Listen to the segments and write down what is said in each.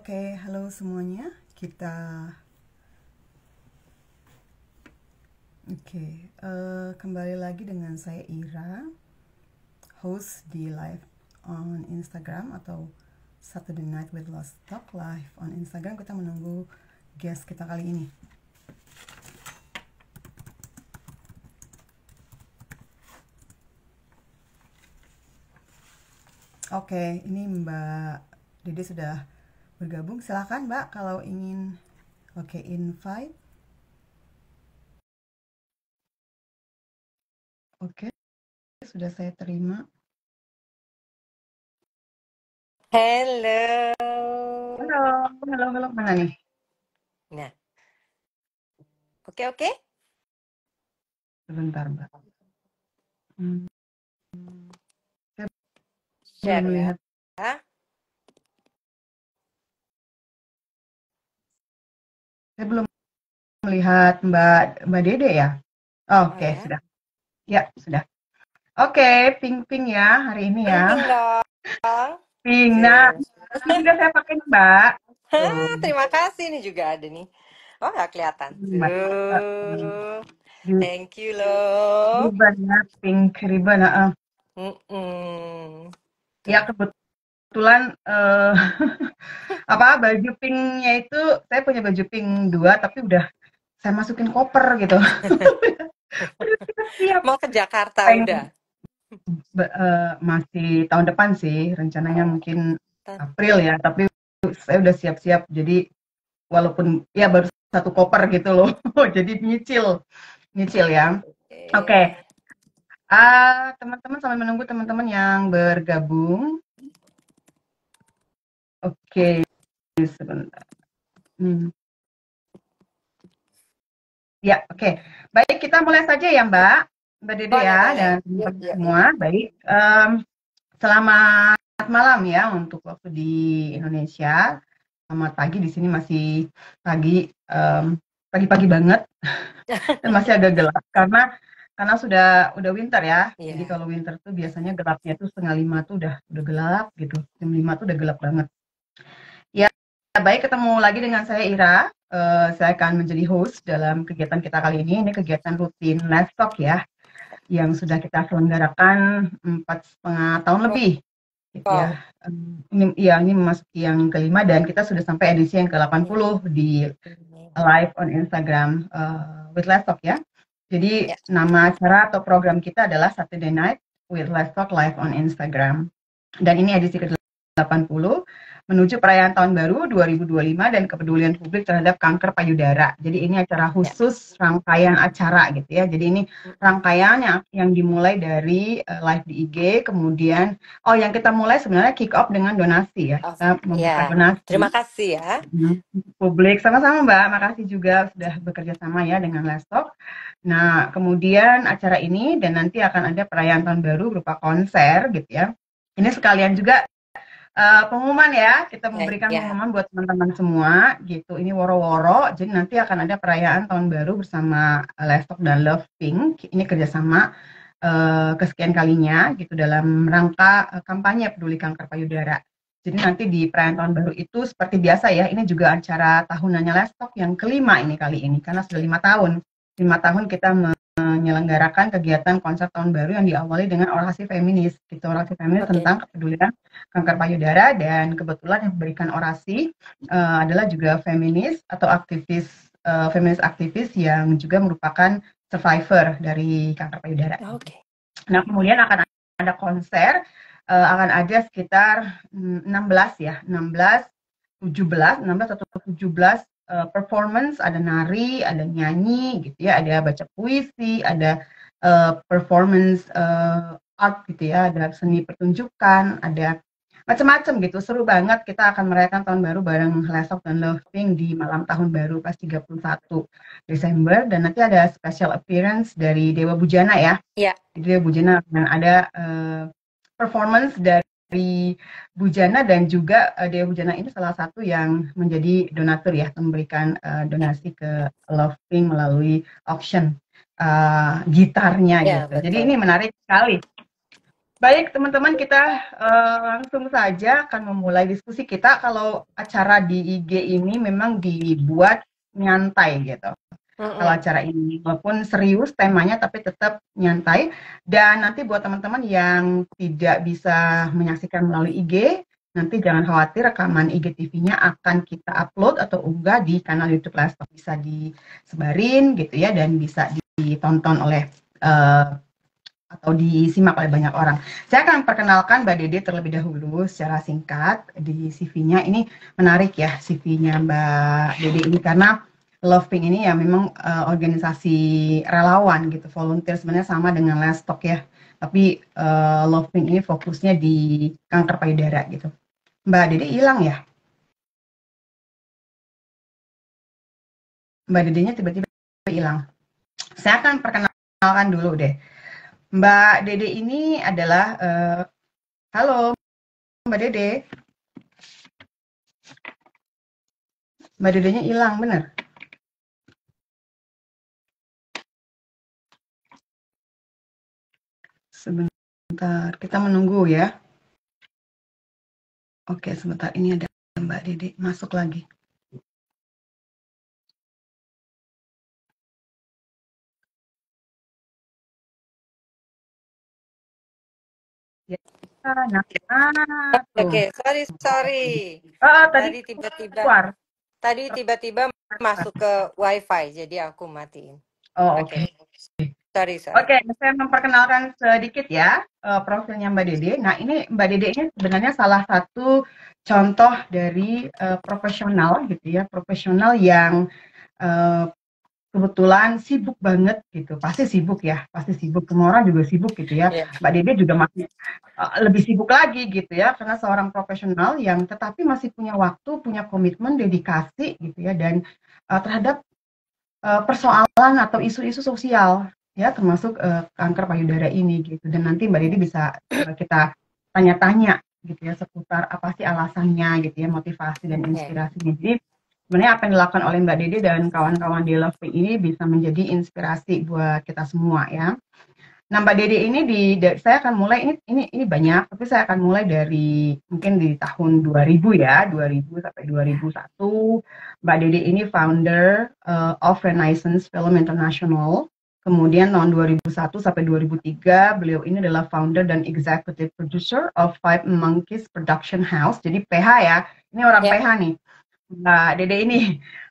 Oke, halo semuanya. Kita kembali lagi dengan saya Ira, host di live on Instagram atau Saturday Night with Lost Talk live on Instagram. Kita menunggu guest kita kali ini. Oke, ini Mbak Dede sudah bergabung. Silakan Mbak kalau ingin invite. Oke, sudah saya terima. Hello. Halo, mana nih? Nah, oke. Sebentar Mbak. Saya Share belum ya. melihat. Saya belum melihat Mbak Dede ya. Oke, ya. sudah. Ya, sudah. Oke, ping ya hari ini ya. Ping dong. Ping. Nah, ini juga saya pakai Mbak. Terima kasih nih juga ada nih. Oh, nggak kelihatan. Mbak. Tuh. Di Thank you loh. ribbon ya, pink ribbon. Ya kebetulan baju pinknya itu saya punya baju pink 2 tapi udah saya masukin koper gitu. Udah siap. Mau ke Jakarta Pengen udah? masih tahun depan sih, rencananya mungkin April ya, tapi saya udah siap-siap. Jadi walaupun ya baru 1 koper gitu loh. Jadi nyicil ya. Oke. Teman-teman sambil menunggu teman-teman yang bergabung. Oke, sebentar. Ya, oke. Baik, kita mulai saja ya Mbak Dede ya dan teman-teman semua. Baik, selamat malam ya untuk waktu di Indonesia. Selamat pagi, di sini masih pagi, pagi-pagi banget. Dan masih agak gelap karena udah winter ya. Jadi kalau winter tuh biasanya gelapnya tuh 4:30 tuh udah gelap gitu. Jam 5 tuh udah gelap banget. Ya, baik, ketemu lagi dengan saya Ira. Saya akan menjadi host dalam kegiatan kita kali ini. Ini kegiatan rutin Let's Talk ya, yang sudah kita selenggarakan 4,5 tahun lebih. Gitu ya. Ini memasuki yang kelima dan kita sudah sampai edisi yang ke-80 di live on Instagram with Let's Talk ya. Jadi nama acara atau program kita adalah Saturday Night with Let's Talk live on Instagram. Dan ini edisi ke-80 menuju perayaan tahun baru 2025 dan kepedulian publik terhadap kanker payudara. Jadi ini acara khusus, rangkaian acara gitu ya. Jadi ini rangkaian yang dimulai dari live di IG, kemudian yang kita mulai sebenarnya kick off dengan donasi ya. Kita membuka donasi. Terima kasih ya. Publik, sama-sama Mbak. Makasih juga sudah bekerja sama ya dengan Let's Talk. Nah, kemudian acara ini dan nanti akan ada perayaan tahun baru berupa konser gitu ya. Ini sekalian juga pengumuman ya, kita memberikan pengumuman buat teman-teman semua gitu. Ini woro-woro, jadi nanti akan ada perayaan tahun baru bersama Let's Talk dan Love Pink. Ini kerjasama kesekian kalinya gitu dalam rangka kampanye peduli kanker payudara. Jadi nanti di perayaan tahun baru itu seperti biasa ya, ini juga acara tahunannya Let's Talk yang kelima ini kali ini karena sudah 5 tahun. 5 tahun kita menyelenggarakan kegiatan konser tahun baru yang diawali dengan orasi feminis. Gitu, orasi feminis tentang kepedulian kanker payudara, dan kebetulan yang memberikan orasi adalah juga feminis atau aktivis, feminis aktivis yang juga merupakan survivor dari kanker payudara. Nah, kemudian akan ada konser, akan ada sekitar 16 atau 17 performance, ada nari, ada nyanyi gitu ya, ada baca puisi, ada performance art gitu ya, ada seni pertunjukan, ada macam-macam gitu, seru banget. Kita akan merayakan tahun baru bareng Let's Talk dan Love Pink di malam tahun baru pas 31 Desember, dan nanti ada special appearance dari Dewa Bujana ya. Dewa Bujana, dan ada performance dari Bujana, dan juga Dewa Bujana ini salah satu yang menjadi donatur ya, memberikan donasi ke Love Pink melalui auction gitarnya gitu. Jadi ini menarik sekali. Baik, teman-teman, kita langsung saja akan memulai diskusi kita. Kalau acara di IG ini memang dibuat nyantai gitu. Kalau Mm-mm. acara ini, walaupun serius temanya, tapi tetap nyantai. Dan nanti buat teman-teman yang tidak bisa menyaksikan melalui IG, nanti jangan khawatir, rekaman IGTV-nya akan kita upload atau unggah di kanal YouTube Lestalk. Bisa disebarin gitu ya, dan bisa ditonton oleh uh, atau disimak oleh banyak orang. Saya akan perkenalkan Mbak Dede terlebih dahulu secara singkat di CV-nya. Ini menarik ya CV-nya Mbak Dede ini karena Loving ini ya memang organisasi relawan gitu, volunteer sebenarnya sama dengan Lestalk ya. Tapi Loving ini fokusnya di kanker payudara gitu. Mbak Dede hilang ya? Mbak Dedenya tiba-tiba hilang. Saya akan perkenalkan dulu deh. Mbak Dede ini adalah halo Mbak Dede. Mbak Dedenya hilang, bener? Sebentar, kita menunggu ya. Oke, sebentar. Ini ada Mbak Dede masuk lagi. Ya, nah, tuh. Oke, sorry. Tadi Tadi tiba-tiba, keluar. tadi tiba-tiba masuk ke WiFi, jadi aku matiin. Oh, Oke, oke. sorry. Oke, saya memperkenalkan sedikit ya profilnya Mbak Dede. Nah, ini Mbak Dede ini sebenarnya salah satu contoh dari profesional gitu ya, profesional yang eh, kebetulan sibuk banget gitu, pasti sibuk ya, pasti sibuk, semua orang juga sibuk gitu ya. Ya, Mbak Dede juga masih lebih sibuk lagi gitu ya, karena seorang profesional yang tetapi masih punya waktu, punya komitmen, dedikasi gitu ya, dan terhadap persoalan atau isu-isu sosial ya, termasuk kanker payudara ini gitu. Dan nanti Mbak Dede bisa kita tanya-tanya gitu ya seputar apa sih alasannya gitu ya, motivasi dan oke. inspirasinya. Jadi sebenarnya apa yang dilakukan oleh Mbak Dede dan kawan-kawan di Love Me ini bisa menjadi inspirasi buat kita semua ya. Nah, Mbak Dede ini saya akan mulai ini banyak, tapi saya akan mulai dari mungkin di tahun 2000 ya, 2000 sampai 2001. Mbak Dede ini founder of Renaissance Film International. Kemudian tahun 2001 sampai 2003, beliau ini adalah founder dan executive producer of Five Monkeys Production House. Jadi PH ya, ini orang Ya, PH nih. Mbak Dede ini.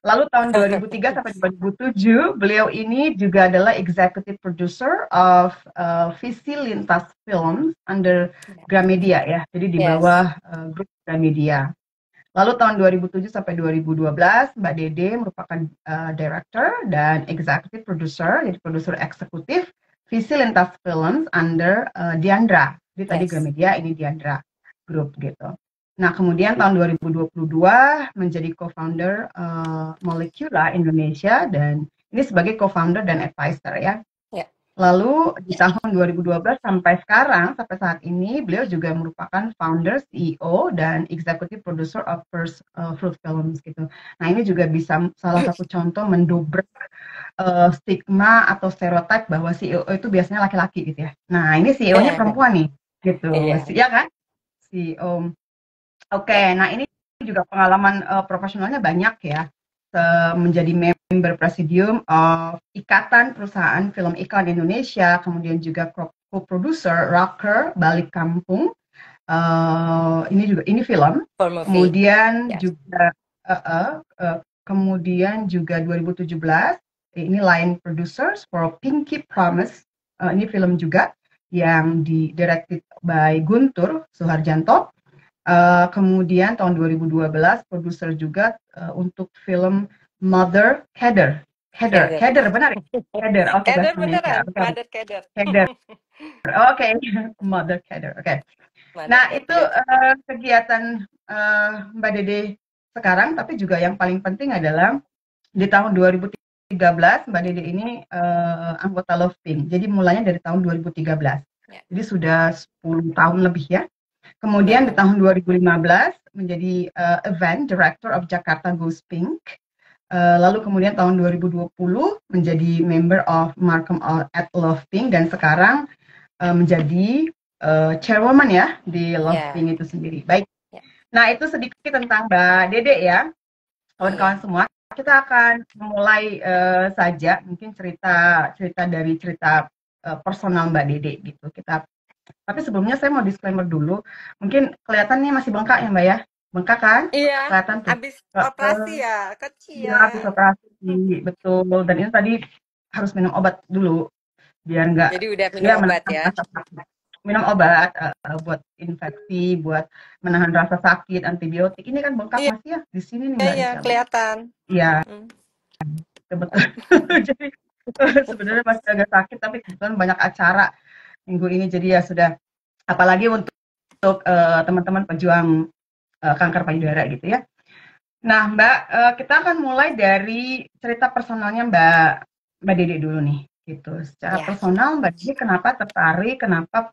Lalu tahun 2003 sampai 2007, beliau ini juga adalah executive producer of Visi Lintas Films under Gramedia ya. Jadi di yes, bawah grup Gramedia. Lalu tahun 2007 sampai 2012, Mbak Dede merupakan director dan executive producer, jadi produser eksekutif Visi Lintas Films under Diandra. Jadi tadi yes, Gramedia, ini Diandra Group gitu. Nah, kemudian tahun 2022 menjadi co-founder Molecula Indonesia, dan ini sebagai co-founder dan advisor ya. ya, Lalu di tahun 2012 sampai sekarang, sampai saat ini, beliau juga merupakan founder, CEO, dan executive producer of First Fruit Films gitu. Nah, ini juga bisa salah satu contoh mendobrak stigma atau stereotip bahwa CEO itu biasanya laki-laki gitu ya. Nah, ini CEO-nya perempuan nih, gitu. iya, Ya kan? CEO. Oke, ya, nah ini juga pengalaman profesionalnya banyak ya. Menjadi member presidium of Ikatan Perusahaan Film Iklan Indonesia, kemudian juga co-producer Rocker Balik Kampung. Ini juga ini film. for movie, Kemudian yes, juga uh, uh, uh, kemudian juga 2017 ini line producers for Pinky Promise. Ini film juga yang directed by Guntur Suharjanto. Kemudian tahun 2012 produser juga untuk film Mother Keder. Keder, Keder. Keder benar ya? Keder, oke Keder bahasa Indonesia. beneran, Oke, Mother Keder. Keder. Oke, Mother Keder. Oke. Mother Nah, itu Keder. kegiatan Mbak Dede sekarang, tapi juga yang paling penting adalah di tahun 2013 Mbak Dede ini anggota Love Team. Jadi mulainya dari tahun 2013. Ya, Jadi sudah 10 tahun lebih ya. Kemudian di lumayan. tahun 2015 menjadi event director of Jakarta Goes Pink. Lalu kemudian tahun 2020 menjadi member of Markham at Love Pink, dan sekarang menjadi chairwoman ya di Ya, Loving itu sendiri. Baik. ya. Nah, itu sedikit tentang Mbak Dede ya, kawan-kawan Iya. semua. Kita akan memulai saja mungkin cerita cerita dari cerita personal Mbak Dede gitu. Tapi sebelumnya saya mau disclaimer dulu. Mungkin kelihatan nih masih bengkak ya Mbak ya? Bengkak kan? Iya, Kelihatan tuh. habis Eh, operasi ya, Iya, habis kecian. operasi, betul. Dan ini tadi harus minum obat dulu biar nggak Jadi udah minum ya obat menahan ya. rasa sakit. Minum obat buat infeksi, buat menahan rasa sakit, antibiotik. Ini kan bengkak Iya, masih ya di sini nih Mbak iya, Dita. kelihatan. Iya, Mm-mm. betul. Jadi sebenarnya masih agak sakit, tapi kebetulan banyak acara minggu ini. Jadi ya sudah. Apalagi untuk teman-teman pejuang kanker payudara gitu ya. Nah, Mbak, kita akan mulai dari cerita personalnya Mbak Dede dulu nih, gitu. Secara Ya, personal, Mbak Dede kenapa tertarik, kenapa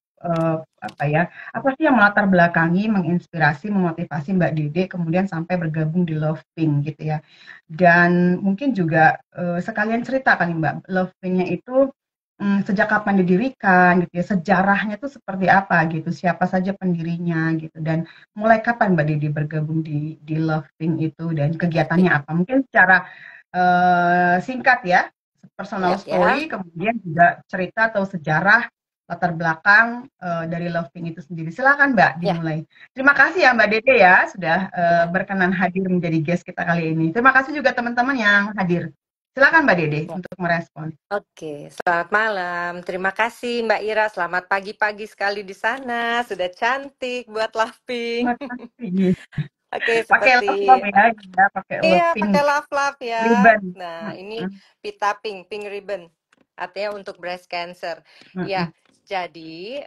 apa ya, apa sih yang melatar belakangi, menginspirasi, memotivasi Mbak Dede kemudian sampai bergabung di Love Pink gitu ya. Dan mungkin juga sekalian cerita kali Mbak, Love Pink-nya itu sejak kapan didirikan gitu ya, sejarahnya itu seperti apa gitu, siapa saja pendirinya gitu, dan mulai kapan Mbak Didi bergabung di Loving itu dan di kegiatannya Loving. apa? Mungkin secara singkat ya, personal Siap story, ya. kemudian juga cerita atau sejarah latar belakang dari Loving itu sendiri. Silakan Mbak Ya. dimulai. Terima kasih ya Mbak Dede ya sudah berkenan hadir menjadi guest kita kali ini. Terima kasih juga teman-teman yang hadir. Silakan Mbak Dede Ya. untuk merespon. Oke, selamat malam. Terima kasih Mbak Ira. Selamat pagi-pagi sekali di sana. Sudah cantik buat Terima laughing. kasih. Oke, Pakai seperti love love ya, pakai iya, love pink pakai love-love ya. ribbon. Nah, ini Mm-mm, pita pink, pink ribbon. Artinya untuk breast cancer. Ya, mm-mm, jadi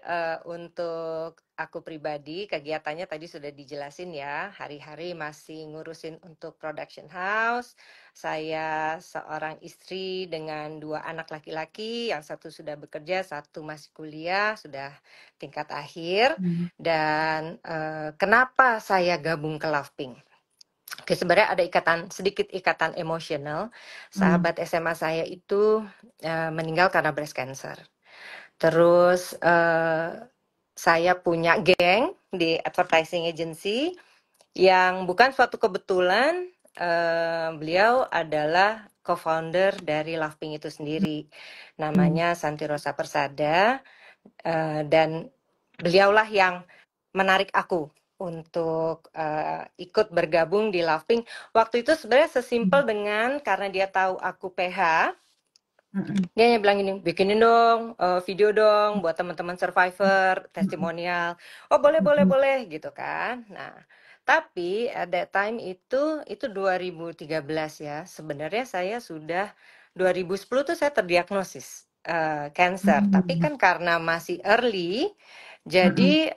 untuk aku pribadi, kegiatannya tadi sudah dijelasin ya. Hari-hari masih ngurusin untuk production house. Saya seorang istri dengan 2 anak laki-laki. Yang satu sudah bekerja, satu masih kuliah, sudah tingkat akhir. mm, Dan kenapa saya gabung ke Love Pink? Oke, sebenarnya ada sedikit ikatan emosional. mm, Sahabat SMA saya itu meninggal karena breast cancer. Terus saya punya geng di advertising agency yang bukan suatu kebetulan. Beliau adalah co-founder dari Lovepink itu sendiri. mm, Namanya Santi Rosa Persada. Dan beliaulah yang menarik aku untuk ikut bergabung di Lovepink. Waktu itu sebenarnya sesimpel dengan karena dia tahu aku PH, mm, dia hanya bilang gini, bikinin dong video dong buat teman-teman survivor, mm, testimonial. Oh boleh boleh mm, boleh gitu kan. Nah, tapi at that time itu 2013 ya. Sebenarnya saya sudah 2010 tuh saya terdiagnosis cancer. Tapi mm, kan karena masih early, mm, jadi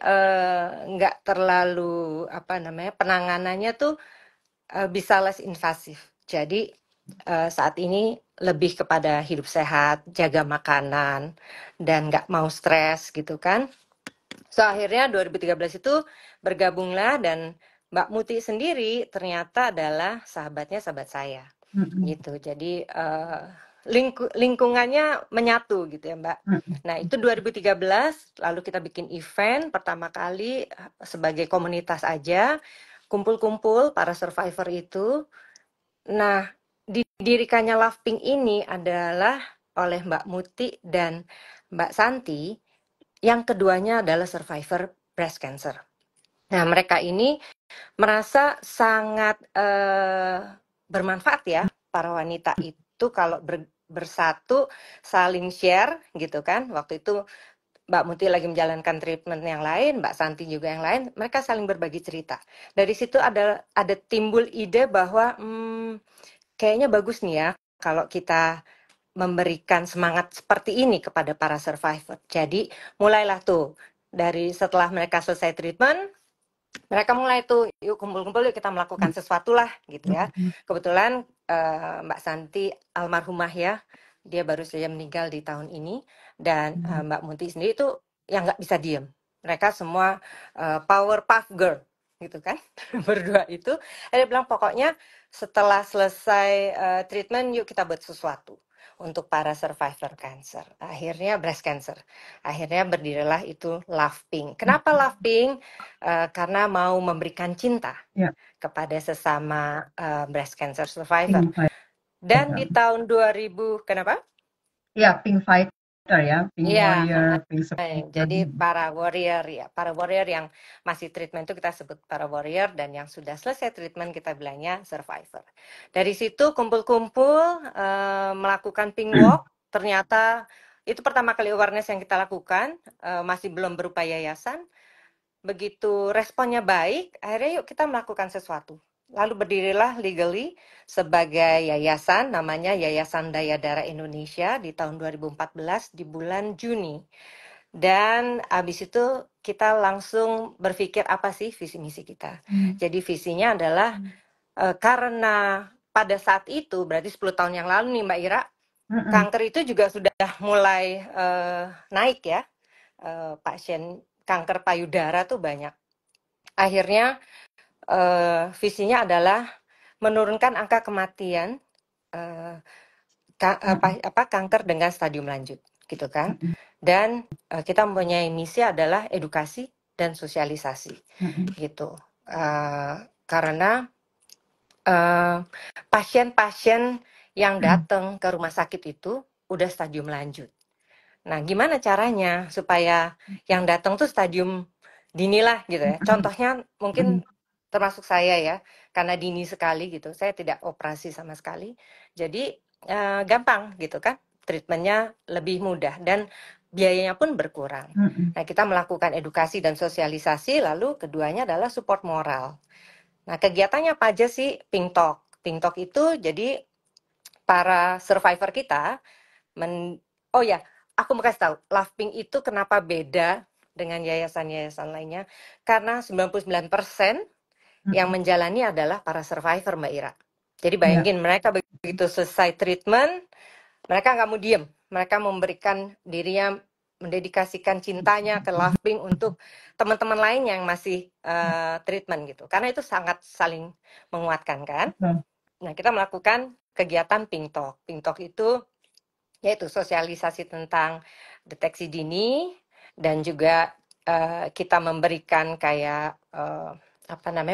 nggak terlalu apa namanya penanganannya tuh bisa less invasif. Jadi saat ini lebih kepada hidup sehat, jaga makanan, dan nggak mau stres gitu kan. So akhirnya 2013 itu bergabunglah dan Mbak Muti sendiri ternyata adalah sahabat saya mm, gitu. Jadi lingkungannya menyatu gitu ya Mbak. mm, Nah itu 2013 lalu kita bikin event pertama kali sebagai komunitas aja kumpul-kumpul para survivor itu. Nah didirikannya Love Pink ini adalah oleh Mbak Muti dan Mbak Santi yang keduanya adalah survivor breast cancer. Nah mereka ini merasa sangat bermanfaat ya para wanita itu kalau bersatu saling share gitu kan. Waktu itu Mbak Muti lagi menjalankan treatment yang lain, Mbak Santi juga yang lain, mereka saling berbagi cerita. Dari situ ada timbul ide bahwa kayaknya bagus nih ya kalau kita memberikan semangat seperti ini kepada para survivor. Jadi mulailah tuh dari setelah mereka selesai treatment, mereka mulai tuh yuk kumpul-kumpul yuk kita melakukan sesuatu lah gitu ya. Kebetulan Mbak Santi almarhumah ya, dia baru saja meninggal di tahun ini dan Mbak Munti sendiri itu yang nggak bisa diem. Mereka semua power puff girl gitu kan berdua itu. Dia bilang pokoknya setelah selesai treatment yuk kita buat sesuatu. untuk para survivor cancer. Akhirnya breast cancer. Akhirnya berdirilah itu Love Pink. Kenapa Love Pink? Karena mau memberikan cinta Ya, kepada sesama breast cancer survivor. Pink Dan di Fighter. tahun 2000, kenapa? Ya, Pink Fighter ya, Pink Iya, Warrior, Pink Survivor. jadi para warrior ya, para warrior yang masih treatment itu kita sebut para warrior, dan yang sudah selesai treatment kita bilangnya survivor. Dari situ kumpul-kumpul melakukan pink walk, ternyata itu pertama kali awareness yang kita lakukan, masih belum berupa yayasan. Begitu responnya baik, akhirnya yuk kita melakukan sesuatu. Lalu berdirilah legally sebagai yayasan, namanya Yayasan Daya Darah Indonesia di tahun 2014 di bulan Juni. Dan abis itu kita langsung berpikir apa sih visi misi kita. Jadi visinya adalah karena pada saat itu, berarti 10 tahun yang lalu nih Mbak Ira, kanker itu juga sudah mulai naik ya. Pasien kanker payudara tuh banyak. Akhirnya visinya adalah menurunkan angka kematian kanker dengan stadium lanjut, gitu kan. Dan kita mempunyai misi adalah edukasi dan sosialisasi, gitu. Karena pasien-pasien yang datang ke rumah sakit itu udah stadium lanjut. Nah, gimana caranya supaya yang datang tuh stadium dini lah gitu ya. Contohnya mungkin termasuk saya ya, karena dini sekali gitu. Saya tidak operasi sama sekali. Jadi gampang gitu kan. Treatmentnya lebih mudah dan biayanya pun berkurang. Nah, kita melakukan edukasi dan sosialisasi, lalu keduanya adalah support moral. Nah, kegiatannya apa aja sih? Pink Talk. Pink Talk itu jadi para survivor kita oh ya, aku mau kasih tahu, Love Pink itu kenapa beda dengan yayasan-yayasan lainnya? Karena 99% yang menjalani adalah para survivor, Mbak Ira. Jadi bayangin, mereka begitu selesai treatment, mereka nggak mau diem. Mereka memberikan dirinya, mendedikasikan cintanya ke Love Pink untuk teman-teman lain yang masih treatment gitu. Karena itu sangat saling menguatkan kan. Nah, kita melakukan kegiatan Pink Talk. Pink Talk itu yaitu sosialisasi tentang deteksi dini, dan juga kita memberikan kayak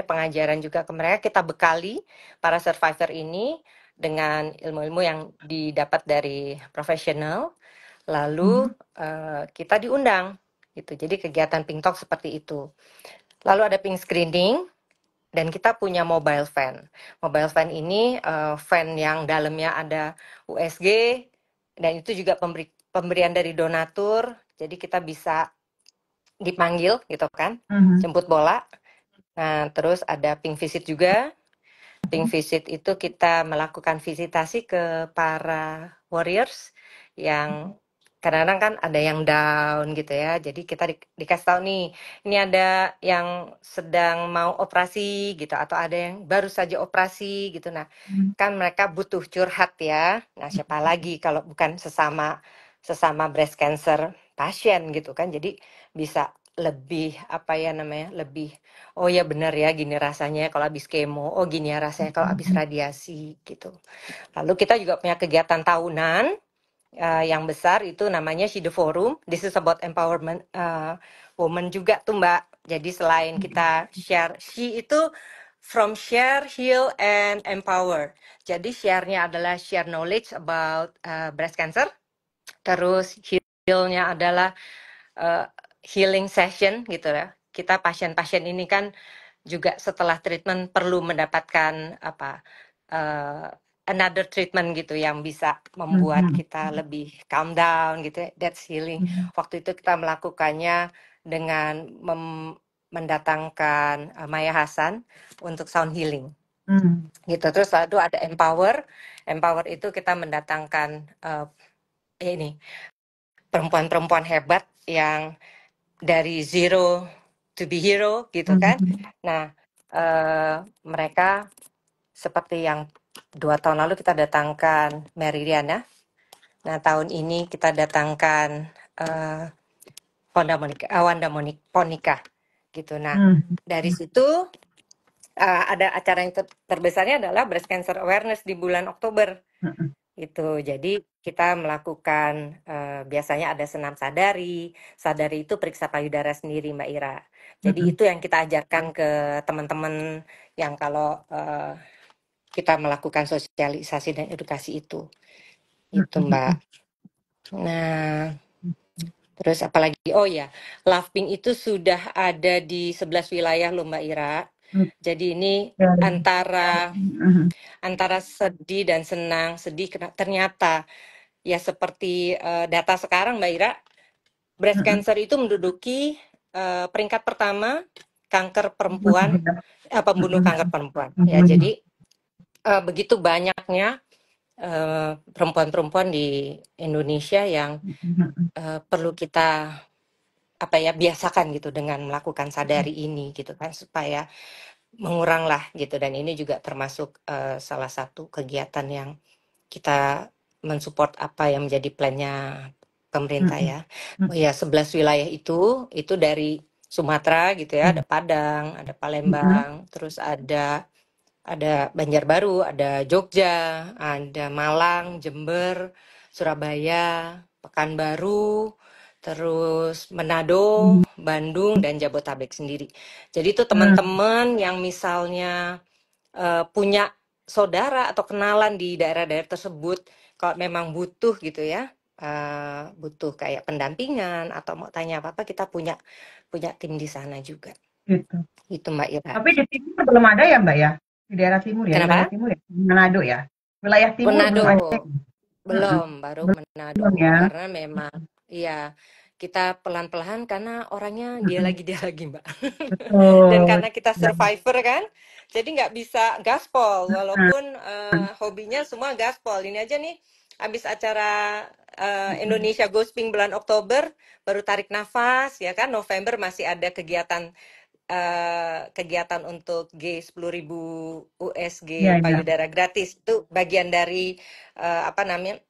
pengajaran juga ke mereka. Kita bekali para survivor ini dengan ilmu-ilmu yang didapat dari profesional, lalu kita diundang gitu. Jadi kegiatan Pink Talk seperti itu. Lalu ada Pink Screening, dan kita punya mobile van. Mobile van ini van yang dalamnya ada USG, dan itu juga pemberian dari donatur. Jadi kita bisa dipanggil gitu kan, jemput bola. Nah, terus ada Pink Visit juga. Pink Visit itu kita melakukan visitasi ke para warriors yang kadang-kadang kan ada yang down gitu ya. Jadi kita dikasih tahu nih, ini ada yang sedang mau operasi gitu, atau ada yang baru saja operasi gitu. Nah, kan mereka butuh curhat ya. Nah, siapa lagi kalau bukan sesama breast cancer pasien gitu kan. Jadi bisa lebih lebih, oh ya benar ya, gini rasanya kalau habis kemo, oh gini ya rasanya kalau habis radiasi gitu. Lalu kita juga punya kegiatan tahunan yang besar, itu namanya She The Forum. This is about empowerment woman juga tuh Mbak. Jadi selain kita share, She itu from share, heal, and empower. Jadi share-nya adalah share knowledge about breast cancer. Terus heal-nya adalah healing session gitu ya. Kita pasien-pasien ini kan juga setelah treatment perlu mendapatkan another treatment gitu yang bisa membuat kita lebih calm down gitu ya. That's healing. Waktu itu kita melakukannya dengan mendatangkan Maya Hasan untuk sound healing. Gitu. Terus lalu ada empower. Empower itu kita mendatangkan ini perempuan-perempuan hebat yang dari zero to be hero gitu kan. Nah, mereka seperti yang 2 tahun lalu kita datangkan Mary Riana. Nah, tahun ini kita datangkan Wanda Monica gitu. Nah, dari situ ada acara yang terbesarnya adalah Breast Cancer Awareness di bulan Oktober. Itu. Jadi kita melakukan biasanya ada senam sadari. Sadari itu periksa payudara sendiri, Mbak Ira. Jadi Mm-mm. itu yang kita ajarkan ke teman-teman yang kalau kita melakukan sosialisasi dan edukasi itu. Itu, Mbak. Mm-mm. Nah, terus apalagi? Oh ya, Lovepink itu sudah ada di 11 wilayah loh, Mbak Ira. Mm-mm. Jadi ini Ya, ya. antara Mm-mm. antara sedih dan senang. Sedih ternyata ya seperti data sekarang, Mbak Ira, breast Mm-mm. cancer itu menduduki peringkat pertama kanker Bunuh perempuan, ya. pembunuh Mm-mm. kanker perempuan. Ya, Bunuh. jadi begitu banyaknya perempuan-perempuan di Indonesia yang Mm-mm. perlu kita biasakan gitu dengan melakukan sadari ini gitu kan supaya menguranglah gitu, dan ini juga termasuk salah satu kegiatan yang kita mensupport apa yang menjadi plannya pemerintah Mm-mm. ya. Oh Mm-mm. ya, 11 wilayah itu dari Sumatera gitu ya, ada Padang, ada Mm-mm. Palembang, terus ada Banjarbaru, ada Jogja, ada Malang, Jember, Surabaya, Pekanbaru, terus Manado, Bandung, dan Jabotabek sendiri. Jadi itu Mm-mm. teman-teman yang misalnya punya saudara atau kenalan di daerah-daerah tersebut, kalau memang butuh gitu ya, butuh kayak pendampingan atau mau tanya apa-apa, kita punya punya tim di sana juga. Gitu. Itu Mbak Ira. Tapi di timur belum ada ya Mbak ya? Di daerah timur ya, wilayah Kenapa? timur ya, Manado ya. Wilayah timur belum Manado. ada ya? Mm-mm. Belum, baru Belum Manado. ya. Karena memang, iya, kita pelan-pelan karena orangnya Mm-mm. dia lagi, Mbak. Dan Betul. karena kita Ya. survivor kan, jadi nggak bisa gaspol. Mm-mm. Walaupun hobinya semua gaspol. Ini aja nih, habis acara Indonesia Ghosting bulan Oktober, baru tarik nafas, ya kan. November masih ada kegiatan untuk G10.000 Ya, USG ya. payudara gratis, itu bagian dari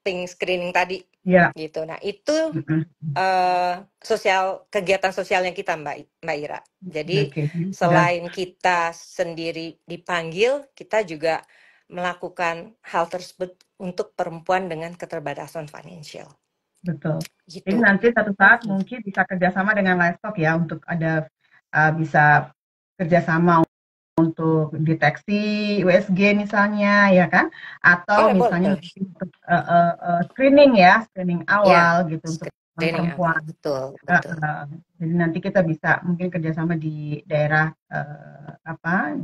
pink screening tadi Ya. gitu. Nah itu Mm-mm. kegiatan sosialnya kita, Mbak Ira. Jadi Oke, sudah selain kita sendiri dipanggil, kita juga melakukan hal tersebut untuk perempuan dengan keterbatasan finansial betul. Jadi gitu. nanti satu saat mungkin bisa kerjasama dengan livestock ya untuk ada bisa kerjasama untuk deteksi USG misalnya ya kan, atau Boleh, boleh, misalnya boleh. nanti untuk screening ya, screening Ya, awal gitu untuk screening perempuan. awal, betul, Eh, betul. eh, jadi nanti kita bisa mungkin kerjasama di daerah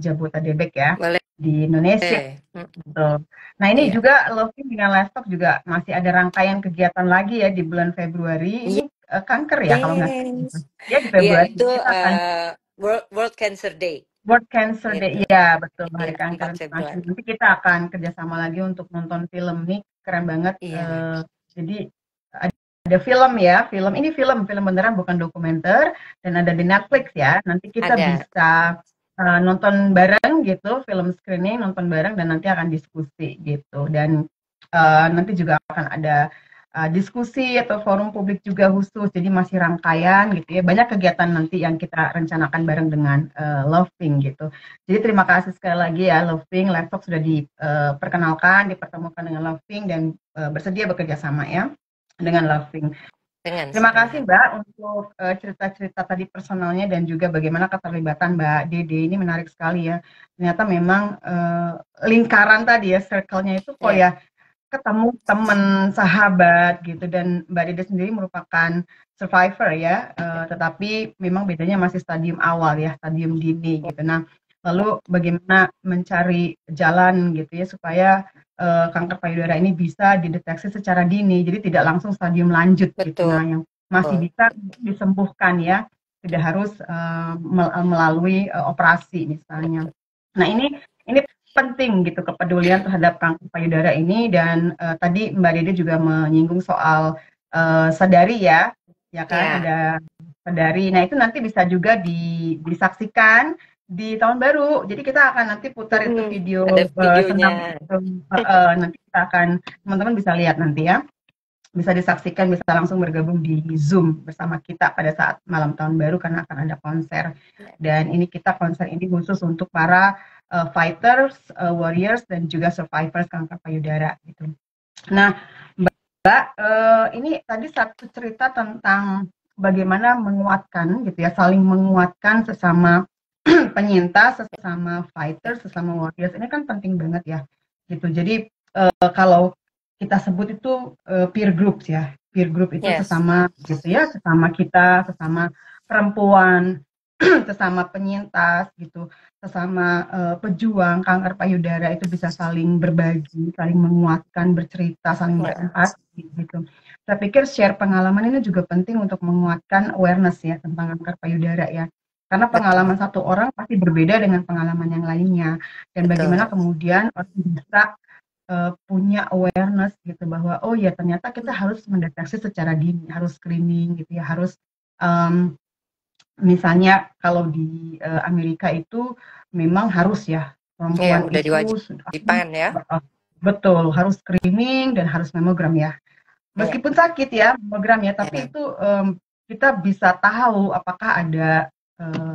Jabodetabek ya Boleh. di Indonesia. Mm, Betul. Nah ini iya. juga Loving dengan Livestock juga masih ada rangkaian kegiatan lagi ya di bulan Februari. Ini kanker ya kalau nggak salah. Yes. Ya di Iya, Februari itu kita akan World Cancer Day World Cancer Day. itu. Iya betul, Hari Iya, Kanker 4 Internasional. Februari. Nanti kita akan kerjasama lagi untuk nonton film nih, keren banget. Iya, Jadi ada film ya, film beneran bukan dokumenter dan ada di Netflix ya. Nanti kita ada. bisa nonton bareng gitu, film screening nonton bareng dan nanti akan diskusi gitu. Dan nanti juga akan ada diskusi atau forum publik juga khusus. Jadi masih rangkaian gitu ya. Banyak kegiatan nanti yang kita rencanakan bareng dengan Loving gitu. Jadi terima kasih sekali lagi ya Loving, Livestock sudah diperkenalkan, dipertemukan dengan Loving dan bersedia bekerja sama ya dengan Loving. Dengan Terima senang kasih hati. Mbak untuk cerita-cerita tadi personalnya dan juga bagaimana keterlibatan Mbak Dede ini menarik sekali ya. Ternyata memang lingkaran tadi ya, circle-nya itu kok Ya, ya ketemu teman, sahabat gitu dan Mbak Dede sendiri merupakan survivor ya, tetapi memang bedanya masih stadium awal ya, stadium dini gitu. Nah, lalu bagaimana mencari jalan gitu ya supaya kanker payudara ini bisa dideteksi secara dini, jadi tidak langsung stadium lanjut gitu. betul. Nah, yang masih bisa disembuhkan ya, tidak harus melalui operasi misalnya. Nah, ini penting gitu kepedulian terhadap kanker payudara ini dan tadi Mbak Dede juga menyinggung soal sadari ya kan Ya, ada sadari. Nah itu nanti bisa juga disaksikan di tahun baru. Jadi kita akan nanti putar itu video ada senam videonya. itu, nanti kita akan teman-teman bisa lihat nanti ya. Bisa disaksikan, bisa langsung bergabung di Zoom bersama kita pada saat malam tahun baru karena akan ada konser. Dan ini konser ini khusus untuk para fighters, warriors dan juga survivors kanker payudara gitu. Nah, Mbak, ini tadi satu cerita tentang bagaimana menguatkan gitu ya, saling menguatkan sesama penyintas, sesama fighter, sesama warriors. Ini kan penting banget ya, gitu. Jadi kalau kita sebut itu peer groups ya. Peer group itu Yes, sesama gitu ya, sesama kita, sesama perempuan, sesama penyintas gitu, sesama pejuang kanker payudara itu bisa saling berbagi, saling menguatkan, bercerita, saling ya, berempati gitu. Saya pikir share pengalaman ini juga penting untuk menguatkan awareness ya tentang kanker payudara ya. Karena pengalaman betul, satu orang pasti berbeda dengan pengalaman yang lainnya. Dan bagaimana betul. kemudian orang bisa punya awareness gitu bahwa oh ya ternyata kita harus mendeteksi secara dini, harus screening gitu ya, harus um, misalnya kalau di Amerika itu memang harus ya Ya, perempuan udah itu sudah diwajibkan ya. betul harus screening dan harus mamogram ya. Ya, Meskipun sakit ya mammogram ya, tapi ya. itu kita bisa tahu apakah ada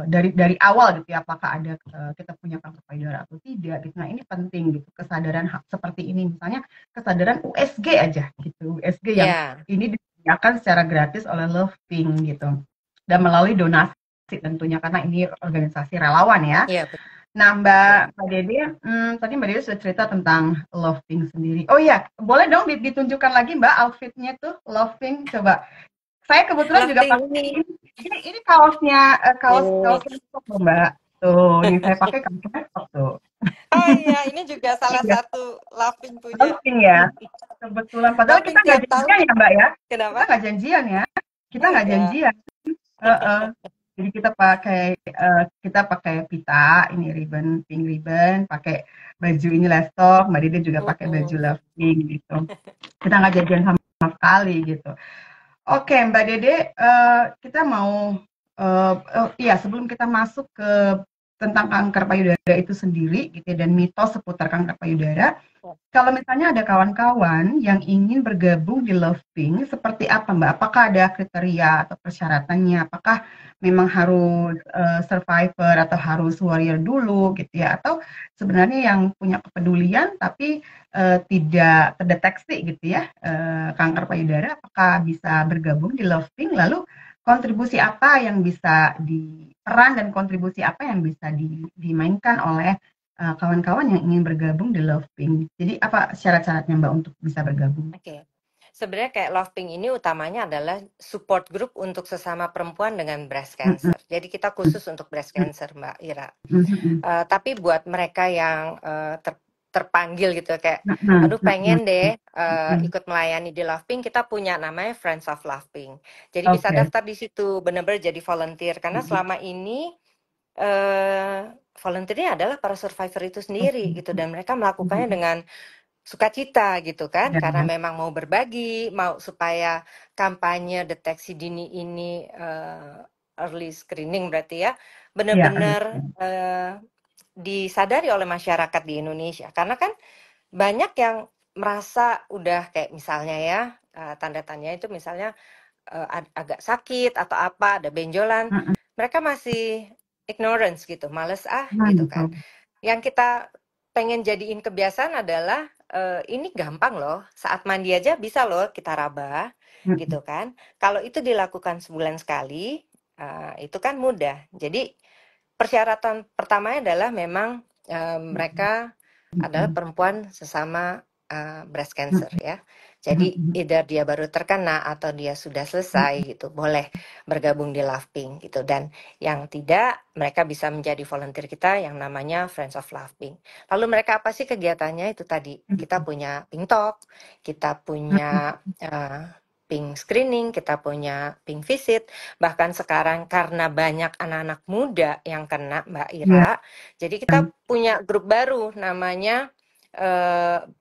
dari awal gitu ya, apakah ada kita punya kanker payudara atau tidak gitu. Nah ini penting gitu kesadaran seperti ini misalnya kesadaran USG aja gitu, USG yang Ya, ini disediakan secara gratis oleh Love Pink gitu dan melalui donasi tentunya karena ini organisasi relawan ya. ya, Nah, betul. Mbak Dede, tadi Mbak Dede sudah cerita tentang Love Pink sendiri. Oh iya, boleh dong ditunjukkan lagi Mbak outfitnya tuh Love Pink. Coba. Saya kebetulan juga Lofting pakai ini. ini kaosnya kaos Ini. kaos laptop loh Mbak. Tuh, yang saya pakai kaos laptop tuh. Oh iya, ini juga salah Iya, satu Lofting punya. Love Pink ya. Kebetulan, padahal kita Lofting nggak tiap tahun. janjian ya Mbak ya. Kita Kenapa? nggak janjian ya. Kita Oh nggak enggak. janjian. Heeh. Jadi kita pakai pita, ini ribbon, pink ribbon, pakai baju ini lestok, Mbak Dede juga pakai baju Mm-mm. love pink gitu. Kita nggak janjian sama sekali gitu. Oke, Mbak Dede, kita mau iya sebelum kita masuk ke tentang kanker payudara itu sendiri gitu ya, dan mitos seputar kanker payudara, kalau misalnya ada kawan-kawan yang ingin bergabung di Love Pink, seperti apa Mbak? Apakah ada kriteria atau persyaratannya? Apakah memang harus survivor atau harus warrior dulu gitu ya? Atau sebenarnya yang punya kepedulian tapi tidak terdeteksi gitu ya kanker payudara, apakah bisa bergabung di Love Pink? Lalu kontribusi apa yang bisa peran dan kontribusi apa yang bisa dimainkan oleh kawan-kawan yang ingin bergabung di Love Pink. Jadi apa syarat-syaratnya Mbak untuk bisa bergabung? Oke. Sebenarnya kayak Loving ini utamanya adalah support group untuk sesama perempuan dengan breast Mhm, cancer. Jadi kita khusus untuk breast cancer, Mbak Ira. mhm, Tapi buat mereka yang terpanggil gitu kayak, mhm, aduh mhm, pengen deh mhm. ikut melayani di Loving, kita punya namanya Friends of Loving. Jadi bisa Oke. daftar di situ, benar-benar jadi volunteer. Karena Mhm, selama ini volunteernya adalah para survivor itu oke. sendiri gitu dan mereka melakukannya Mhm, dengan sukacita gitu kan ya, karena ya. memang mau berbagi, mau supaya kampanye deteksi dini ini early screening berarti ya Iya, benar-benar disadari oleh masyarakat di Indonesia karena kan banyak yang merasa udah kayak misalnya ya tanda tanya itu misalnya agak sakit atau apa ada benjolan mhm, mereka masih ignorance gitu males gitu kan betul. yang kita pengen jadiin kebiasaan adalah ini gampang loh saat mandi aja bisa loh kita raba Mhm, gitu kan kalau itu dilakukan sebulan sekali itu kan mudah jadi persyaratan pertamanya adalah memang mhm, mereka adalah mhm, perempuan sesama breast cancer mhm, ya. mhm, Jadi mhm, either dia baru terkena atau dia sudah selesai gitu, boleh bergabung di Lovepink gitu. Dan yang tidak, mereka bisa menjadi volunteer kita yang namanya Friends of Lovepink. Lalu mereka apa sih kegiatannya? Itu tadi kita mhm, punya Pink Talk, kita mhm, punya Pink Screening, kita punya Pink Visit. Bahkan sekarang karena banyak anak-anak muda yang kena Mbak iya, Ira, jadi kita punya grup baru namanya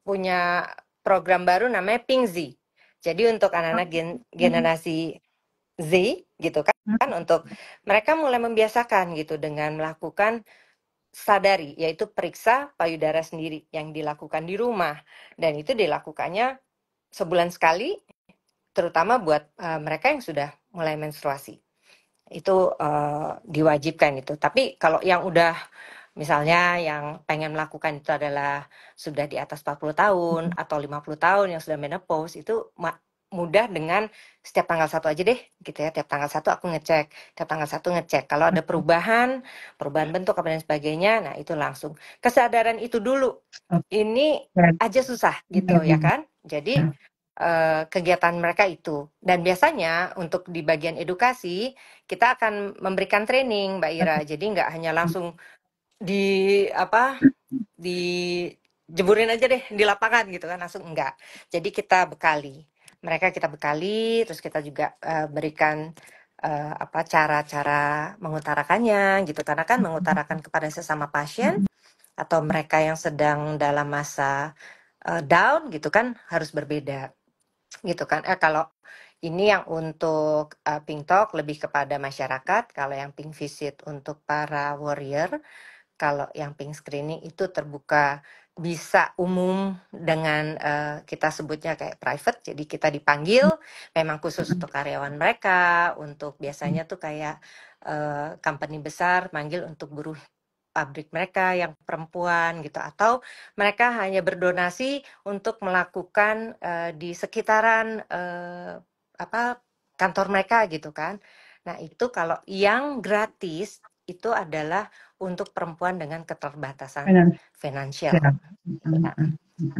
punya program baru namanya Pink Z. Jadi untuk anak-anak mhm, generasi Z gitu kan untuk mereka mulai membiasakan gitu dengan melakukan sadari yaitu periksa payudara sendiri yang dilakukan di rumah dan itu dilakukannya sebulan sekali terutama buat mereka yang sudah mulai menstruasi itu diwajibkan itu. Tapi kalau yang udah Misalnya yang pengen melakukan itu adalah sudah di atas 40 tahun atau 50 tahun yang sudah menopause, itu mudah dengan setiap tanggal 1 aja deh gitu ya. Tiap tanggal 1 aku ngecek, tiap tanggal 1 ngecek. Kalau ada perubahan bentuk apa dan sebagainya, nah itu langsung. Kesadaran itu dulu. Ini aja susah gitu ya kan. Jadi kegiatan mereka itu. Dan biasanya untuk di bagian edukasi, kita akan memberikan training, Mbak Ira. Jadi nggak hanya langsung dijeburin aja deh di lapangan gitu kan, langsung enggak. Jadi kita bekali, terus kita juga berikan cara-cara mengutarakannya gitu, karena kan mengutarakan kepada sesama pasien atau mereka yang sedang dalam masa down gitu kan harus berbeda gitu kan. Kalau ini yang untuk Pink Talk lebih kepada masyarakat, kalau yang Pink Visit untuk para warrior. Kalau yang pink screening itu terbuka, bisa umum dengan kita sebutnya kayak private, jadi kita dipanggil memang khusus untuk karyawan mereka, untuk biasanya tuh kayak company besar manggil untuk buruh pabrik mereka yang perempuan gitu, atau mereka hanya berdonasi untuk melakukan di sekitaran kantor mereka gitu kan. Nah itu kalau yang gratis itu adalah untuk perempuan dengan keterbatasan finansial. Nah,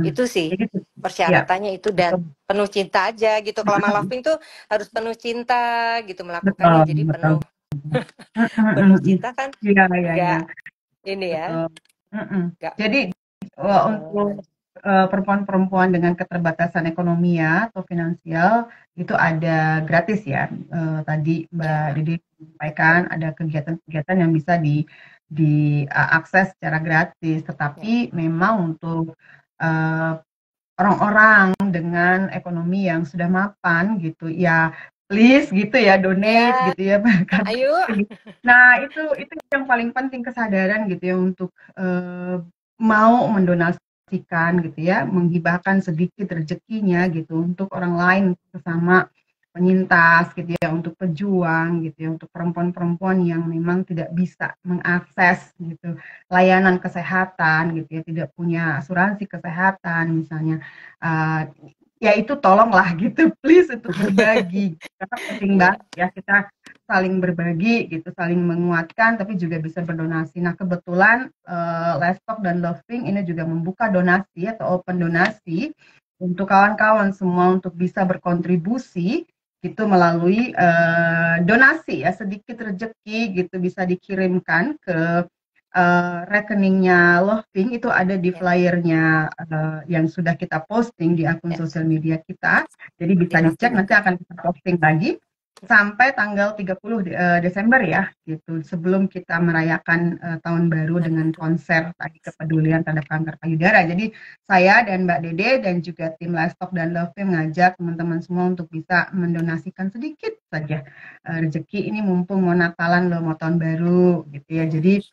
itu sih persyaratannya itu, dan penuh cinta aja gitu. Kalau Maloving tuh harus penuh cinta gitu melakukannya. Jadi penuh penuh cinta kan. Enggak ini ya. Jadi untuk perempuan-perempuan dengan keterbatasan ekonomi ya atau finansial itu ada gratis ya. Tadi Mbak Didi sampaikan ada kegiatan-kegiatan yang bisa diakses secara gratis, tetapi memang untuk orang-orang dengan ekonomi yang sudah mapan gitu ya, please gitu ya, donate gitu ya. Ayo. Nah itu yang paling penting, kesadaran gitu ya untuk mau mendonasikan gitu ya, menghibahkan sedikit rezekinya gitu untuk orang lain, sesama penyintas gitu ya, untuk pejuang gitu ya, untuk perempuan-perempuan yang memang tidak bisa mengakses gitu layanan kesehatan gitu ya, tidak punya asuransi kesehatan misalnya, ya itu tolonglah gitu, please, untuk berbagi karena penting banget ya kita saling berbagi gitu, saling menguatkan, tapi juga bisa berdonasi. Nah kebetulan Let's Talk dan Loving ini juga membuka donasi atau open donasi untuk kawan-kawan semua untuk bisa berkontribusi gitu melalui donasi ya, sedikit rezeki gitu bisa dikirimkan ke rekeningnya Loving, itu ada di flyernya yang sudah kita posting di akun sosial media kita, jadi bisa dicek, nanti akan kita posting lagi sampai tanggal 30 Desember ya gitu, sebelum kita merayakan tahun baru dengan konser tadi kepedulian terhadap kanker payudara. Jadi saya dan Mbak Dede dan juga tim Let's Talk dan Loving mengajak teman-teman semua untuk bisa mendonasikan sedikit saja rezeki ini, mumpung mau Natalan loh, mau tahun baru gitu ya. Jadi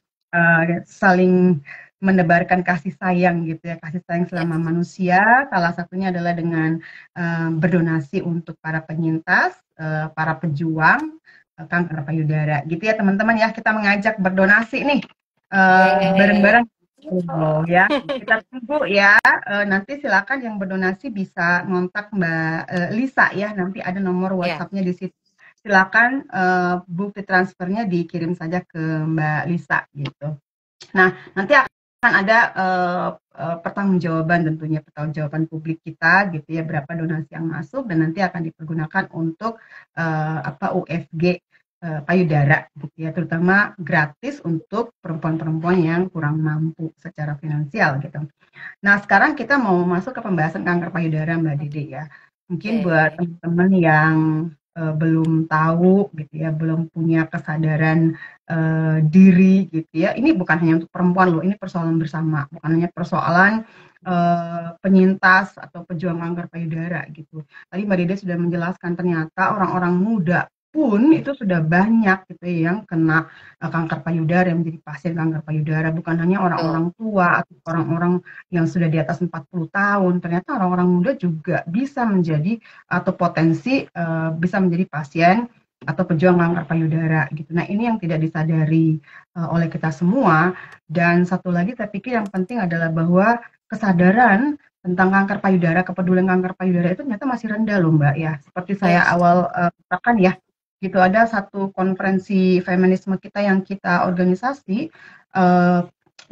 saling menebarkan kasih sayang gitu ya, kasih sayang selama manusia. Salah satunya adalah dengan berdonasi untuk para penyintas, para pejuang kanker payudara gitu ya teman-teman ya. Kita mengajak berdonasi nih bareng-bareng ya. Kita tunggu ya. Nanti silakan yang berdonasi bisa ngontak Mbak Lisa ya, nanti ada nomor WhatsApp-nya di situ. Silakan bukti transfernya dikirim saja ke Mbak Lisa gitu. Nah nanti akan ada pertanggungjawaban, tentunya pertanggungjawaban publik kita gitu ya, berapa donasi yang masuk dan nanti akan dipergunakan untuk USG payudara gitu ya, terutama gratis untuk perempuan-perempuan yang kurang mampu secara finansial gitu. Nah sekarang kita mau masuk ke pembahasan kanker payudara Mbak Dede ya. Mungkin buat teman-teman yang belum tahu gitu ya, belum punya kesadaran diri gitu ya, ini bukan hanya untuk perempuan loh, ini persoalan bersama, bukan hanya persoalan penyintas atau pejuang kanker payudara gitu. Tadi Mbak Dede sudah menjelaskan ternyata orang-orang muda pun itu sudah banyak gitu ya, yang kena kanker payudara, yang menjadi pasien kanker payudara, bukan hanya orang-orang tua atau orang-orang yang sudah di atas 40 tahun, ternyata orang-orang muda juga bisa menjadi atau potensi bisa menjadi pasien atau pejuang kanker payudara gitu. Nah, ini yang tidak disadari oleh kita semua. Dan satu lagi saya pikir yang penting adalah bahwa kesadaran tentang kanker payudara, kepedulian kanker payudara itu ternyata masih rendah loh Mbak ya. Seperti saya Yes. awal katakan ya, gitu ada satu konferensi feminisme kita yang kita organisasi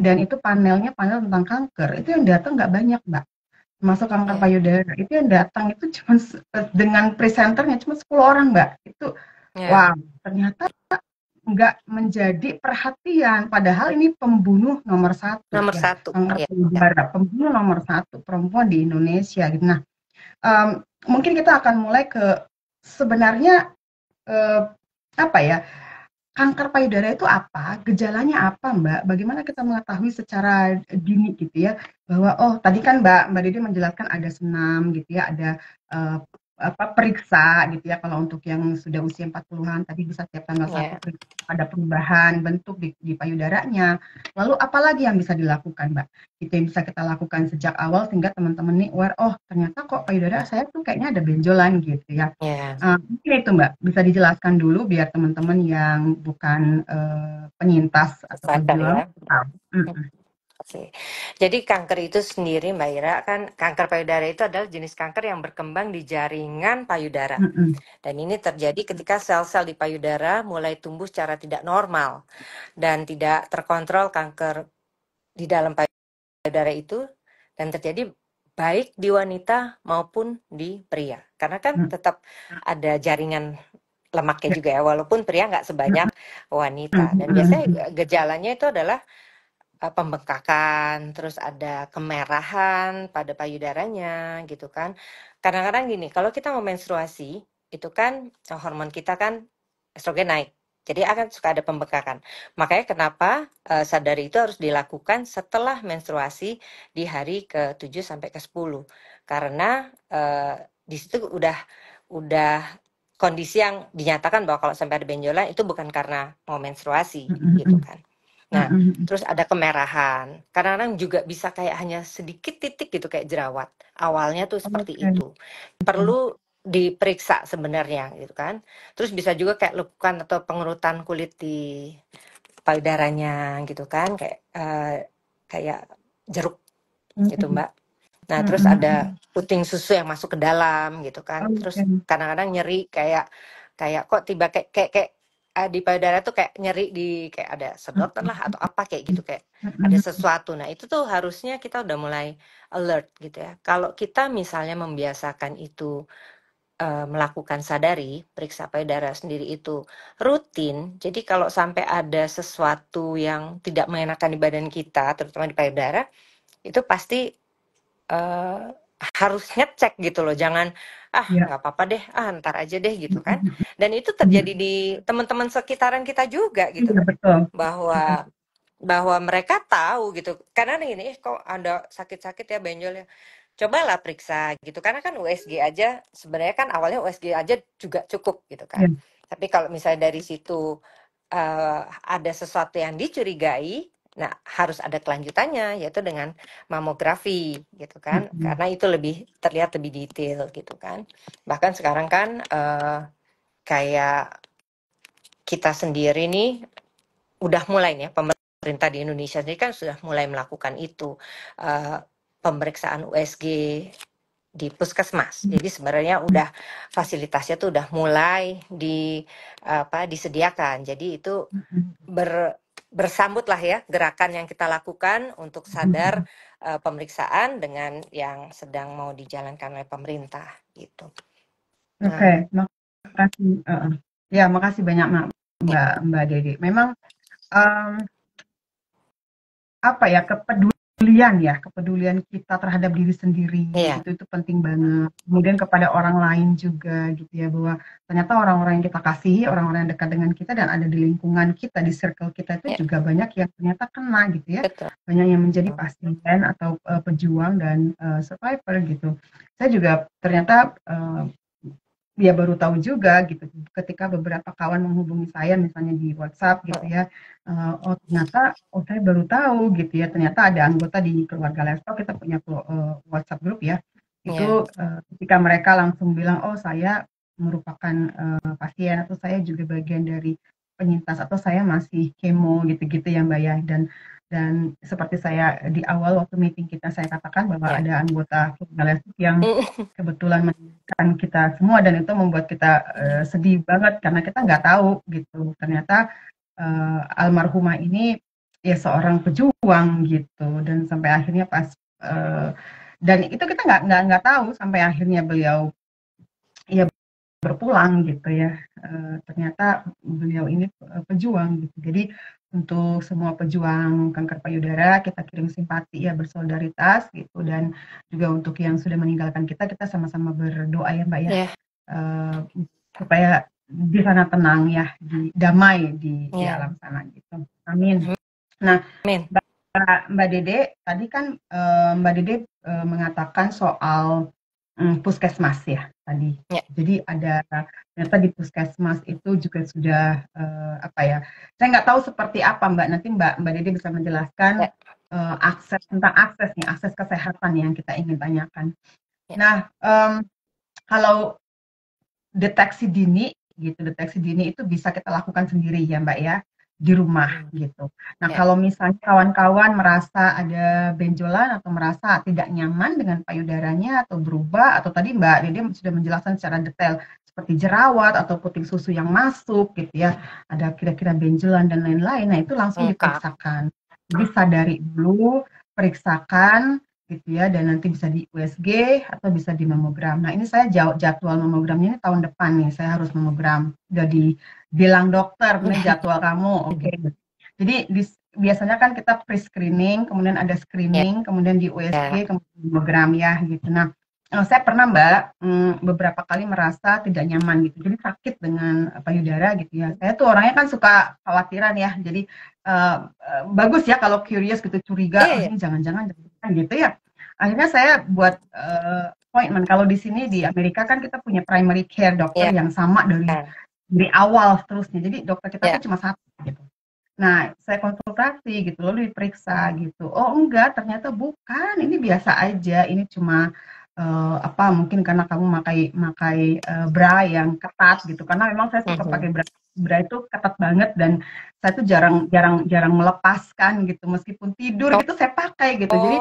dan itu panel tentang kanker. Itu yang datang nggak banyak Mbak. Masuk kanker Yeah. payudara itu yang datang itu cuma dengan presenternya cuma 10 orang Mbak. Itu Yeah. wow, ternyata nggak menjadi perhatian. Padahal ini pembunuh nomor satu Nomor ya, satu. kanker Ya. payudara, pembunuh nomor satu perempuan di Indonesia. Gitu. Nah, mungkin kita akan mulai ke sebenarnya apa ya? Kanker payudara itu apa? Gejalanya apa, Mbak? Bagaimana kita mengetahui secara dini gitu ya, bahwa oh tadi kan Mbak Dede menjelaskan ada senam gitu ya, ada uh, periksa gitu ya kalau untuk yang sudah usia 40-an tadi bisa tiap tanggal 1 Yeah. ada perubahan bentuk di payudaranya. Lalu apalagi yang bisa dilakukan, Mbak? Itu yang bisa kita lakukan sejak awal sehingga teman-teman nih aware, oh ternyata kok payudara saya tuh kayaknya ada benjolan gitu ya. Yeah. Mungkin itu Mbak, bisa dijelaskan dulu biar teman-teman yang bukan penyintas atau Sadar pejuang ya. tahu. Mm-mm. Oke. Jadi kanker itu sendiri Mbak Ira, kan kanker payudara itu adalah jenis kanker yang berkembang di jaringan payudara. Mm-mm. Dan ini terjadi ketika sel-sel di payudara mulai tumbuh secara tidak normal dan tidak terkontrol. Kanker di dalam payudara itu dan terjadi baik di wanita maupun di pria. Karena kan Mm. tetap ada jaringan lemaknya Ya. juga ya, walaupun pria nggak sebanyak wanita. Dan Mm-mm. biasanya gejalanya itu adalah pembengkakan, terus ada kemerahan pada payudaranya gitu kan. Kadang-kadang gini, kalau kita mau menstruasi, itu kan hormon kita kan estrogen naik. Jadi akan suka ada pembengkakan. Makanya kenapa sadari itu harus dilakukan setelah menstruasi di hari ke-7 sampai ke-10. Karena di situ udah kondisi yang dinyatakan bahwa kalau sampai ada benjolan itu bukan karena mau menstruasi gitu Mm-mm. kan. Nah, Mm-mm. terus ada kemerahan. Kadang-kadang juga bisa kayak hanya sedikit titik gitu kayak jerawat. Awalnya tuh seperti Oke. itu. Perlu diperiksa sebenarnya gitu kan. Terus bisa juga kayak lekukan atau pengerutan kulit di payudaranya gitu kan, kayak jeruk gitu, Mm-mm. Mbak. Nah, terus ada Mm-mm. puting susu yang masuk ke dalam gitu kan. Terus Oke. kadang-kadang nyeri kayak kayak kok tiba kayak di payudara tuh kayak nyeri di kayak ada sedotan lah atau apa kayak gitu kayak ada Mm-mm. sesuatu. Nah, itu tuh harusnya kita udah mulai alert gitu ya. Kalau kita misalnya membiasakan itu melakukan sadari, periksa payudara sendiri itu rutin. Jadi kalau sampai ada sesuatu yang tidak mengenakan di badan kita, terutama di payudara, itu pasti eh, harus ngecek gitu loh, jangan Ya. nggak apa-apa deh, ntar aja deh gitu kan. Mm-mm. Dan itu terjadi Mm-mm. di teman-teman sekitaran kita juga gitu, Iya betul. bahwa bahwa mereka tahu gitu. Karena ini kok ada sakit-sakit ya benjol ya. Cobalah periksa gitu. Karena kan USG aja sebenarnya kan awalnya USG aja juga cukup gitu kan. Ya. Tapi kalau misalnya dari situ ada sesuatu yang dicurigai, nah harus ada kelanjutannya yaitu dengan mamografi gitu kan, Mm-mm. karena itu lebih terlihat lebih detail gitu kan. Bahkan sekarang kan kayak kita sendiri nih udah mulai nih ya, pemerintah di Indonesia sendiri kan sudah mulai melakukan itu pemeriksaan USG di puskesmas. Jadi sebenarnya udah fasilitasnya tuh udah mulai disediakan. Jadi itu Mm-mm. bersambut lah ya gerakan yang kita lakukan untuk sadar pemeriksaan dengan yang sedang mau dijalankan oleh pemerintah gitu. Oke, Nah, makasih. Ya, makasih banyak ya, Mbak Dede. Memang apa ya kepedulian kita terhadap diri sendiri iya, gitu itu penting banget. Kemudian kepada orang lain juga gitu ya bahwa ternyata orang-orang yang kita kasihi, orang-orang yang dekat dengan kita dan ada di lingkungan kita, di circle kita ya, itu juga banyak yang ternyata kena gitu ya. betul. Banyak yang menjadi pasien atau pejuang dan survivor gitu. Saya juga ternyata dia baru tahu juga gitu ketika beberapa kawan menghubungi saya misalnya di WhatsApp gitu ya oh ternyata oh saya baru tahu gitu ya ternyata ada anggota di keluarga Lesto kita punya WhatsApp grup ya Ya, itu ketika mereka langsung bilang oh saya merupakan pasien atau saya juga bagian dari penyintas atau saya masih kemo gitu-gitu ya Mbak ya. Dan seperti saya di awal waktu meeting kita saya katakan bahwa Ya. ada anggota Kriminalistik yang kebetulan meninggalkan kita semua dan itu membuat kita sedih banget karena kita nggak tahu gitu. Ternyata almarhumah ini ya seorang pejuang gitu dan sampai akhirnya pas dan itu kita nggak tahu sampai akhirnya beliau ya berpulang gitu ya. Ternyata beliau ini pejuang gitu. Jadi untuk semua pejuang kanker payudara kita kirim simpati ya bersolidaritas gitu dan juga untuk yang sudah meninggalkan kita sama-sama berdoa ya Mbak ya. Ya. Supaya di sana tenang ya, damai di Ya. alam sana gitu. Amin. Nah, Amin. Mbak Dede tadi kan Mbak Dede mengatakan soal puskesmas ya tadi. Ya. Jadi ada ternyata di puskesmas itu juga sudah apa ya? Saya nggak tahu seperti apa Mbak. Nanti Mbak Dede bisa menjelaskan Ya. akses kesehatan yang kita ingin tanyakan. Ya. Nah, kalau deteksi dini itu bisa kita lakukan sendiri ya Mbak ya di rumah gitu. Nah Ya. kalau misalnya kawan-kawan merasa ada benjolan atau merasa tidak nyaman dengan payudaranya atau berubah atau tadi Mbak Dede sudah menjelaskan secara detail seperti jerawat atau puting susu yang masuk gitu ya, ada kira-kira benjolan dan lain-lain. Nah itu langsung diperiksakan. Jadi sadari dulu, periksakan gitu ya dan nanti bisa di USG atau bisa di mamogram. Nah ini saya jadwal mamogramnya ini tahun depan nih saya harus mamogram. Udah dibilang dokter nih jadwal kamu, oke. Jadi biasanya kan kita pre-screening, kemudian ada screening, kemudian di USG, kemudian mamogram ya gitu. Nah saya pernah Mbak beberapa kali merasa tidak nyaman gitu, jadi sakit dengan payudara gitu ya. Saya tuh orangnya kan suka khawatiran ya, jadi bagus ya kalau curious gitu curiga ini jangan-jangan gitu ya akhirnya saya buat appointment kalau di sini di Amerika kan kita punya primary care dokter yang sama dari awal seterusnya jadi dokter kita tuh cuma satu gitu nah saya konsultasi gitu lalu diperiksa gitu oh enggak ternyata bukan ini biasa aja ini cuma apa mungkin karena kamu makai bra yang ketat gitu karena memang saya suka pakai bra itu ketat banget dan saya tuh jarang melepaskan gitu meskipun tidur gitu saya pakai gitu jadi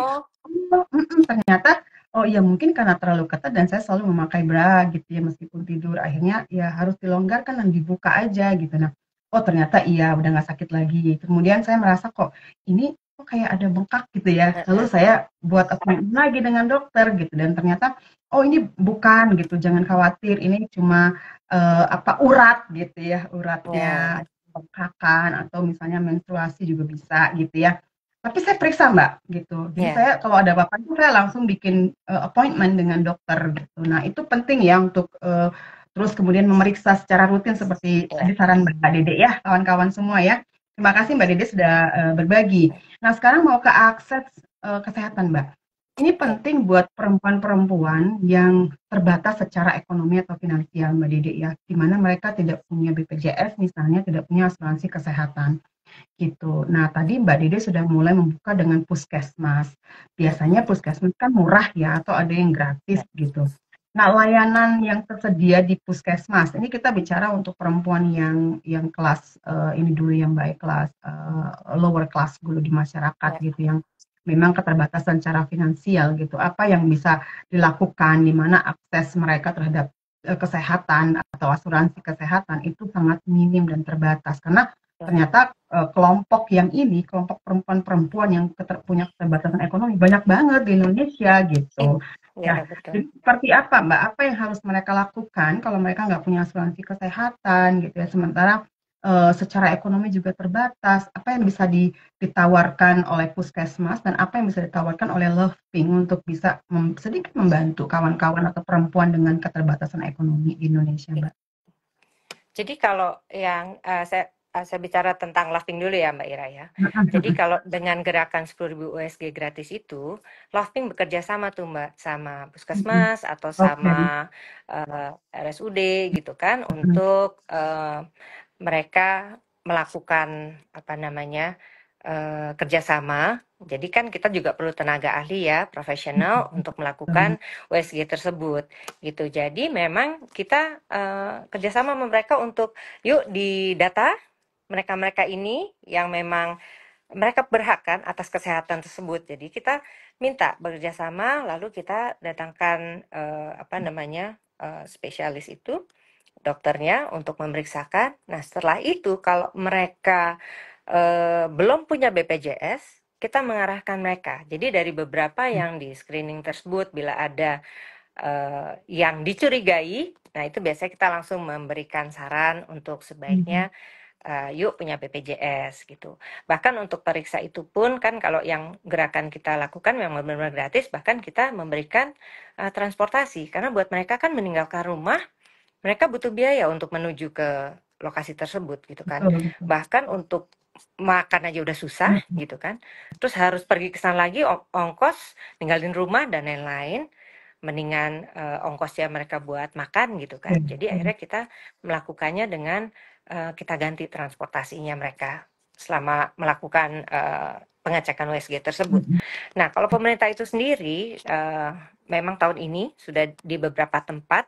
ternyata oh iya mungkin karena terlalu ketat dan saya selalu memakai bra gitu ya meskipun tidur akhirnya ya harus dilonggarkan dan dibuka aja gitu nah oh ternyata iya udah nggak sakit lagi kemudian saya merasa kok ini kok kayak ada bengkak gitu ya lalu saya buat appointment lagi dengan dokter gitu dan ternyata oh ini bukan gitu jangan khawatir ini cuma apa urat gitu ya uratnya bengkakan atau misalnya menstruasi juga bisa gitu ya tapi saya periksa Mbak gitu jadi saya kalau ada apa-apa itu saya langsung bikin appointment dengan dokter gitu nah itu penting ya untuk terus kemudian memeriksa secara rutin seperti tadi saran Mbak Dede ya kawan-kawan semua ya terima kasih Mbak Dede sudah berbagi nah sekarang mau ke akses kesehatan Mbak ini penting buat perempuan-perempuan yang terbatas secara ekonomi atau finansial Mbak Dede ya di mana mereka tidak punya BPJS misalnya tidak punya asuransi kesehatan gitu. Nah, tadi Mbak Dede sudah mulai membuka dengan puskesmas. Biasanya puskesmas kan murah ya, atau ada yang gratis gitu. Nah, layanan yang tersedia di puskesmas, ini kita bicara untuk perempuan yang kelas ini dulu yang baik kelas lower class dulu di masyarakat gitu, yang memang keterbatasan secara finansial gitu. Apa yang bisa dilakukan, di mana akses mereka terhadap kesehatan atau asuransi kesehatan itu sangat minim dan terbatas karena ternyata kelompok yang ini, kelompok perempuan-perempuan yang punya keterbatasan ekonomi banyak banget di Indonesia gitu. Nah, jadi seperti apa Mbak? Apa yang harus mereka lakukan kalau mereka nggak punya asuransi kesehatan gitu ya? Sementara secara ekonomi juga terbatas. Apa yang bisa ditawarkan oleh puskesmas dan apa yang bisa ditawarkan oleh Loving untuk bisa sedikit membantu kawan-kawan atau perempuan dengan keterbatasan ekonomi di Indonesia, Mbak? Jadi kalau yang saya bicara tentang Loving dulu ya Mbak Ira ya. Jadi kalau dengan gerakan 10.000 USG gratis itu, Loving bekerja sama tuh Mbak sama puskesmas atau sama RSUD gitu kan untuk mereka melakukan apa namanya kerjasama. Jadi kan kita juga perlu tenaga ahli ya, profesional untuk melakukan USG tersebut, gitu. Jadi memang kita kerjasama sama mereka untuk yuk di data mereka-mereka ini yang memang mereka berhak kan atas kesehatan tersebut. Jadi kita minta bekerja sama, lalu kita datangkan spesialis itu, dokternya untuk memeriksakan. Nah, setelah itu kalau mereka belum punya BPJS, kita mengarahkan mereka. Jadi dari beberapa yang di screening tersebut, bila ada yang dicurigai, nah itu biasanya kita langsung memberikan saran untuk sebaiknya yuk punya BPJS gitu. Bahkan untuk periksa itu pun kan kalau yang gerakan kita lakukan memang benar-benar gratis, bahkan kita memberikan transportasi karena buat mereka kan meninggalkan rumah, mereka butuh biaya untuk menuju ke lokasi tersebut gitu kan. Bahkan untuk makan aja udah susah gitu kan. Terus harus pergi ke sana lagi ongkos, ninggalin rumah dan lain-lain. Mendingan ongkosnya mereka buat makan gitu kan. Jadi akhirnya kita melakukannya dengan kita ganti transportasinya mereka selama melakukan pengecekan USG tersebut. Nah, kalau pemerintah itu sendiri memang tahun ini sudah di beberapa tempat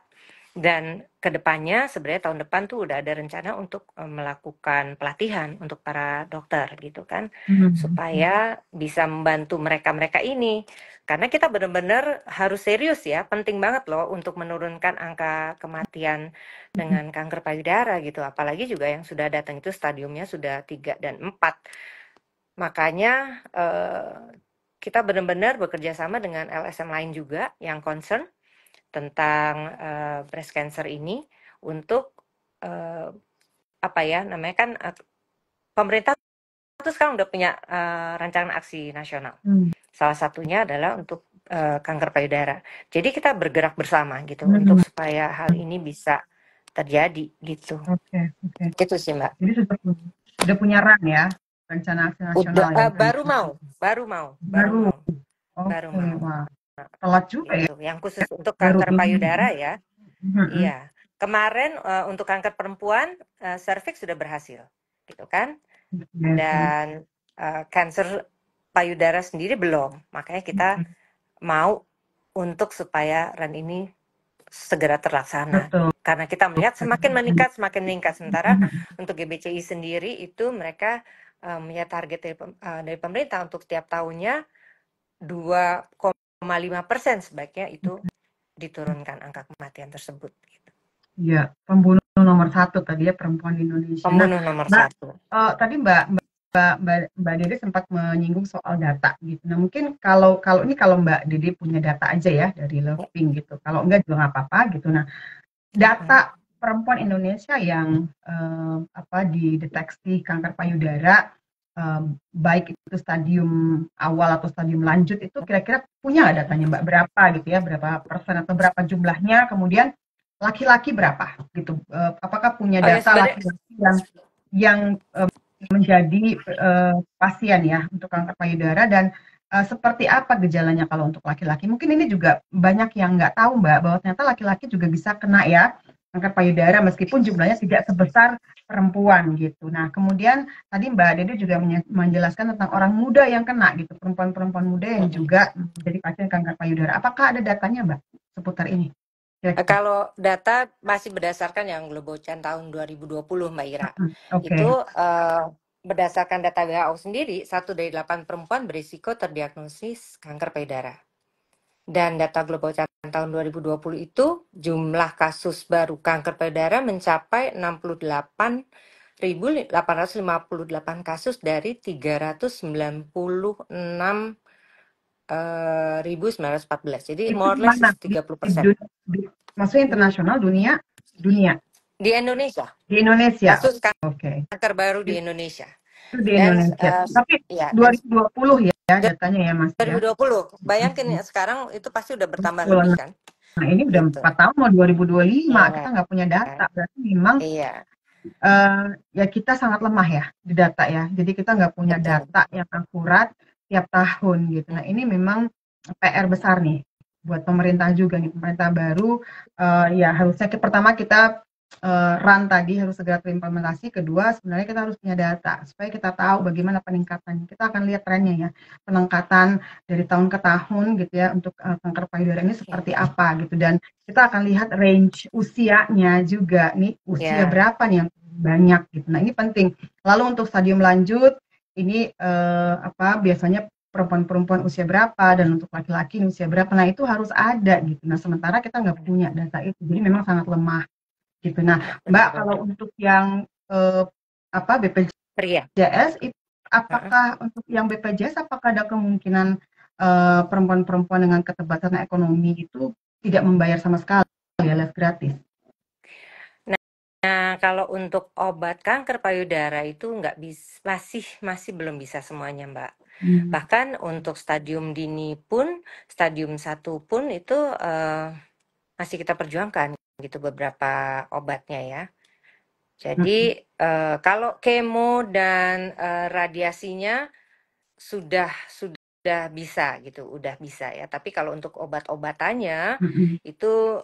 dan kedepannya sebenarnya tahun depan tuh udah ada rencana untuk melakukan pelatihan untuk para dokter gitu kan, supaya bisa membantu mereka-mereka ini. Karena kita benar-benar harus serius ya, penting banget loh untuk menurunkan angka kematian dengan kanker payudara gitu. Apalagi juga yang sudah datang itu stadiumnya sudah 3 dan 4. Makanya kita benar-benar bekerja sama dengan LSM lain juga yang concern tentang breast cancer ini untuk pemerintah itu sekarang udah punya rancangan aksi nasional. Salah satunya adalah untuk kanker payudara. Jadi kita bergerak bersama gitu untuk supaya hal ini bisa terjadi gitu. Oke. Gitu sih Mbak. Jadi sudah punya RAN ya, rencana aksi nasional ya. Baru mau. Wah, telat juga gitu. ya. Yang khusus untuk kanker payudara ya. Iya. Kemarin untuk kanker perempuan serviks sudah berhasil, gitu kan? Dan kanker payudara sendiri belum. Makanya kita mau untuk supaya RAN ini segera terlaksana. Karena kita melihat semakin meningkat. Sementara untuk GBCI sendiri itu mereka punya target dari pemerintah untuk tiap tahunnya 2,5% sebaiknya itu diturunkan angka kematian tersebut. Iya, pembunuh nomor 1 tadi ya perempuan di Indonesia. Pembunuh nomor 1. Tadi Mbak Dede sempat menyinggung soal data gitu. Nah mungkin kalau Mbak Dede punya data aja ya dari Loving gitu. Kalau enggak juga nggak apa-apa gitu. Nah data perempuan Indonesia yang dideteksi kanker payudara baik itu stadium awal atau stadium lanjut itu kira-kira punya nggak datanya Mbak berapa gitu ya, berapa persen atau berapa jumlahnya, kemudian laki-laki berapa gitu, apakah punya data laki-laki yang menjadi pasien ya untuk kanker payudara dan seperti apa gejalanya kalau untuk laki-laki? Mungkin ini juga banyak yang nggak tahu Mbak bahwa ternyata laki-laki juga bisa kena ya kanker payudara meskipun jumlahnya tidak sebesar perempuan gitu. Nah kemudian tadi Mbak Dede juga menjelaskan tentang orang muda yang kena gitu, perempuan-perempuan muda yang juga menjadi pasien kanker payudara. Apakah ada datanya Mbak seputar ini? Kalau data masih berdasarkan yang Globocan tahun 2020 Mbak Ira. Itu berdasarkan data WHO sendiri, 1 dari 8 perempuan berisiko terdiagnosis kanker payudara. Dan data Globocan tahun 2020 itu jumlah kasus baru kanker payudara mencapai 68.858 kasus dari 396.914. Jadi more or less 30%. Maksudnya internasional, dunia? Di Indonesia. Kasus kanker baru di Indonesia. Itu di Indonesia. Tapi ya, 2020 ya datanya ya Mas. 2020. Bayangin ya sekarang itu pasti udah bertambah lebih kan. Nah ini udah 4 tahun mau 2025 kita nggak punya data. Berarti memang ya kita sangat lemah ya di data ya. Jadi kita nggak punya data yang akurat tiap tahun gitu. Nah ini memang PR besar nih buat pemerintah juga nih, pemerintah baru ya harusnya pertama kita run tadi harus segera terimplementasi. Kedua, sebenarnya kita harus punya data supaya kita tahu bagaimana peningkatannya. Kita akan lihat trennya ya, peningkatan dari tahun ke tahun gitu ya untuk kanker payudara ini Ya, seperti apa gitu, dan kita akan lihat range usianya juga nih, usia ya, berapa nih yang banyak gitu. Nah, ini penting. Lalu untuk stadium lanjut ini biasanya perempuan-perempuan usia berapa dan untuk laki-laki usia berapa. Nah, itu harus ada gitu. Nah, sementara kita nggak punya data itu. Jadi memang sangat lemah gitu. Nah, ya, Mbak, betul. kalau untuk yang Pria. BPJS itu Heeh. apakah untuk yang BPJS apakah ada kemungkinan perempuan-perempuan dengan keterbatasan ekonomi itu tidak membayar sama sekali alias gratis? Nah, kalau untuk obat kanker payudara itu nggak bisa, masih belum bisa semuanya, Mbak. Hmm. Bahkan untuk stadium dini pun, stadium 1 pun itu masih kita perjuangkan gitu beberapa obatnya ya. Jadi kalau kemo dan radiasinya sudah bisa gitu, udah bisa ya. Tapi kalau untuk obat-obatannya Mm-mm. itu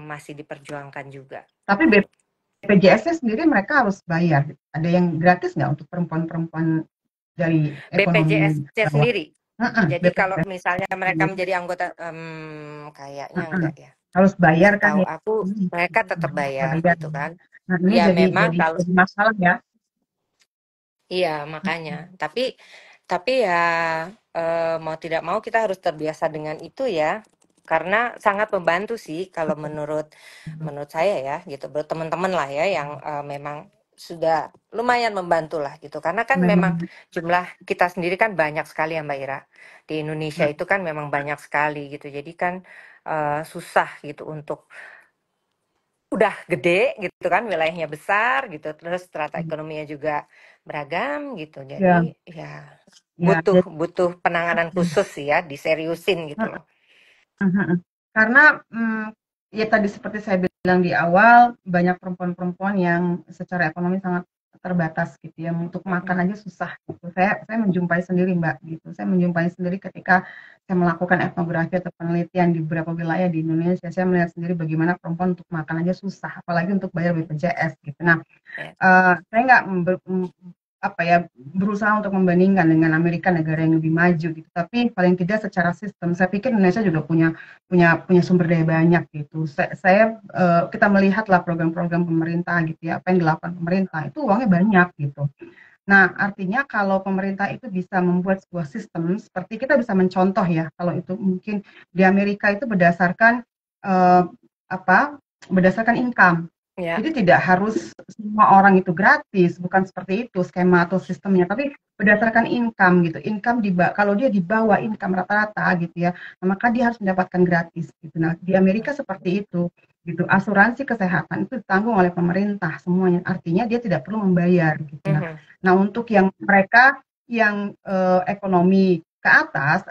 masih diperjuangkan juga. Tapi BPJS-nya sendiri mereka harus bayar. Ada yang gratis nggak untuk perempuan-perempuan dari ekonomi BPJS-nya bawah? sendiri. Jadi kalau BPJS misalnya mereka sendiri. menjadi anggota, kayaknya enggak ya. Harus bayar kan Setahu ya? aku mereka tetap bayar Bayar. gitu kan. Nah, ini Ya jadi memang jadi kalau jadi masalah ya. iya makanya. Tapi ya mau tidak mau kita harus terbiasa dengan itu ya. Karena sangat membantu sih kalau menurut menurut saya ya gitu. Buat teman-teman lah ya yang memang sudah lumayan membantu lah gitu. Karena kan memang Memang. jumlah kita sendiri kan banyak sekali ya Mbak Ira. Di Indonesia itu kan memang banyak sekali gitu. Jadi kan susah gitu untuk udah gede gitu kan, wilayahnya besar gitu, terus strata ekonominya juga beragam gitu. Ya, Jadi ya ya. butuh butuh penanganan khusus sih ya, diseriusin gitu loh. Mhm. Karena, ya tadi seperti saya bilang di awal, banyak perempuan-perempuan yang secara ekonomi sangat terbatas gitu ya, untuk Mm-mm. makan aja susah gitu. Saya menjumpai sendiri, Mbak, gitu. Saya menjumpai sendiri ketika saya melakukan etnografi atau penelitian di beberapa wilayah di Indonesia, saya melihat sendiri bagaimana perempuan untuk makan aja susah, apalagi untuk bayar BPJS gitu. Nah, Ya. saya nggak berusaha untuk membandingkan dengan Amerika, negara yang lebih maju gitu, tapi paling tidak secara sistem saya pikir Indonesia juga punya punya punya sumber daya banyak gitu. Kita melihatlah program-program pemerintah gitu ya, apa yang dilakukan pemerintah itu uangnya banyak gitu. Nah, artinya kalau pemerintah itu bisa membuat sebuah sistem seperti kita bisa mencontoh ya, kalau itu mungkin di Amerika itu berdasarkan eh, apa? Berdasarkan income. Ya. Jadi tidak harus semua orang itu gratis, bukan seperti itu skema atau sistemnya, tapi berdasarkan income gitu. Kalau dia di bawah income rata-rata gitu ya, maka dia harus mendapatkan gratis gitu. Nah, di Amerika seperti itu gitu. Asuransi kesehatan itu ditanggung oleh pemerintah semuanya. Artinya dia tidak perlu membayar gitu. Mhm. Nah, untuk yang mereka yang ekonomi ke atas,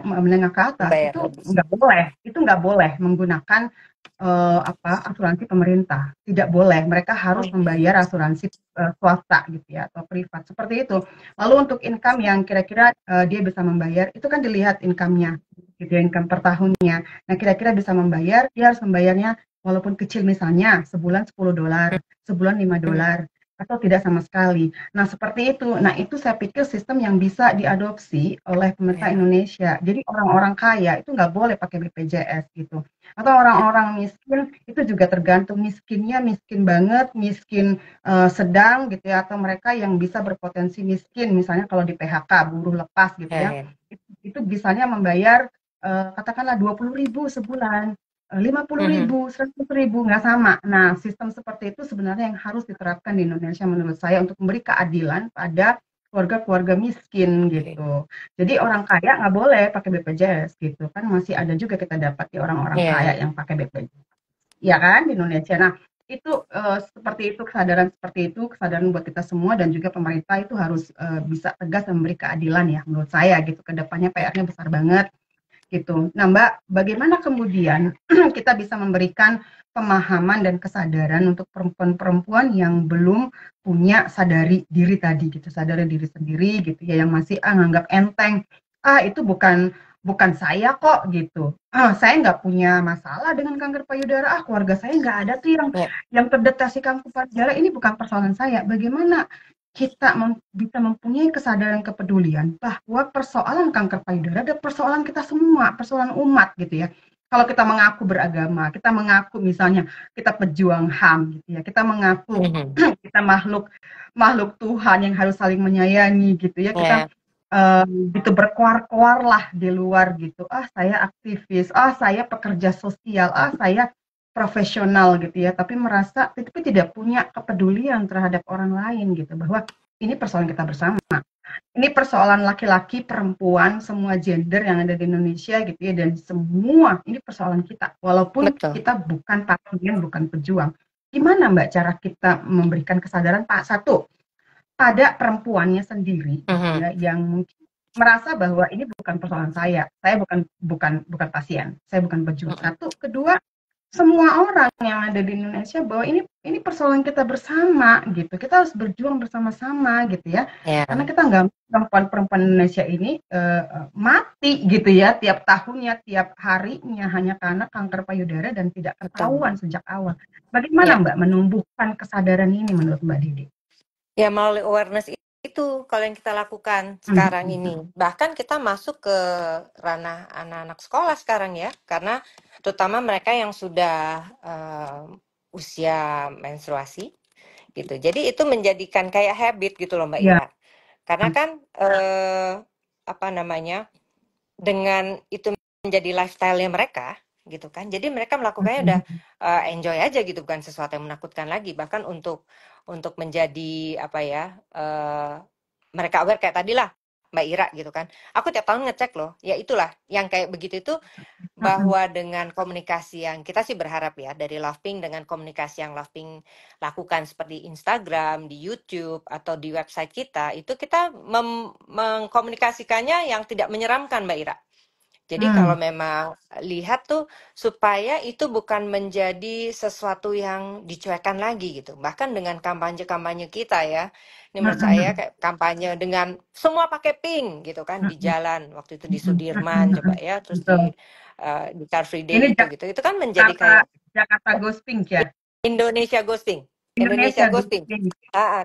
menengah ke atas, Bayar lebih. itu nggak boleh menggunakan asuransi pemerintah, tidak boleh. Mereka harus Mhm. membayar asuransi swasta gitu ya atau privat seperti itu. Lalu untuk income yang kira-kira dia bisa membayar, itu kan dilihat income-nya, gitu ya, income per tahunnya. Nah, kira-kira bisa membayar, dia harus membayarnya walaupun kecil, misalnya sebulan $10, sebulan Mhm. $5, atau tidak sama sekali. Nah, seperti itu. Nah, itu saya pikir sistem yang bisa diadopsi oleh pemerintah Ya. Indonesia. Jadi orang-orang kaya itu nggak boleh pakai BPJS gitu. Atau Ya. orang-orang miskin itu juga tergantung miskinnya, miskin banget, miskin sedang gitu ya, atau mereka yang bisa berpotensi miskin, misalnya kalau di PHK, buruh lepas gitu Ya. ya. Ya. Itu bisanya membayar katakanlah 20.000 sebulan, 50.000, Mhm. 100.000, nggak sama. Nah, sistem seperti itu sebenarnya yang harus diterapkan di Indonesia menurut saya untuk memberi keadilan pada keluarga-keluarga miskin Oke. gitu. Jadi orang kaya nggak boleh pakai BPJS gitu kan, masih ada juga kita dapat di orang-orang Iya, kaya iya. yang pakai BPJS. Ya kan di Indonesia. Nah, itu seperti itu, kesadaran seperti itu, kesadaran buat kita semua, dan juga pemerintah itu harus bisa tegas dan memberi keadilan ya menurut saya gitu. Kedepannya PR-nya besar banget gitu. Nah, Mbak, bagaimana kemudian kita bisa memberikan pemahaman dan kesadaran untuk perempuan-perempuan yang belum punya sadari diri tadi gitu, sadari diri sendiri gitu ya, yang masih nganggap enteng, itu bukan bukan saya kok gitu. Saya nggak punya masalah dengan kanker payudara. Keluarga saya nggak ada tuh Ya. yang terdeteksi kanker payudara. Ini bukan persoalan saya. Bagaimana kita bisa mempunyai kesadaran kepedulian bahwa persoalan kanker payudara adalah persoalan kita semua, persoalan umat gitu ya. Kalau kita mengaku beragama, kita mengaku misalnya kita pejuang HAM gitu ya, kita mengaku Mhm. kita makhluk makhluk Tuhan yang harus saling menyayangi gitu ya, kita Ya, gitu berkoar-koar lah di luar gitu. Saya aktivis, saya pekerja sosial, saya profesional gitu ya, tapi merasa tapi tidak punya kepedulian terhadap orang lain gitu, bahwa ini persoalan kita bersama. Ini persoalan laki-laki, perempuan, semua gender yang ada di Indonesia gitu ya, dan semua ini persoalan kita. Walaupun betul. kita bukan pasien, bukan pejuang. Gimana Mbak cara kita memberikan kesadaran Pak satu pada perempuannya sendiri gitu Mhm. ya, yang mungkin merasa bahwa ini bukan persoalan saya bukan bukan bukan pasien, saya bukan pejuang. Mhm. Satu, kedua, semua orang yang ada di Indonesia bahwa ini persoalan kita bersama gitu. Kita harus berjuang bersama-sama gitu ya. Karena Ya, kita nggak perempuan-perempuan Indonesia ini mati gitu ya tiap tahunnya, tiap harinya hanya karena kanker payudara dan tidak betul. ketahuan sejak awal. Bagaimana Ya. Mbak menumbuhkan kesadaran ini menurut Mbak Didi? Ya, melalui awareness itu kalau yang kita lakukan sekarang ini. Bahkan kita masuk ke ranah anak-anak sekolah sekarang ya, karena terutama mereka yang sudah usia menstruasi gitu. Jadi itu menjadikan kayak habit gitu loh Mbak Ya. Ira. Karena kan apa namanya? Dengan itu menjadi lifestyle-nya mereka gitu kan. Jadi mereka melakukannya udah enjoy aja gitu, bukan sesuatu yang menakutkan lagi. Bahkan untuk menjadi apa ya, mereka aware kayak tadi lah Mbak Ira gitu kan. Aku tiap tahun ngecek loh. Ya itulah yang kayak begitu itu, bahwa dengan komunikasi yang kita sih berharap ya dari Lovepink, dengan komunikasi yang Lovepink lakukan seperti Instagram, di YouTube atau di website kita, itu kita mengkomunikasikannya yang tidak menyeramkan Mbak Ira. Jadi kalau memang lihat tuh supaya itu bukan menjadi sesuatu yang dicuekan lagi gitu. Bahkan dengan kampanye-kampanye kita ya, ini menurut saya kayak kampanye dengan semua pakai pink gitu kan di jalan. Waktu itu di Sudirman coba ya, terus Betul. di Car Free Ini Day itu gitu. Itu kan menjadi Jakarta kayak Jakarta Ghost Pink ya? Indonesia Ghosting. Indonesia Indonesia Ghost Ghosting. Pink.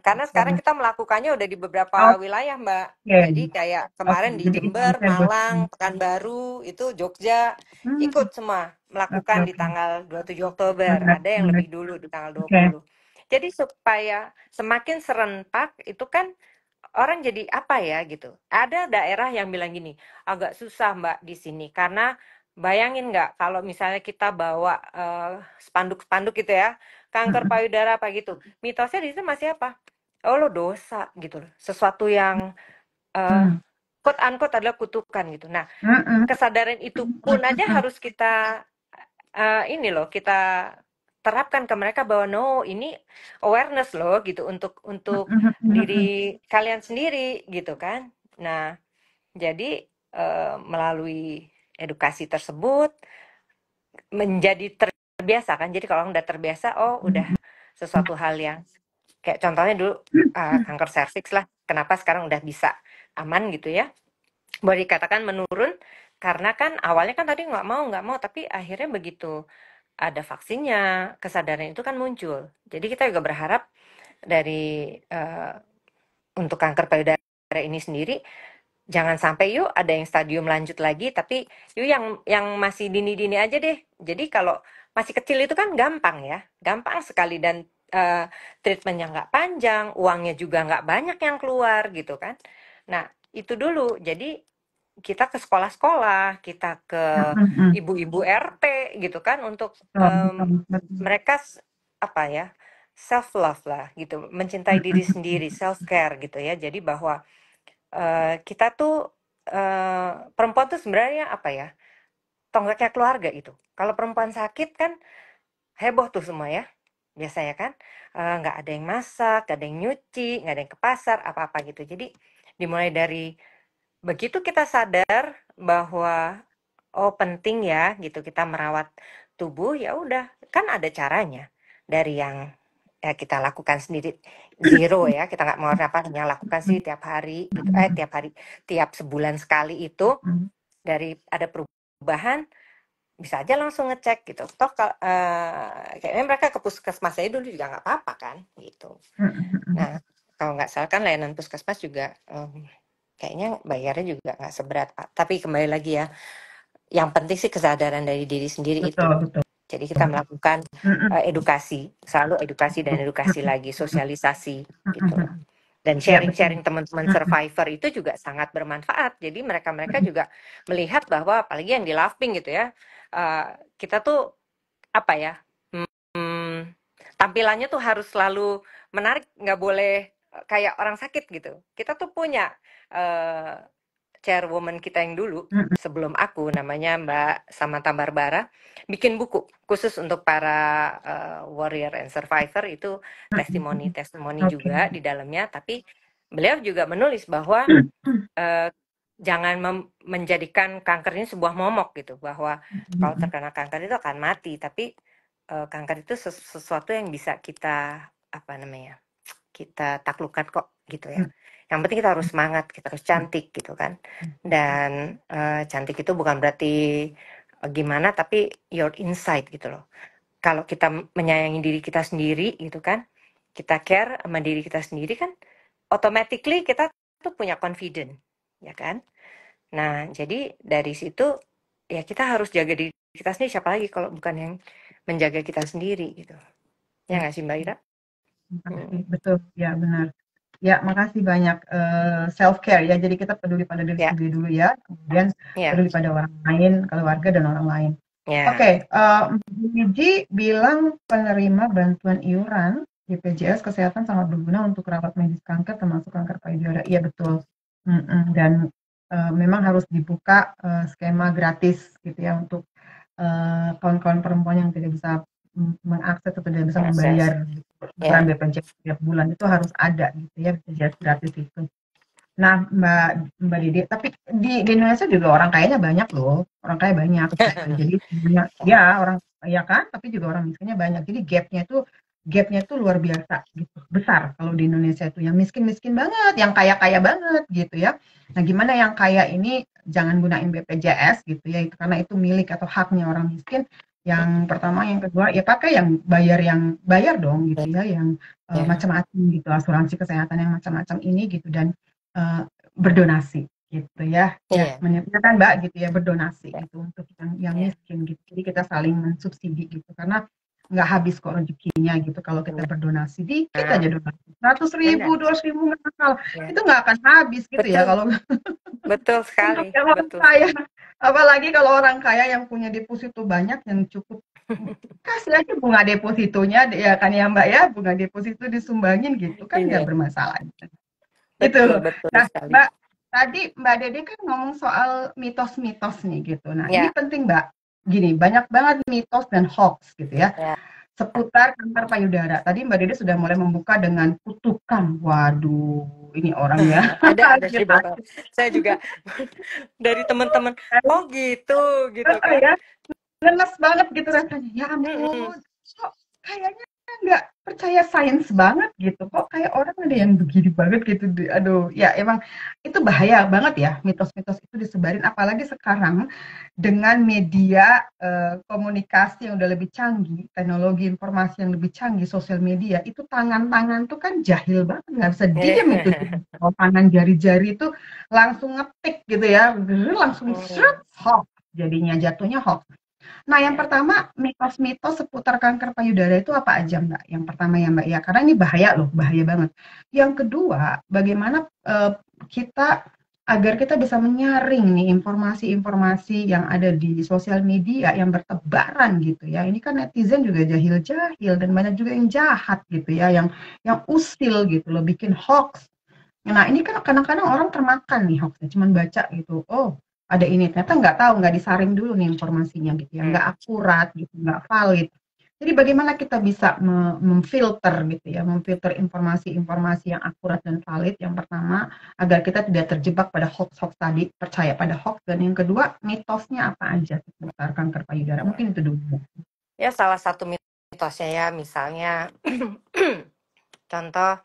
Karena sekarang kita melakukannya udah di beberapa wilayah, Mbak. Oke. Jadi kayak Oke, kemarin di jadi Jember, Indonesia Ghost Malang, Pink. Pekanbaru, itu Jogja, Hmm, ikut semua oke melakukan di oke. tanggal 27 Oktober. Menarik Ada yang menarik. lebih dulu di tanggal Oke. 20. Jadi supaya semakin serentak itu kan orang jadi apa ya gitu. Ada daerah yang bilang gini, agak susah Mbak di sini karena bayangin nggak kalau misalnya kita bawa spanduk-spanduk gitu ya, kanker payudara apa gitu. Mitosnya di situ masih apa? Oh lo dosa gitu loh. Sesuatu yang eh, Hmm. quote unquote adalah kutukan gitu. Nah, Mm-mm. kesadaran itu pun aja harus kita ini loh kita terapkan ke mereka bahwa no ini awareness loh gitu untuk diri kalian sendiri gitu kan. Nah, jadi melalui edukasi tersebut menjadi terbiasa kan. Jadi kalau udah terbiasa, oh udah sesuatu hal yang kayak contohnya dulu kanker serviks lah. Kenapa sekarang udah bisa aman gitu ya? Boleh dikatakan menurun karena kan awalnya kan tadi nggak mau, tapi akhirnya begitu ada vaksinnya, kesadaran itu kan muncul. Jadi kita juga berharap dari untuk kanker payudara ini sendiri jangan sampai yuk ada yang stadium lanjut lagi, tapi yuk yang masih dini-dini aja deh. Jadi kalau masih kecil itu kan gampang ya, gampang sekali dan treatmentnya nggak panjang, uangnya juga nggak banyak yang keluar gitu kan. Nah itu dulu. Jadi kita ke sekolah-sekolah, kita ke ibu-ibu RT gitu kan untuk Betul, betul, betul. mereka apa ya self love lah gitu, mencintai diri sendiri, self care gitu ya. Jadi bahwa kita tuh perempuan tuh sebenarnya apa ya tonggaknya keluarga gitu. Kalau perempuan sakit kan heboh tuh semua ya biasanya kan. Nggak ada yang masak, nggak ada yang nyuci, nggak ada yang ke pasar apa-apa gitu. Jadi dimulai dari begitu kita sadar bahwa oh penting ya gitu kita merawat tubuh, ya udah kan ada caranya dari yang ya kita lakukan sendiri zero ya, kita nggak mau apa yang lakukan sih tiap hari gitu, tiap hari tiap sebulan sekali itu dari ada perubahan bisa aja langsung ngecek gitu. Toh kayaknya mereka ke puskesmas aja dulu juga nggak apa-apa kan gitu. Nah, kalau nggak salah kan layanan puskesmas juga kayaknya bayarnya juga nggak seberat. Tapi kembali lagi ya, yang penting sih kesadaran dari diri sendiri itu. Betul, betul. Jadi kita melakukan edukasi, selalu edukasi dan edukasi lagi, sosialisasi gitu. Dan Ya, betul. sharing-sharing teman-teman survivor itu juga sangat bermanfaat. Jadi mereka juga melihat bahwa apalagi yang di Loving gitu ya, kita tuh apa ya, tampilannya tuh harus selalu menarik, nggak boleh kayak orang sakit gitu. Kita tuh punya chairwoman kita yang dulu sebelum aku, namanya Mbak Samantha Barbara, bikin buku khusus untuk para warrior and survivor. Itu testimoni juga di dalamnya. Tapi beliau juga menulis bahwa jangan menjadikan kanker ini sebuah momok gitu, bahwa kalau terkena kanker itu akan mati. Tapi kanker itu sesuatu yang bisa kita kita taklukkan kok gitu ya. Yang penting kita harus semangat, kita harus cantik gitu kan. Dan cantik itu bukan berarti gimana, tapi your inside gitu loh. Kalau kita menyayangi diri kita sendiri gitu kan, kita care sama diri kita sendiri kan, automatically kita tuh punya confidence, ya kan. Nah, jadi dari situ ya kita harus jaga diri kita sendiri, siapa lagi kalau bukan yang menjaga kita sendiri gitu. Ya nggak sih Mbak Ira? Betul, ya benar. Ya, makasih banyak self care ya. Jadi kita peduli pada diri sendiri dulu ya, kemudian peduli pada orang lain, keluarga dan orang lain. Oke, Gigi bilang penerima bantuan iuran BPJS Kesehatan sangat berguna untuk rawat medis kanker, termasuk kanker payudara. Iya betul. Dan memang harus dibuka skema gratis gitu ya untuk kawan-kawan perempuan yang tidak bisa mengakses atau tidak bisa membayar iuran BPJS setiap bulan, itu harus ada gitu ya, BPJS gratis itu. Nah, Mbak Dede, tapi di Indonesia juga orang kayanya banyak loh, orang kaya banyak gitu. Jadi ya orang ya kan, tapi juga orang miskinnya banyak. Jadi gapnya itu luar biasa gitu, besar kalau di Indonesia itu. Yang miskin-miskin banget, yang kaya-kaya banget gitu ya. Nah, gimana yang kaya ini jangan gunain BPJS gitu ya, itu karena itu milik atau haknya orang miskin. Yang pertama, yang kedua ya pakai yang bayar dong gitu ya, yang macam-macam gitu, asuransi kesehatan yang macam-macam ini gitu, dan berdonasi gitu ya, kan Mbak gitu ya, berdonasi gitu untuk yang miskin gitu. Jadi kita saling mensubsidi gitu, karena nggak habis kok rezekinya gitu kalau kita berdonasi dikit aja, donasi 100.000, 200.000 nggak masalah, itu nggak akan habis gitu ya kalau betul sekali. untuk yang orang kaya, apalagi kalau orang kaya yang punya deposito banyak yang cukup, kasih aja bunga depositonya ya kan ya Mbak ya, bunga deposito disumbangin gitu kan nggak bermasalah. Gitu. Nah, Mbak, tadi Mbak Dede kan ngomong soal mitos-mitos nih gitu. Nah, ini penting Mbak. Gini, banyak banget mitos dan hoax gitu ya, seputar kanker payudara. Tadi Mbak Dede sudah mulai membuka dengan kutukan. Waduh, ini orangnya. Ada sih Bapak. Saya juga dari teman-teman, oh gitu kan. Ya, lemes banget gitu rasanya. Ya ampun, kok kayaknya nggak percaya sains banget gitu, kok kayak orang ada yang begini banget gitu. Aduh, ya emang itu bahaya banget ya, mitos-mitos itu disebarin, apalagi sekarang dengan media komunikasi yang udah lebih canggih, teknologi informasi yang lebih canggih, sosial media, itu tangan-tangan tuh kan jahil banget, nggak bisa diem itu. Kalau tangan jari-jari itu langsung ngetik gitu ya, langsung hoax, jadinya jatuhnya hoax. Nah, yang pertama, mitos-mitos seputar kanker payudara itu apa aja, Mbak? Yang pertama ya, Mbak, ya, karena ini bahaya loh, bahaya banget. Yang kedua, bagaimana agar kita bisa menyaring nih informasi-informasi yang ada di sosial media yang bertebaran gitu ya. Ini kan netizen juga jahil-jahil dan banyak juga yang jahat gitu ya, yang usil gitu loh, bikin hoax. Nah, ini kan kadang-kadang orang termakan nih hoaxnya, cuman baca gitu, oh ada ini, ternyata nggak tahu, nggak disaring dulu nih informasinya gitu ya, nggak akurat gitu, nggak valid. Jadi bagaimana kita bisa memfilter gitu ya, memfilter informasi-informasi yang akurat dan valid, yang pertama, agar kita tidak terjebak pada hoax-hoax tadi, percaya pada hoax, dan yang kedua, mitosnya apa aja seputar kanker payudara, mungkin itu dulu. Ya, salah satu mitosnya ya, misalnya, contoh,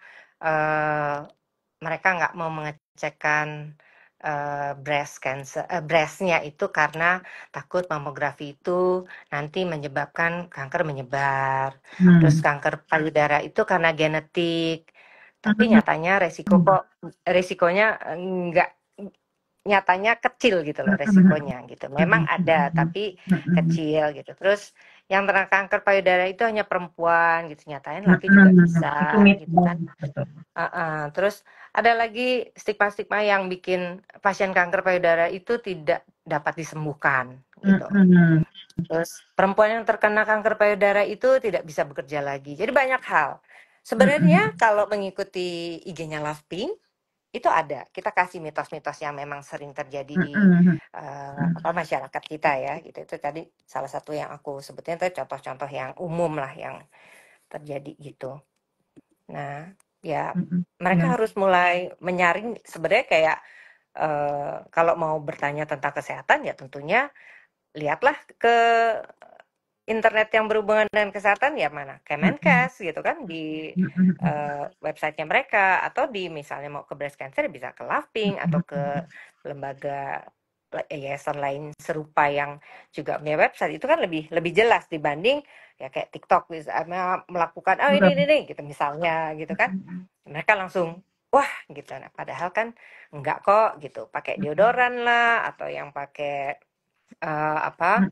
mereka nggak mau mengecekkan breast cancer, breastnya itu karena takut mamografi itu nanti menyebabkan kanker menyebar. Terus Hmm. kanker payudara itu karena genetik. Tapi Hmm. nyatanya resikonya enggak, nyatanya kecil gitu loh Hmm. resikonya gitu. Memang Hmm. ada tapi Hmm. kecil gitu. Terus yang terkena kanker payudara itu hanya perempuan gitu. Nyatanya laki juga Itu bisa gitu mitos, kan. betul. Terus ada lagi stigma-stigma yang bikin pasien kanker payudara itu tidak dapat disembuhkan gitu. Hmm. Terus perempuan yang terkena kanker payudara itu tidak bisa bekerja lagi. Jadi banyak hal. Hmm. Sebenarnya kalau mengikuti IG-nya Love Pink itu ada. Kita kasih mitos-mitos yang memang sering terjadi di Hmm. masyarakat kita ya gitu. Itu tadi salah satu yang aku sebutnya itu contoh-contoh yang umum lah yang terjadi gitu. Nah, ya Hmm. mereka Nah, harus mulai menyaring sebenarnya kayak kalau mau bertanya tentang kesehatan ya tentunya lihatlah ke internet yang berhubungan dengan kesehatan ya mana hmm. Kemenkes gitu kan di Hmm. websitenya mereka atau di misalnya mau ke breast cancer bisa ke Lovepink atau ke lembaga yayasan lain serupa yang juga punya website itu kan lebih lebih jelas dibanding ya kayak TikTok misalnya melakukan oh ini gitu misalnya gitu kan mereka langsung wah gitu nah padahal kan enggak kok gitu pakai deodoran lah atau yang pakai apa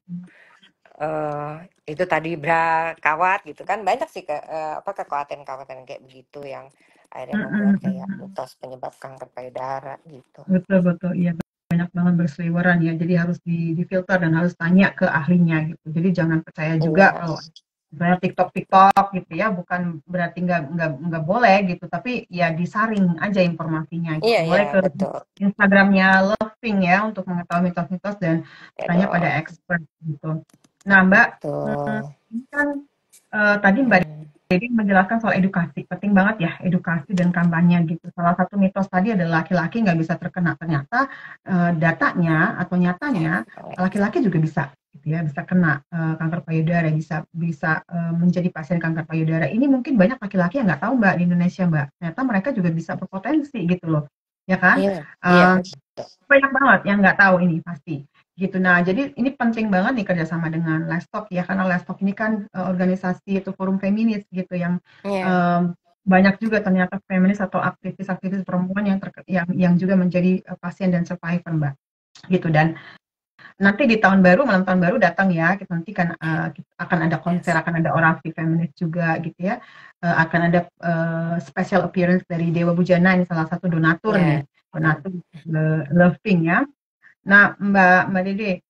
eh itu tadi bra kawat gitu kan banyak sih kekuatan-kekuatan kayak begitu yang akhirnya membuat kayak mitos penyebab kanker payudara gitu. Betul, betul, iya, banyak banget berseliweran ya, jadi harus difilter dan harus tanya ke ahlinya gitu. Jadi jangan percaya juga Iya, kalau misalnya TikTok gitu ya, bukan berarti nggak boleh gitu, tapi ya disaring aja informasinya gitu. iya, iya, Boleh ke betul, Instagramnya Loving ya untuk mengetahui mitos-mitos dan ya tanya pada dong, expert gitu. Nah Mbak, betul. ini kan tadi Mbak Hmm. jadi menjelaskan soal edukasi, penting banget ya edukasi dan kampanye gitu. Salah satu mitos tadi adalah laki-laki nggak bisa terkena. Ternyata datanya atau Ya, nyatanya laki-laki juga bisa, gitu ya, bisa kena kanker payudara, bisa bisa menjadi pasien kanker payudara. Ini mungkin banyak laki-laki yang nggak tahu Mbak di Indonesia Mbak. Ternyata mereka juga bisa berpotensi gitu loh, ya kan? iya, iya, Eh, betul. banyak banget yang nggak tahu ini pasti gitu. Nah, jadi ini penting banget nih kerjasama dengan Lestok ya, karena Lestok ini kan organisasi atau forum feminis gitu yang Iya, em, banyak juga ternyata feminis atau aktivis-aktivis perempuan yang juga menjadi pasien dan survivor Mbak gitu. Dan nanti di tahun baru malam tahun baru datang ya kita nanti kan akan ada konser, yes, akan ada orasi feminis juga gitu ya. Akan ada special appearance dari Dewa Bujana, ini salah satu donatur nih, ya, donatur Loving ya. Nah, Mbak Dede,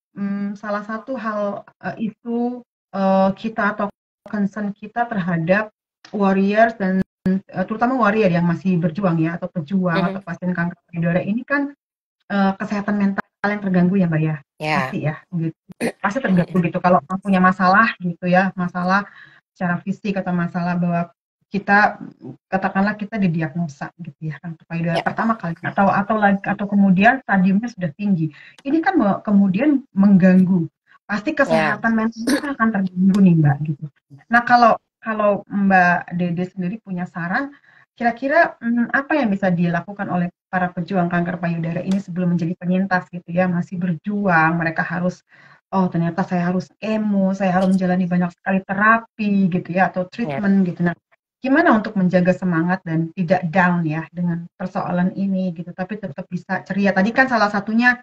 salah satu hal isu kita atau concern kita terhadap warriors dan terutama warrior yang masih berjuang ya atau pejuang atau mhm, pasien kanker payudara ini kan kesehatan mental yang terganggu ya Mbak ya, ya, pasti ya, gitu. Pasti terganggu gitu kalau orang punya masalah gitu ya, masalah secara fisik atau masalah bahwa kita katakanlah kita didiagnosa gitu ya kanker payudara ya, pertama kali atau kemudian stadiumnya sudah tinggi. Ini kan kemudian mengganggu. Pasti ya, kesehatan mental kita akan terganggu nih Mbak gitu. Nah, kalau kalau Mbak Dede sendiri punya saran, kira-kira apa yang bisa dilakukan oleh para pejuang kanker payudara ini sebelum menjadi penyintas gitu ya, masih berjuang, mereka harus, oh ternyata saya harus kemo, saya harus menjalani banyak sekali terapi gitu ya, atau ya, treatment gitu. Nah, gimana untuk menjaga semangat dan tidak down ya dengan persoalan ini gitu, tapi tetap bisa ceria. Tadi kan salah satunya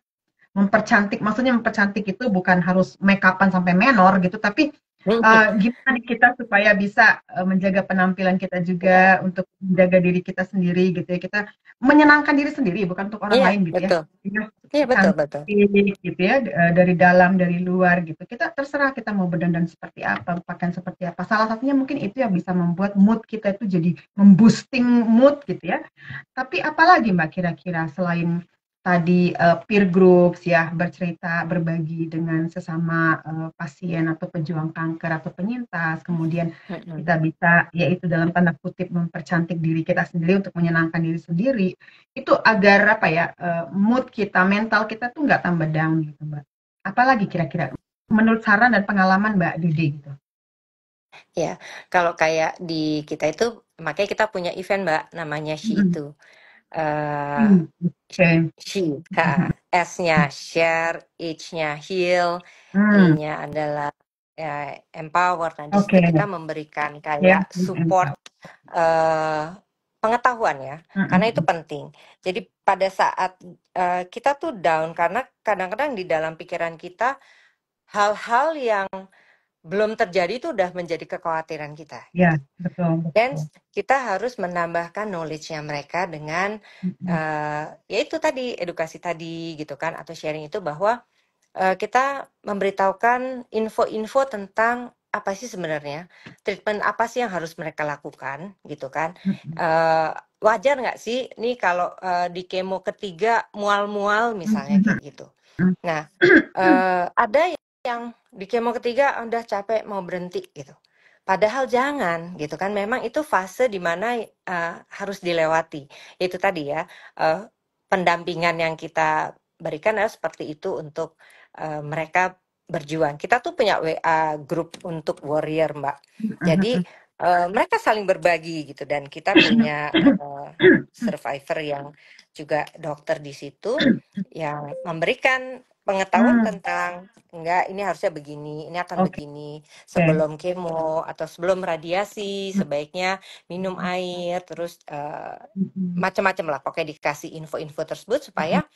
mempercantik, maksudnya mempercantik itu bukan harus make upan sampai menor gitu, tapi gimana nih kita supaya bisa menjaga penampilan kita ya, juga untuk menjaga diri kita sendiri gitu ya, kita menyenangkan diri sendiri bukan untuk orang iya, lain gitu ya, betul, ya iya, betul, betul, cantik gitu ya, dari dalam dari luar gitu, kita terserah kita mau berdandan seperti apa, pakaian seperti apa, salah satunya mungkin itu yang bisa membuat mood kita itu jadi memboosting mood gitu ya. Tapi apalagi Mbak kira-kira selain tadi peer groups ya, bercerita, berbagi dengan sesama pasien atau pejuang kanker atau penyintas, kemudian mhm. kita bisa yaitu dalam tanda kutip mempercantik diri kita sendiri untuk menyenangkan diri sendiri, itu agar apa ya, mood kita, mental kita tuh nggak tambah down gitu Mbak. Apalagi kira-kira menurut saran dan pengalaman Mbak Dede gitu? Ya, kalau kayak di kita itu makanya kita punya event Mbak namanya She Mhm. Itu. eh Hmm, oke. she, S-nya share, H-nya heal, Hmm, E-nya adalah empower. Nah, di situ oke. kita memberikan Ya, kayak support eh pengetahuan ya, karena itu penting. Jadi pada saat kita tuh down, karena kadang-kadang di dalam pikiran kita hal-hal yang belum terjadi itu udah menjadi kekhawatiran kita ya, gitu. betul, Dan betul. kita harus menambahkan knowledge-nya mereka dengan Mm-mm. yaitu tadi edukasi tadi gitu kan, atau sharing itu bahwa kita memberitahukan info-info tentang apa sih sebenarnya treatment apa sih yang harus mereka lakukan gitu kan. Mm-mm. Wajar nggak sih nih kalau di kemo ketiga mual-mual misalnya Mm-mm. kayak gitu. Nah, ada yang di kemo ketiga udah capek mau berhenti gitu. Padahal jangan gitu kan. Memang itu fase di mana harus dilewati. Itu tadi ya, pendampingan yang kita berikan adalah seperti itu untuk mereka berjuang. Kita tuh punya WA grup untuk warrior, Mbak. Jadi mereka saling berbagi gitu, dan kita punya survivor yang juga dokter di situ yang memberikan pengetahuan Hmm, tentang enggak ini harusnya begini, ini akan oke. begini. Sebelum kemo atau sebelum radiasi Mm-mm. sebaiknya minum air, terus Mm-mm. macam-macam lah. Pokoknya dikasih info-info tersebut Mm-mm. supaya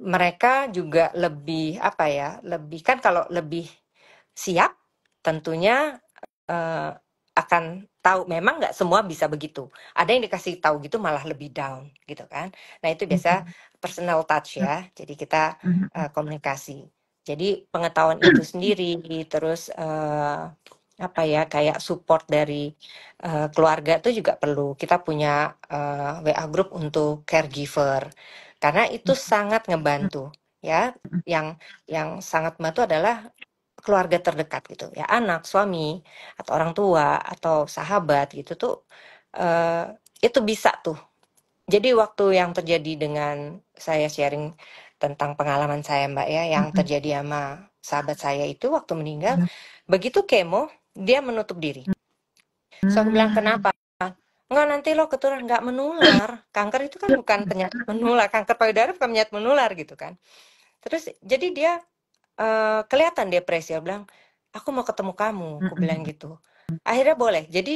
mereka juga lebih apa ya, lebih kan kalau lebih siap tentunya eh, akan tahu. Memang nggak semua bisa begitu. Ada yang dikasih tahu gitu malah lebih down gitu kan. Nah itu biasa personal touch ya. Jadi kita Mm-mm. komunikasi. Jadi pengetahuan itu sendiri, terus apa ya, kayak support dari keluarga itu juga perlu. Kita punya WA group untuk caregiver karena itu sangat ngebantu ya. Yang sangat membantu adalah keluarga terdekat gitu ya, anak, suami, atau orang tua, atau sahabat gitu tuh, eh, itu bisa tuh. Jadi waktu yang terjadi dengan saya sharing tentang pengalaman saya Mbak ya, yang Mm-mm. terjadi sama sahabat saya itu waktu meninggal, Ya. begitu kemo dia menutup diri. So aku bilang, Hmm. kenapa? Enggak, nanti lo keturunan. Nggak menular. Kanker itu kan bukan penyakit menular, kanker payudara bukan penyakit menular gitu kan. Terus jadi dia kelihatan depresi. Dia bilang, aku mau ketemu kamu, aku bilang Mm-mm. gitu. Akhirnya boleh. Jadi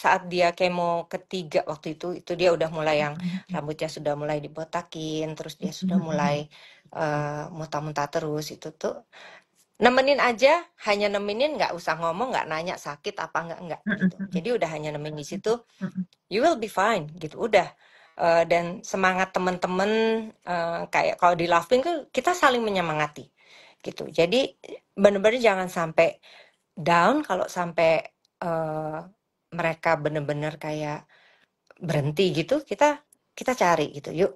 saat dia kemo ketiga waktu itu dia udah mulai yang rambutnya sudah mulai dibotakin, terus dia sudah mulai muntah-muntah terus. Itu tuh nemenin aja, hanya nemenin, nggak usah ngomong, nggak nanya sakit apa enggak gitu. Mm-mm. Jadi udah hanya nemenin di situ, Mm-mm. you will be fine gitu udah. Dan semangat teman-teman, kayak kalau di Laughing tuh kita saling menyemangati gitu. Jadi bener-bener jangan sampai down. Kalau sampai eh, mereka bener-bener kayak berhenti gitu, kita kita cari gitu yuk.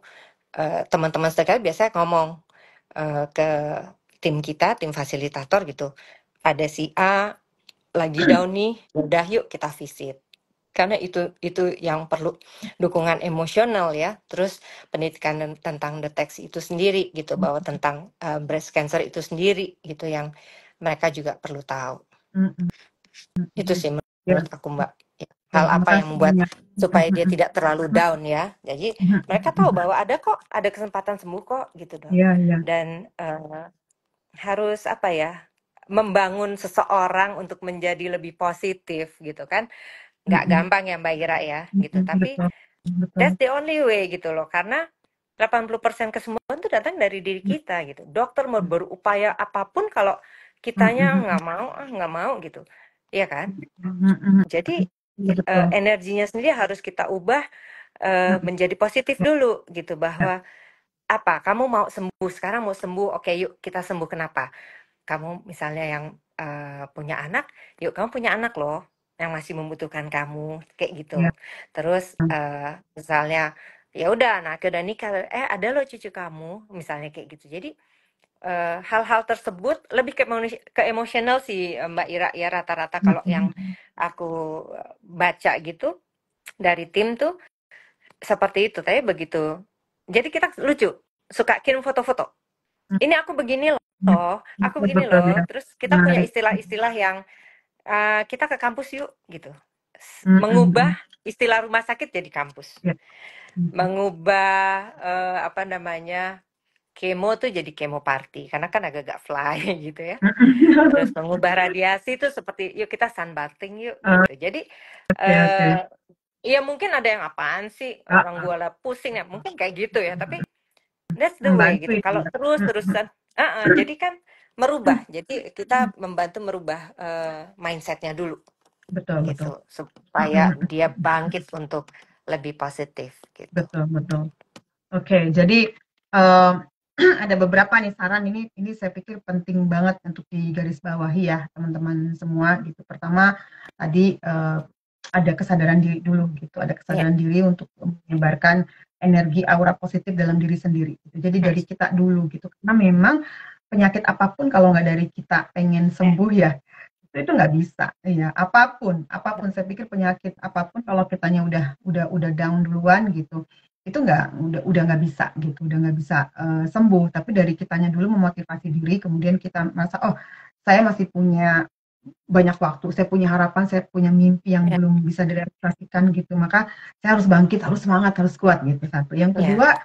Teman-teman sedekat biasanya ngomong ke tim kita, tim fasilitator gitu, ada si A lagi down nih, udah yuk kita visit. Karena itu yang perlu dukungan emosional ya. Terus pendidikan tentang deteksi itu sendiri gitu, bahwa tentang breast cancer itu sendiri gitu yang mereka juga perlu tahu. Mm-mm. Itu sih Ya, menurut aku Mbak. Ya, ya, hal apa yang makasih membuat banyak. supaya dia Mm-mm. tidak terlalu down ya. Jadi mereka tahu bahwa ada kok, ada kesempatan sembuh kok gitu dong. Ya, ya. Dan harus apa ya, membangun seseorang untuk menjadi lebih positif gitu kan. Nggak Mm-mm. gampang ya Mbak Ira ya gitu. Tapi Betul, betul. that's the only way gitu loh. Karena 80% kesembuhan itu datang dari diri kita gitu. Dokter mau berupaya apapun kalau kitanya Mm-mm. nggak mau gitu. Iya kan? Mm-mm. Jadi Betul. energinya sendiri harus kita ubah Mm-mm. menjadi positif dulu gitu, bahwa apa? Kamu mau sembuh sekarang, mau sembuh. Oke, yuk kita sembuh. Kenapa? Kamu misalnya yang punya anak, yuk kamu punya anak loh yang masih membutuhkan kamu kayak gitu. Ya. Terus misalnya ya udah anaknya udah nikah, ada loh cucu kamu misalnya kayak gitu. Jadi hal-hal tersebut lebih ke emosional sih Mbak Ira ya, rata-rata kalau yang Mm-mm. aku baca gitu dari tim tuh seperti itu. Tapi begitu. Jadi kita lucu, suka kirim foto-foto. Ini aku begini loh, aku begini Betul, ya. loh. Terus kita punya Menarik. istilah-istilah yang kita ke kampus yuk gitu. mengubah istilah rumah sakit jadi kampus, Ya. mengubah apa namanya, kemo tuh jadi kemo party karena kan agak-agak fly gitu ya. Terus mengubah radiasi itu seperti yuk kita sunbathing yuk gitu. Jadi Oke, oke. ya mungkin ada yang apaan sih orang gua lah pusing ya, mungkin kayak gitu ya. Tapi that's the way Membantu gitu. Kalau ya. terus-terusan, jadi kan merubah. Jadi kita membantu merubah mindsetnya dulu Betul, betul. gitu supaya dia bangkit untuk lebih positif gitu. Betul, betul. Oke, jadi eh, ada beberapa nih saran ini saya pikir penting banget untuk digarisbawahi ya teman-teman semua gitu. Pertama tadi ada kesadaran diri dulu gitu, ada Ya. kesadaran diri untuk menyebarkan energi aura positif dalam diri sendiri. Gitu. Jadi dari kita dulu gitu, karena memang penyakit apapun kalau nggak dari kita pengen sembuh ya itu nggak bisa ya apapun saya pikir penyakit apapun kalau kitanya udah down duluan gitu itu udah nggak bisa gitu udah nggak bisa sembuh tapi dari kitanya dulu memotivasi diri kemudian kita merasa oh saya masih punya banyak waktu saya punya harapan saya punya mimpi yang belum bisa direalisasikan gitu maka saya harus bangkit harus semangat harus kuat gitu satu yang kedua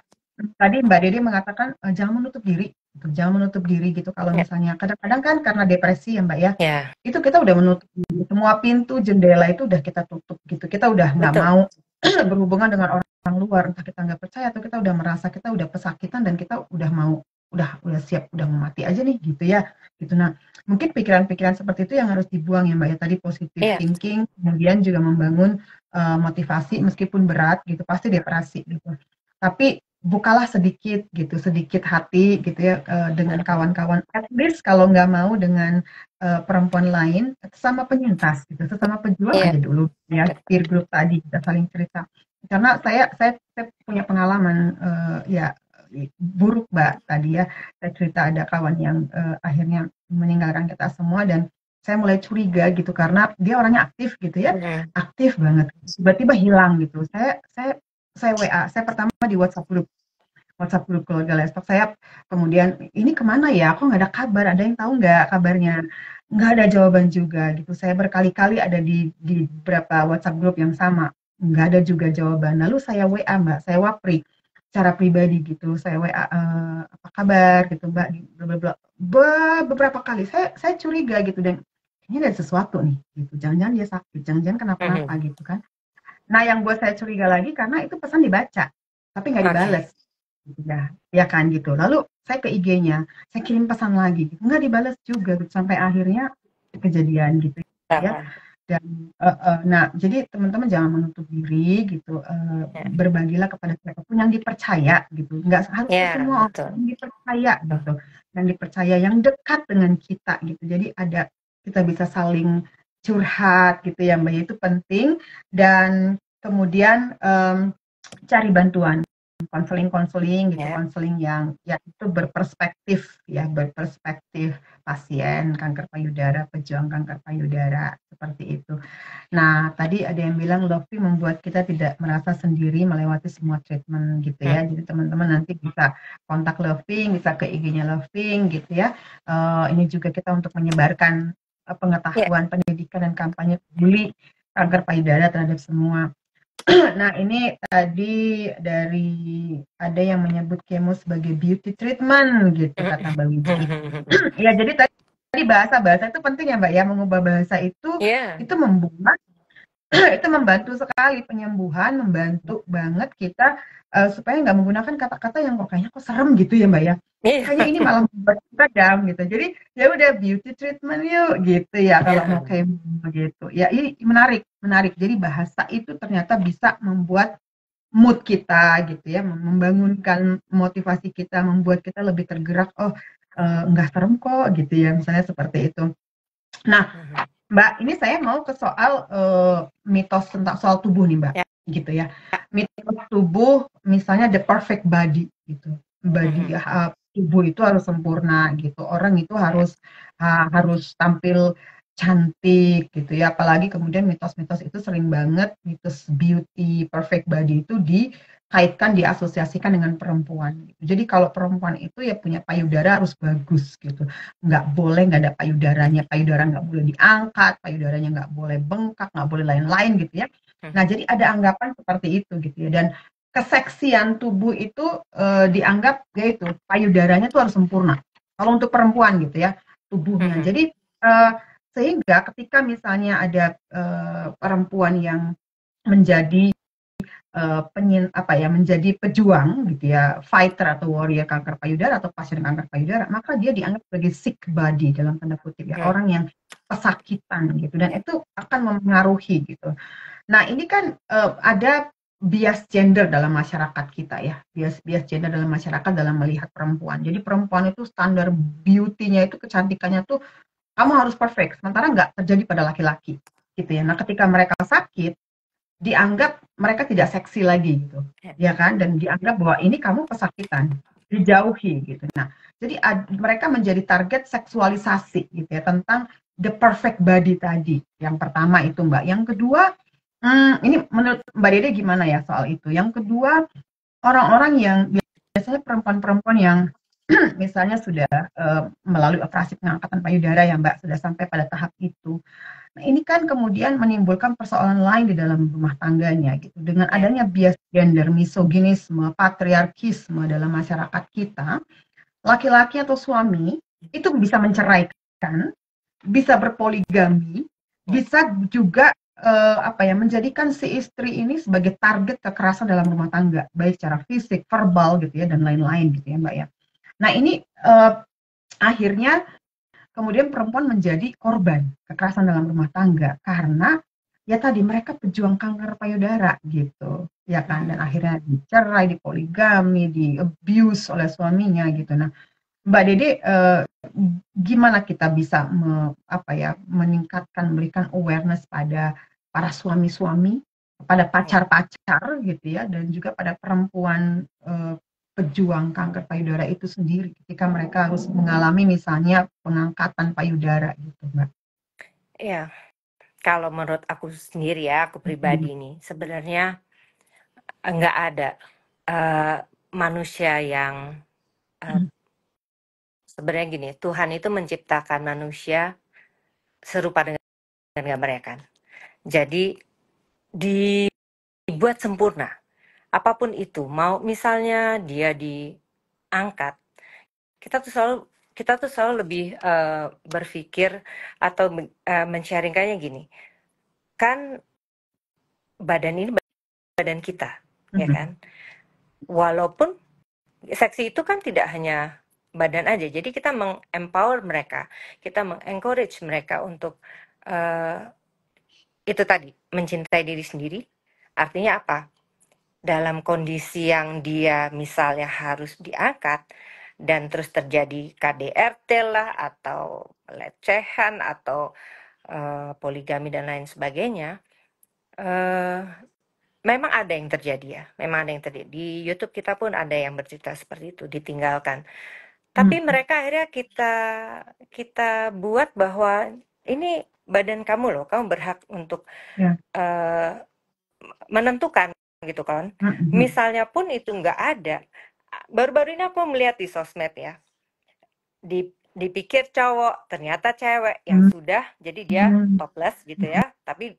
tadi Mbak Dede mengatakan jangan menutup diri gitu. Jangan menutup diri gitu kalau misalnya kadang-kadang kan karena depresi ya Mbak ya Ya, itu kita udah menutup semua pintu jendela itu udah kita tutup gitu kita udah nggak betul. mau berhubungan dengan orang luar entah kita nggak percaya atau kita udah merasa kita udah pesakitan dan kita udah mau udah siap udah mau mati aja nih gitu ya gitu nah mungkin pikiran-pikiran seperti itu yang harus dibuang ya Mbak ya tadi positive Iya, thinking kemudian juga membangun motivasi meskipun berat gitu pasti depresi gitu tapi bukalah sedikit gitu sedikit hati gitu ya dengan kawan-kawan at least kalau nggak mau dengan perempuan lain sama penyintas gitu sesama pejuang iya, aja dulu ya peer group tadi kita saling cerita karena saya punya pengalaman ya buruk Mbak tadi ya saya cerita ada kawan yang akhirnya meninggalkan kita semua dan saya mulai curiga gitu karena dia orangnya aktif gitu ya aktif banget tiba-tiba hilang gitu saya WA saya pertama di WhatsApp grup keluarga Lestok saya kemudian ini kemana ya kok nggak ada kabar ada yang tahu nggak kabarnya nggak ada jawaban juga gitu saya berkali-kali ada di beberapa WhatsApp grup yang sama nggak ada juga jawaban lalu saya WA Mbak saya wapri secara pribadi gitu saya WA apa kabar gitu Mbak bla bla bla beberapa kali saya curiga gitu dan ini ada sesuatu nih gitu jangan-jangan dia sakit jangan-jangan kenapa-napa gitu kan nah yang buat saya curiga lagi karena itu pesan dibaca tapi nggak oke. dibales ya kan gitu. Lalu saya ke IG-nya, saya kirim pesan lagi, gitu. Nggak dibalas juga gitu. Sampai akhirnya kejadian gitu ya. Dan nah jadi teman-teman jangan menutup diri gitu. Berbagilah kepada siapapun yang dipercaya gitu. Nggak harus ke Ya, semua orang betul. yang dipercaya gitu. Yang dipercaya yang dekat dengan kita gitu. Jadi ada kita bisa saling curhat gitu ya Mbak. Itu penting dan kemudian cari bantuan konseling-konseling gitu, Ya. konseling yang ya itu berperspektif pasien kanker payudara, pejuang kanker payudara seperti itu. Nah, tadi ada yang bilang Lofi membuat kita tidak merasa sendiri melewati semua treatment gitu ya. Jadi teman-teman nanti bisa kontak Loving, bisa ke IG-nya Loving gitu ya. Ini juga kita untuk menyebarkan Ya. pengetahuan, pendidikan dan kampanye peduli kanker payudara terhadap semua. Nah, ini tadi dari ada yang menyebut kemo sebagai beauty treatment gitu kata Mbak Widi. Ya, jadi tadi bahasa-bahasa itu penting ya Mbak ya, mengubah bahasa Ya. itu membuat itu membantu sekali penyembuhan, membantu banget kita supaya nggak menggunakan kata-kata yang kok kayaknya kok serem gitu ya Mbak ya. Iya. Kayaknya ini malah membuat kita down gitu. Jadi ya udah beauty treatment yuk gitu ya kalau mau kemo gitu. Ya ini menarik, menarik. Jadi bahasa itu ternyata bisa membuat mood kita gitu ya, membangunkan motivasi kita, membuat kita lebih tergerak. Oh, nggak serem kok gitu ya, misalnya seperti itu. Nah, Mbak, ini saya mau ke soal mitos tentang soal tubuh nih, Mbak, Ya. gitu ya. Mitos tubuh, misalnya the perfect body, gitu. Body tubuh itu harus sempurna, gitu. Orang itu harus tampil cantik gitu ya. Apalagi kemudian mitos-mitos itu sering banget mitos beauty perfect body itu dikaitkan diasosiasikan dengan perempuan gitu. Jadi kalau perempuan itu ya punya payudara harus bagus gitu. Nggak boleh nggak ada payudaranya, payudara nggak boleh diangkat, payudaranya nggak boleh bengkak, nggak boleh lain-lain gitu ya. Nah, jadi ada anggapan seperti itu gitu ya. Dan keseksian tubuh itu dianggap yaitu payudaranya tuh harus sempurna. Kalau untuk perempuan gitu ya, tubuhnya. Mhm. Jadi sehingga ketika misalnya ada perempuan yang menjadi menjadi pejuang gitu ya, fighter atau warrior kanker payudara atau pasien kanker payudara, maka dia dianggap sebagai sick body dalam tanda kutip ya, orang yang pesakitan gitu, dan itu akan mempengaruhi gitu. Nah, ini kan ada bias gender dalam masyarakat kita ya, bias gender dalam masyarakat dalam melihat perempuan. Jadi perempuan itu standar beauty-nya itu, kecantikannya tuh kamu harus perfect, sementara nggak terjadi pada laki-laki gitu ya. Nah, ketika mereka sakit, dianggap mereka tidak seksi lagi gitu, ya kan? Dan dianggap bahwa ini kamu pesakitan, dijauhi gitu. Nah, jadi mereka menjadi target seksualisasi gitu ya, tentang the perfect body tadi. Yang pertama itu Mbak. Yang kedua, ini menurut Mbak Dede gimana ya soal itu? Yang kedua, orang-orang yang biasanya perempuan-perempuan yang misalnya sudah melalui operasi pengangkatan payudara ya Mbak, sudah sampai pada tahap itu. Nah, ini kan kemudian menimbulkan persoalan lain di dalam rumah tangganya gitu. Dengan adanya bias gender, misoginisme, patriarkisme dalam masyarakat kita, laki-laki atau suami itu bisa menceraikan, bisa berpoligami, bisa juga menjadikan si istri ini sebagai target kekerasan dalam rumah tangga, baik secara fisik, verbal gitu ya, dan lain-lain gitu ya Mbak ya. Nah ini akhirnya kemudian perempuan menjadi korban kekerasan dalam rumah tangga karena ya tadi mereka pejuang kanker payudara gitu ya kan, dan akhirnya dicerai, dipoligami, di abuse oleh suaminya gitu. Nah, Mbak Dede gimana kita bisa meningkatkan, memberikan awareness pada para suami-suami, pada pacar-pacar gitu ya, dan juga pada perempuan pejuang kanker payudara itu sendiri ketika mereka harus mengalami misalnya pengangkatan payudara gitu, Mbak. Ya, kalau menurut aku sendiri ya, aku pribadi nih, sebenarnya nggak ada manusia yang sebenarnya gini, Tuhan itu menciptakan manusia serupa dengan gambarnya kan. Jadi dibuat sempurna. Apapun itu, mau misalnya dia diangkat, kita tuh selalu lebih berpikir atau men-sharingkannya gini. Kan badan ini badan kita, ya kan? Walaupun seksi itu kan tidak hanya badan aja. Jadi kita meng-empower mereka, kita meng-encourage mereka untuk itu tadi, mencintai diri sendiri. Artinya apa? Dalam kondisi yang dia misalnya harus diangkat dan terus terjadi KDRT lah atau pelecehan atau poligami dan lain sebagainya, memang ada yang terjadi ya, memang ada yang terjadi. Di YouTube kita pun ada yang bercerita seperti itu, ditinggalkan. Tapi mereka akhirnya kita buat bahwa ini badan kamu loh, kamu berhak untuk menentukan gitu kan. Misalnya pun itu nggak ada. Baru-baru ini aku melihat di sosmed ya, dipikir cowok, ternyata cewek yang sudah, jadi dia topless gitu ya, tapi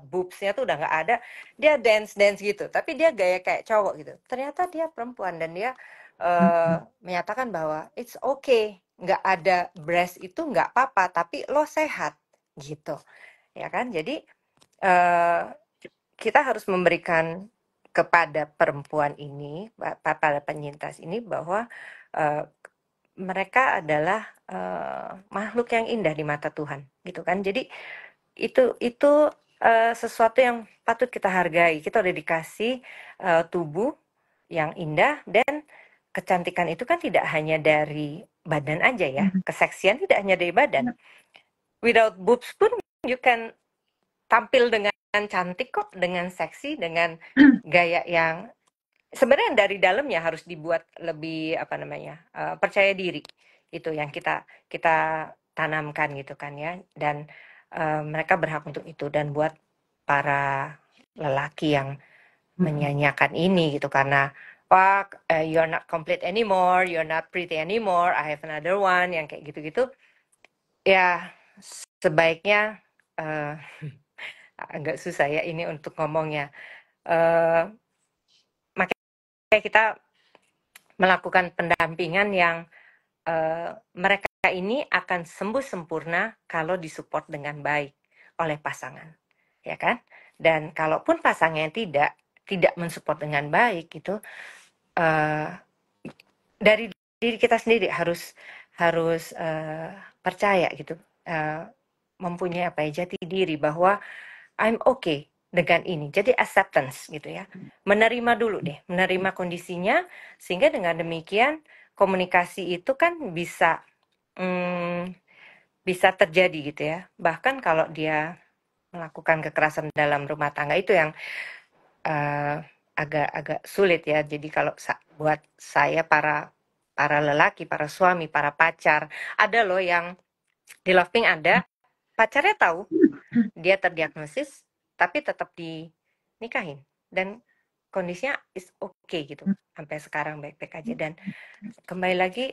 boobsnya tuh udah nggak ada, dia dance gitu, tapi dia gaya kayak cowok gitu. Ternyata dia perempuan dan dia menyatakan bahwa it's okay, nggak ada breast itu nggak apa-apa, tapi lo sehat gitu, ya kan? Jadi kita harus memberikan kepada perempuan ini, pada penyintas ini, bahwa mereka adalah makhluk yang indah di mata Tuhan, gitu kan? Jadi itu sesuatu yang patut kita hargai. Kita udah dikasih tubuh yang indah, dan kecantikan itu kan tidak hanya dari badan aja ya. Keseksian tidak hanya dari badan. Without boobs pun you can tampil dengan cantik kok, dengan seksi, dengan gaya yang sebenarnya dari dalamnya harus dibuat lebih percaya diri. Itu yang kita tanamkan gitu kan ya, dan mereka berhak untuk itu. Dan buat para lelaki yang menyanyiakan ini gitu karena wah you're not complete anymore, you're not pretty anymore, I have another one, yang kayak gitu-gitu ya, sebaiknya agak susah ya ini untuk ngomongnya. Makanya kita melakukan pendampingan yang mereka ini akan sembuh sempurna kalau disupport dengan baik oleh pasangan, ya kan? Dan kalaupun pasangannya tidak mensupport dengan baik gitu, dari diri kita sendiri harus percaya gitu, mempunyai jati diri bahwa I'm okay dengan ini. Jadi acceptance gitu ya. Menerima dulu deh, menerima kondisinya, sehingga dengan demikian komunikasi itu kan bisa terjadi gitu ya. Bahkan kalau dia melakukan kekerasan dalam rumah tangga itu yang agak sulit ya. Jadi kalau buat saya para lelaki, para suami, para pacar, ada loh yang di Loving ada pacarnya tahu dia terdiagnosis tapi tetap dinikahin dan kondisinya is okay gitu sampai sekarang baik-baik aja. Dan kembali lagi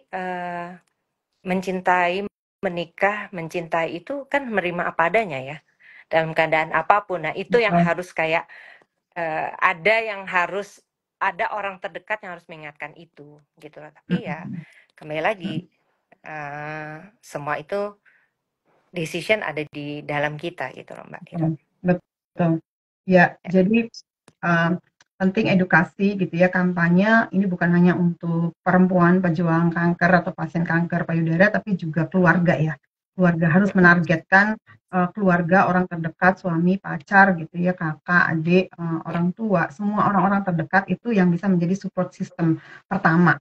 mencintai, menikah, mencintai itu kan menerima apa adanya ya dalam keadaan apapun. Nah itu yang harus kayak ada orang terdekat yang harus mengingatkan itu gitu loh. Tapi ya kembali lagi semua itu decision ada di dalam kita gitu loh Mbak Ira. Betul. Ya, jadi penting edukasi gitu ya, kampanye ini bukan hanya untuk perempuan pejuang kanker atau pasien kanker payudara, tapi juga keluarga ya. Keluarga harus menargetkan keluarga, orang terdekat, suami, pacar gitu ya, kakak, adik, orang tua, semua orang-orang terdekat itu yang bisa menjadi support system pertama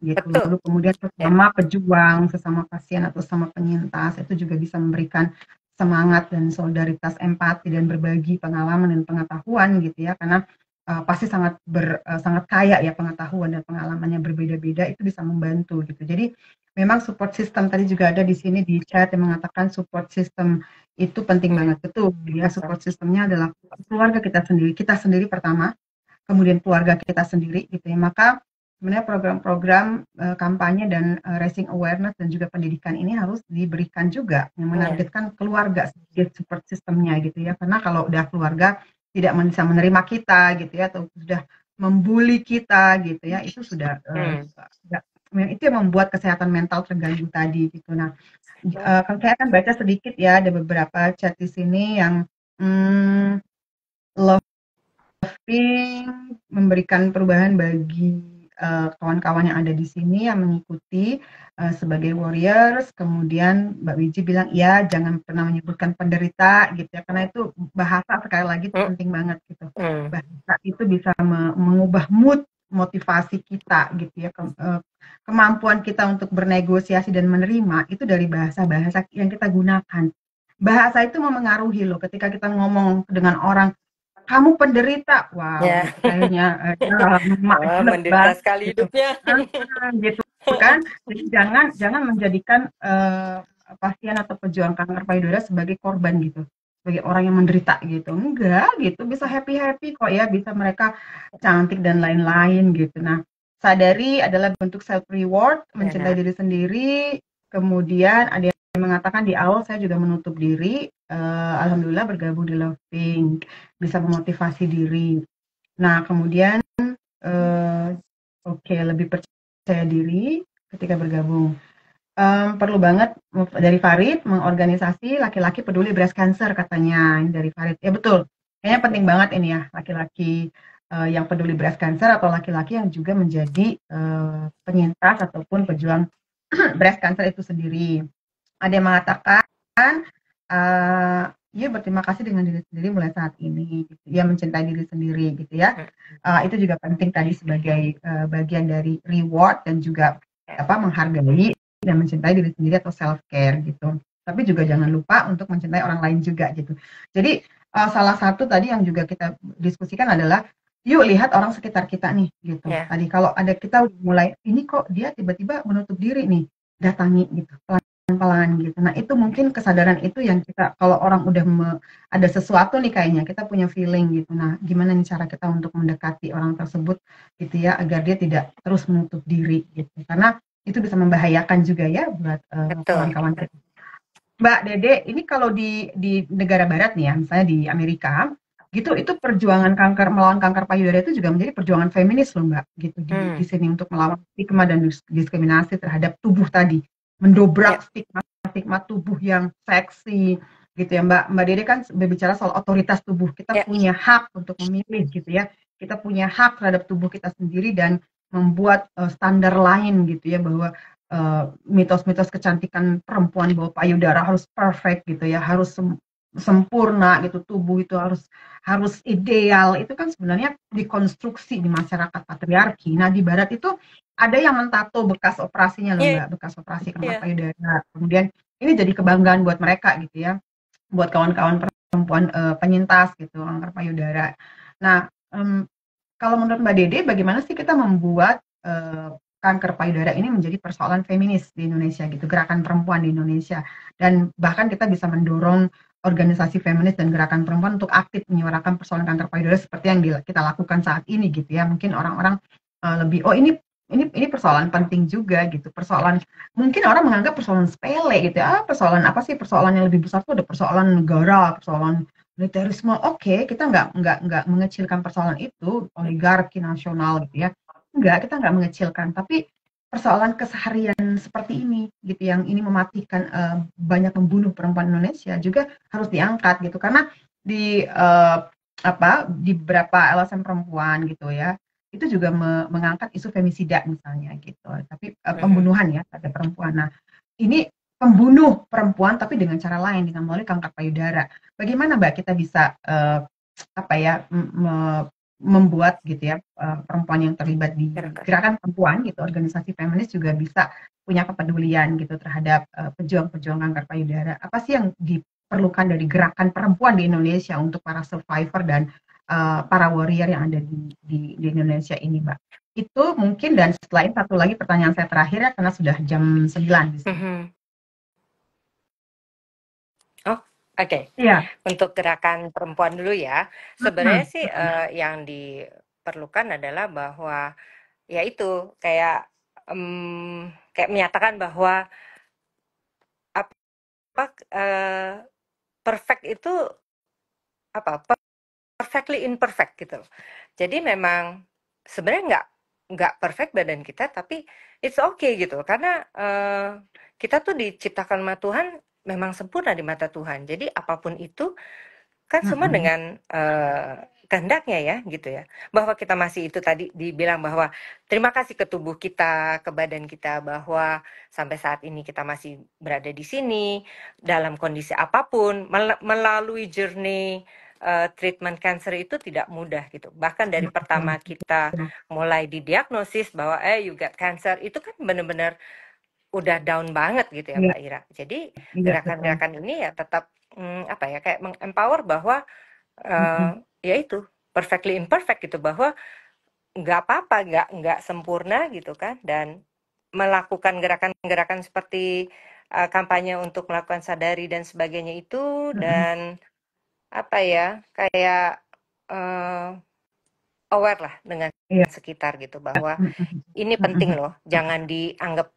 gitu. Betul. Lalu kemudian sesama pejuang, sesama pasien atau sesama penyintas itu juga bisa memberikan semangat dan solidaritas, empati dan berbagi pengalaman dan pengetahuan gitu ya, karena pasti sangat kaya ya pengetahuan dan pengalamannya berbeda-beda, itu bisa membantu gitu. Jadi memang support system tadi juga ada di sini di chat yang mengatakan support system itu penting banget, betul ya. Support systemnya adalah keluarga kita sendiri pertama, kemudian keluarga kita sendiri gitu ya. Maka sebenarnya program-program kampanye dan raising awareness dan juga pendidikan ini harus diberikan juga yang menargetkan keluarga sebagai support systemnya gitu ya. Karena kalau udah keluarga tidak bisa menerima kita gitu ya, atau sudah membuli kita gitu ya, itu sudah itu yang membuat kesehatan mental terganggu tadi gitu. Nah, kalau saya akan baca sedikit ya, ada beberapa chat di sini yang Loving memberikan perubahan bagi kawan-kawan yang ada di sini yang mengikuti sebagai warriors. Kemudian Mbak Wiji bilang ya jangan pernah menyebutkan penderita gitu ya, karena itu bahasa sekali lagi itu penting banget gitu. Bahasa itu bisa mengubah mood, motivasi kita gitu ya, kemampuan kita untuk bernegosiasi dan menerima itu dari bahasa-bahasa yang kita gunakan. Bahasa itu memengaruhi loh, ketika kita ngomong dengan orang kamu penderita, wow, kayaknya menderita sekali gitu. hidupnya, gitu kan. Jadi jangan menjadikan pasien atau pejuang kanker payudara sebagai korban gitu, sebagai orang yang menderita gitu. Enggak, gitu bisa happy kok ya, bisa mereka cantik dan lain-lain gitu. Nah, sadari adalah bentuk self reward, mencintai diri sendiri. Kemudian ada yang mengatakan di awal saya juga menutup diri, alhamdulillah bergabung di Loving bisa memotivasi diri. Nah kemudian lebih percaya diri ketika bergabung. Perlu banget dari Farid mengorganisasi laki-laki peduli breast cancer katanya, ini dari Farid. Ya betul, kayaknya penting banget ini ya, laki-laki yang peduli breast cancer atau laki-laki yang juga menjadi penyintas ataupun pejuang breast cancer itu sendiri. Ada yang mengatakan ya berterima kasih dengan diri sendiri mulai saat ini gitu. Ya mencintai diri sendiri gitu ya. Itu juga penting tadi sebagai bagian dari reward dan juga menghargai dan mencintai diri sendiri atau self care gitu. Tapi juga jangan lupa untuk mencintai orang lain juga gitu. Jadi salah satu tadi yang juga kita diskusikan adalah yuk lihat orang sekitar kita nih gitu. Tadi kalau ada kita mulai ini kok dia tiba-tiba menutup diri nih, datangi gitu. pelan-pelan gitu. Nah itu mungkin kesadaran itu yang kita kalau orang udah ada sesuatu nih kayaknya kita punya feeling gitu. Nah gimana nih cara kita untuk mendekati orang tersebut gitu ya agar dia tidak terus menutup diri gitu. Karena itu bisa membahayakan juga ya buat Betul. kawan-kawan kita. Mbak Dede, ini kalau di negara barat nih ya, misalnya di Amerika, gitu itu perjuangan kanker melawan kanker payudara itu juga menjadi perjuangan feminis loh Mbak, gitu di sini untuk melawan stigma dan diskriminasi terhadap tubuh tadi, Ya, mendobrak stigma tubuh yang seksi gitu ya Mbak. Mbak Dede kan berbicara soal otoritas tubuh, kita ya, punya hak untuk memilih gitu ya, kita punya hak terhadap tubuh kita sendiri dan membuat standar lain gitu ya bahwa mitos-mitos kecantikan perempuan bahwa payudara harus perfect gitu ya, harus sempurna gitu, tubuh itu harus ideal. Itu kan sebenarnya dikonstruksi di masyarakat patriarki. Nah, di barat itu ada yang mentato bekas operasinya loh, ya, Mbak, bekas operasi kanker ya. payudara. Kemudian ini jadi kebanggaan buat mereka gitu ya, buat kawan-kawan perempuan penyintas gitu kanker payudara. Nah, kalau menurut Mbak Dede, bagaimana sih kita membuat kanker payudara ini menjadi persoalan feminis di Indonesia gitu, gerakan perempuan di Indonesia, dan bahkan kita bisa mendorong organisasi feminis dan gerakan perempuan untuk aktif menyuarakan persoalan kanker payudara seperti yang kita lakukan saat ini gitu ya. Mungkin orang-orang lebih oh ini persoalan penting juga gitu, persoalan mungkin orang menganggap persoalan sepele gitu ya. Persoalan apa sih persoalan yang lebih besar tuh ada persoalan negara, persoalan militerisme. Oke, kita nggak mengecilkan persoalan itu, oligarki nasional gitu ya. Enggak, kita nggak mengecilkan, tapi persoalan keseharian seperti ini gitu yang ini mematikan banyak membunuh perempuan Indonesia juga harus diangkat gitu karena di apa di beberapa LSM perempuan gitu ya itu juga mengangkat isu femisida misalnya gitu tapi pembunuhan ya pada perempuan. Nah ini pembunuh perempuan tapi dengan cara lain dengan melalui kanker payudara. Bagaimana Mbak kita bisa apa ya membuat gitu ya perempuan yang terlibat di Gerakan. gerakan perempuan gitu organisasi feminis juga bisa punya kepedulian gitu terhadap pejuang-pejuang kanker payudara. Apa sih yang diperlukan dari gerakan perempuan di Indonesia untuk para survivor dan para warrior yang ada di Indonesia ini, Mbak? Itu mungkin dan setelah itu satu lagi pertanyaan saya terakhir ya karena sudah jam 9 di sini. Oh, oke. Iya. Untuk gerakan perempuan dulu ya. Sebenarnya Mhm, sih yang diperlukan adalah bahwa ya itu kayak kayak menyatakan bahwa apa perfect itu apa perfectly imperfect gitu. Jadi memang sebenarnya nggak perfect badan kita, tapi it's okay gitu. Karena kita tuh diciptakan sama Tuhan memang sempurna di mata Tuhan. Jadi apapun itu kan semua mhm, dengan kehendaknya ya gitu ya. Bahwa kita masih itu tadi dibilang bahwa terima kasih ke tubuh kita, ke badan kita bahwa sampai saat ini kita masih berada di sini dalam kondisi apapun melalui journey treatment cancer itu tidak mudah gitu. Bahkan dari pertama betul. kita mulai didiagnosis bahwa you got cancer itu kan benar-benar udah down banget gitu ya Iya, Mbak Ira. Jadi iya betul. gerakan-gerakan ini ya tetap apa ya kayak mengempower bahwa Mhm, ya itu perfectly imperfect gitu bahwa nggak apa-apa nggak sempurna gitu kan dan melakukan gerakan-gerakan seperti kampanye untuk melakukan sadari dan sebagainya itu mhm, dan apa ya kayak uh, aware lah dengan iya, sekitar gitu bahwa mhm, ini penting mhm, loh jangan dianggap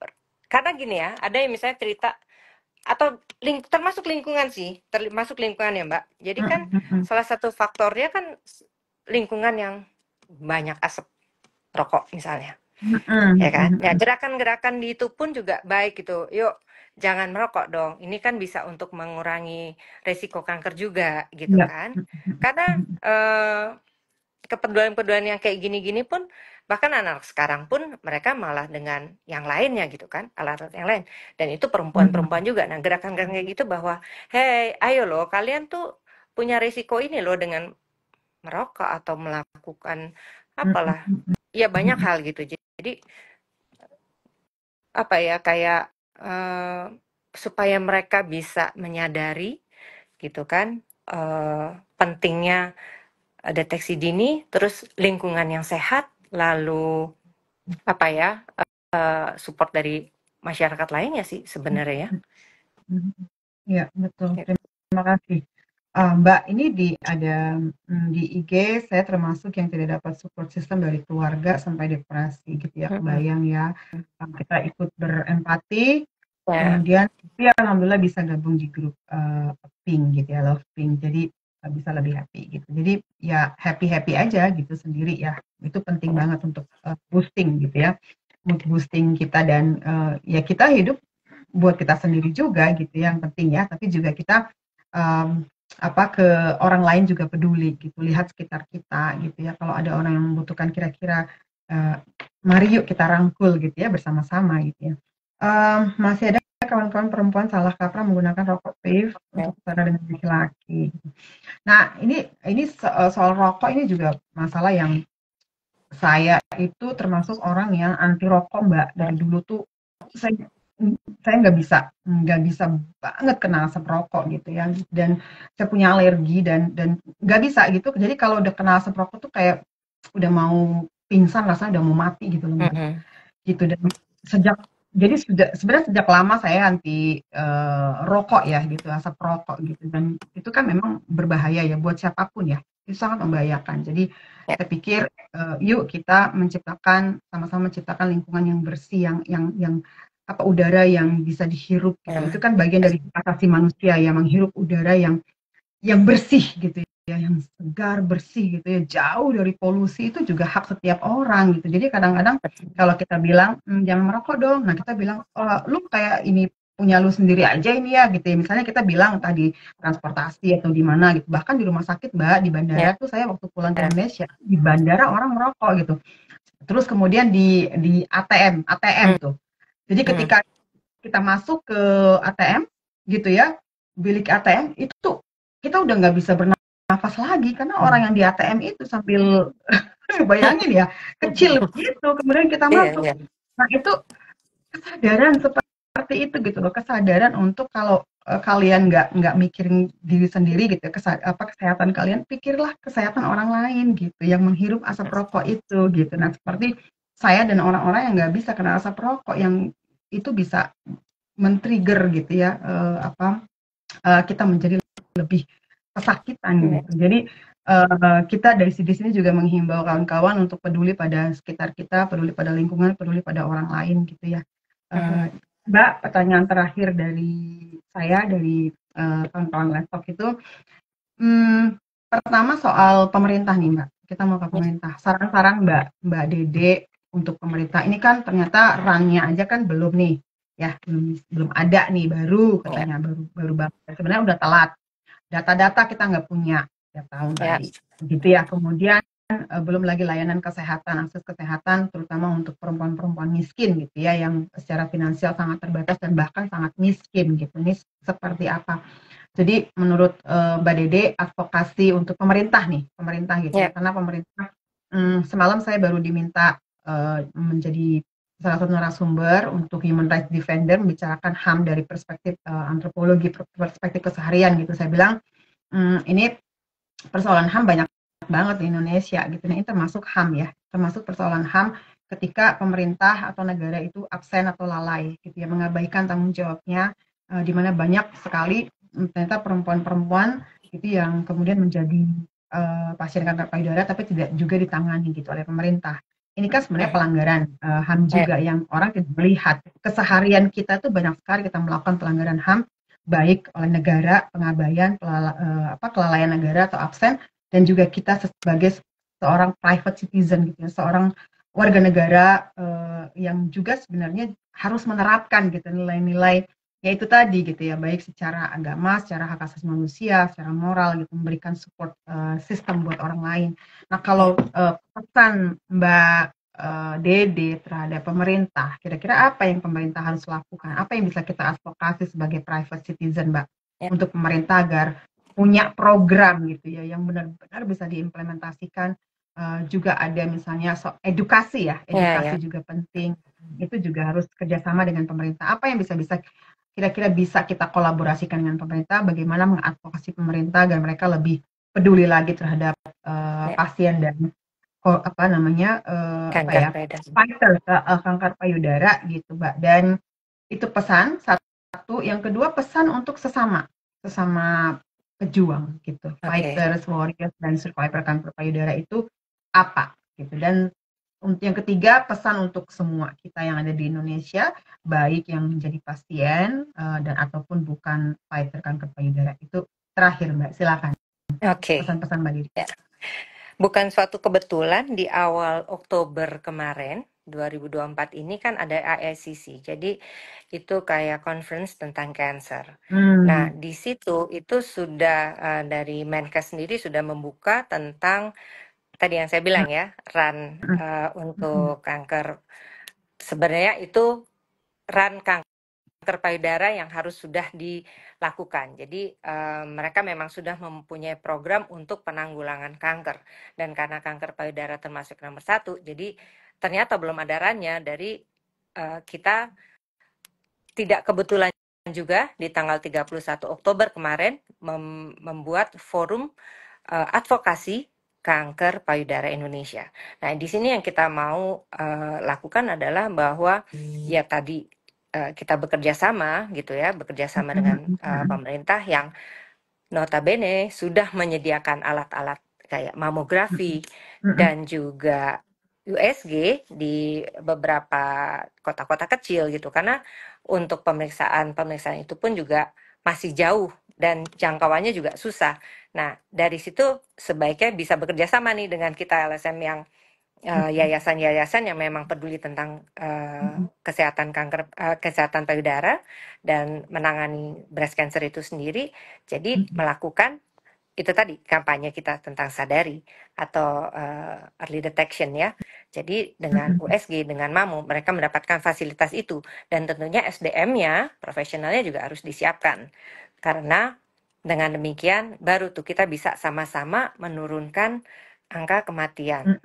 karena gini ya ada yang misalnya cerita atau termasuk lingkungan sih, termasuk lingkungan ya Mbak. Jadi kan mhm, mhm, salah satu faktornya kan lingkungan yang banyak asap rokok misalnya, ya mhm, kan? mhm, Ya mhm. gerakan-gerakan di itu pun juga baik gitu. Yuk, jangan merokok dong. Ini kan bisa untuk mengurangi resiko kanker juga gitu Iya, kan? mhm, mhm, Karena mhm, eh, kepedulian-kepedulian yang kayak gini-gini pun bahkan anak sekarang pun mereka malah dengan yang lainnya gitu kan alat-alat yang lain dan itu mhm, perempuan-perempuan juga nah gerakan-gerakan kayak gitu bahwa hey ayo loh kalian tuh punya risiko ini loh dengan merokok atau melakukan mhm, apalah ya banyak mhm, hal gitu jadi apa ya kayak eh, supaya mereka bisa menyadari gitu kan pentingnya deteksi dini, terus lingkungan yang sehat, lalu apa ya support dari masyarakat lainnya sih sebenarnya ya. Ya, betul. Ya. Terima kasih. Mbak, ini di IG saya termasuk yang tidak dapat support system dari keluarga sampai depresi gitu ya. Mm-mm. Kebayang ya. Kita ikut berempati, Ya. kemudian tapi alhamdulillah bisa gabung di grup Pink gitu ya, Love Pink. Jadi bisa lebih happy gitu. Jadi ya happy-happy aja gitu sendiri ya. Itu penting banget untuk boosting gitu ya. Mood boosting kita dan ya kita hidup buat kita sendiri juga gitu yang penting ya, tapi juga kita um, ke orang lain juga peduli gitu, lihat sekitar kita gitu ya, kalau ada orang yang membutuhkan kira-kira uh, mari yuk kita rangkul gitu ya bersama-sama gitu ya. Masih ada kawan-kawan perempuan salah kaprah menggunakan rokok vape Ya. untuk setara dengan laki-laki. Nah, ini soal rokok ini juga masalah yang saya itu termasuk orang yang anti rokok, Mbak. Dari dulu tuh saya saya nggak bisa banget kena asap rokok gitu ya. Dan saya punya alergi dan nggak bisa gitu. Jadi kalau udah kena asap rokok tuh kayak udah mau pingsan, rasanya udah mau mati gitu loh, Mbak. Mm-mm. Gitu dan sejak jadi sudah sebenarnya sejak lama saya anti rokok ya gitu, asap rokok gitu dan itu kan memang berbahaya ya buat siapapun ya. Itu sangat membahayakan. Jadi Ya. saya pikir yuk kita sama-sama menciptakan lingkungan yang bersih yang udara yang bisa dihirup gitu. Itu Aman. kan bagian dari hak asasi manusia ya, menghirup udara yang bersih gitu ya, yang segar, bersih gitu ya, jauh dari polusi itu juga hak setiap orang gitu. Jadi kadang-kadang kalau kita bilang, jangan merokok dong, nah kita bilang, oh, lu kayak ini punya lu sendiri aja ini ya gitu ya. Misalnya kita bilang tadi transportasi atau di mana gitu, bahkan di rumah sakit Mbak, di Ya. bandara tuh saya waktu pulang ke Ya. Indonesia, di bandara orang merokok gitu. Terus kemudian di ATM tuh. Jadi Mm. ketika kita masuk ke ATM gitu ya, bilik ATM itu tuh kita udah nggak bisa bernafas lagi karena orang yang di ATM itu sambil bayangin ya kecil begitu, kemudian kita Iya, masuk. iya. Nah itu kesadaran seperti itu gitu loh, kesadaran untuk kalau kalian nggak mikirin diri sendiri gitu ya, kesehatan kalian, pikirlah kesehatan orang lain gitu yang menghirup asap rokok itu gitu. Nah seperti saya dan orang-orang yang nggak bisa kena asap rokok yang itu bisa men-trigger gitu ya kita menjadi lebih kesakitan Iya. gitu. Jadi kita dari sini juga menghimbau kawan-kawan untuk peduli pada sekitar kita, peduli pada lingkungan, peduli pada orang lain gitu ya. Mm-mm. Eh, Mbak, pertanyaan terakhir dari saya dari kawan-kawan laptop itu, hmm, pertama soal pemerintah nih Mbak. Kita mau ke Ya. pemerintah. Saran-saran Mbak Dede untuk pemerintah. Ini kan ternyata rannya aja kan belum nih, ya belum belum ada nih, baru Ya. katanya baru baru banget. Sebenarnya udah telat. Data-data kita nggak punya tiap tahun Ya. tadi, gitu ya. Kemudian belum lagi layanan kesehatan, akses kesehatan, terutama untuk perempuan-perempuan miskin gitu ya, yang secara finansial sangat terbatas dan bahkan sangat miskin gitu. Ini seperti apa? Jadi menurut Mbak Dede, advokasi untuk pemerintah gitu ya, Ya. karena pemerintah semalam saya baru diminta menjadi salah satu narasumber untuk Human Rights Defender membicarakan HAM dari perspektif antropologi, perspektif keseharian gitu. Saya bilang ini persoalan HAM banyak banget di Indonesia gitu. Nah, ini termasuk HAM ya, termasuk persoalan HAM ketika pemerintah atau negara itu absen atau lalai gitu ya, mengabaikan tanggung jawabnya di mana banyak sekali ternyata perempuan-perempuan itu yang kemudian menjadi pasien kanker payudara tapi tidak juga ditangani gitu oleh pemerintah. Ini kan sebenarnya Mm. pelanggaran HAM Ya. juga yang orang tidak melihat. Keseharian kita tuh banyak sekali kita melakukan pelanggaran HAM baik oleh negara, pengabaian, kelalaian negara atau absen, dan juga kita sebagai seorang private citizen gitu ya, seorang warga negara yang juga sebenarnya harus menerapkan gitu nilai-nilai ya itu tadi gitu ya, baik secara agama, secara hak asasi manusia, secara moral gitu, memberikan support sistem buat orang lain. Nah kalau Ya. pesan Mbak Dede terhadap pemerintah, kira-kira apa yang pemerintah harus lakukan? Apa yang bisa kita advokasi sebagai private citizen, Mbak, Ya. untuk pemerintah agar punya program gitu ya yang benar-benar bisa diimplementasikan. Juga ada misalnya edukasi ya, Ya. edukasi Ya. juga penting. Itu juga harus kerjasama dengan pemerintah. Apa yang bisa kira-kira bisa kita kolaborasikan dengan pemerintah? Bagaimana mengadvokasi pemerintah agar mereka lebih peduli lagi terhadap Ya. pasien dan Kanker payudara. fighter kanker payudara gitu Mbak. Dan itu pesan satu yang kedua pesan untuk sesama pejuang gitu, Oke. fighters, warriors, dan survivor kanker payudara itu apa gitu. Dan yang ketiga pesan untuk semua kita yang ada di Indonesia, baik yang menjadi pasien dan ataupun bukan fighter kanker payudara. Itu terakhir Mbak, silakan Oke. pesan-pesan Mbak Didi. Ya. Bukan suatu kebetulan di awal Oktober kemarin 2024 ini kan ada AACC. Jadi itu kayak conference tentang cancer. Nah, di situ itu sudah dari Menkes sendiri sudah membuka tentang tadi yang saya bilang ya, run untuk kanker. Sebenarnya itu run kanker payudara yang harus sudah dilakukan. Jadi mereka memang sudah mempunyai program untuk penanggulangan kanker. Dan karena kanker payudara termasuk nomor 1, jadi ternyata belum ada runnya dari kita tidak kebetulan juga di tanggal 31 Oktober kemarin membuat forum advokasi kanker payudara Indonesia. Nah, di sini yang kita mau lakukan adalah bahwa ya tadi kita bekerja sama gitu ya, bekerja sama dengan pemerintah yang notabene sudah menyediakan alat-alat kayak mamografi dan juga USG di beberapa kota-kota kecil gitu, karena untuk pemeriksaan itu pun juga masih jauh dan jangkauannya juga susah. Nah, dari situ sebaiknya bisa bekerja sama nih dengan kita LSM yang yayasan-yayasan yang memang peduli tentang kesehatan payudara dan menangani breast cancer itu sendiri. Jadi melakukan itu tadi kampanye kita tentang sadari atau early detection ya. Jadi dengan USG, dengan MAMU, mereka mendapatkan fasilitas itu. Dan tentunya SDM-nya, profesionalnya juga harus disiapkan. Karena dengan demikian baru tuh kita bisa sama-sama menurunkan angka kematian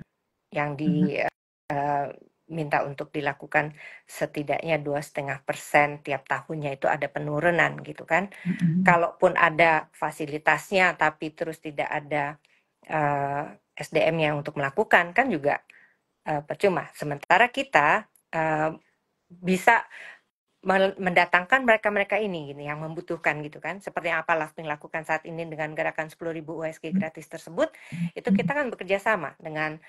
yang diminta untuk dilakukan setidaknya 2,5% tiap tahunnya, itu ada penurunan gitu kan. Kalaupun ada fasilitasnya tapi terus tidak ada SDM-nya untuk melakukan, kan juga percuma. Sementara kita bisa mendatangkan mereka-mereka ini gini, yang membutuhkan gitu kan, seperti yang apa Lasting lakukan saat ini dengan gerakan 10.000 USG gratis tersebut. Itu kita kan bekerja sama dengan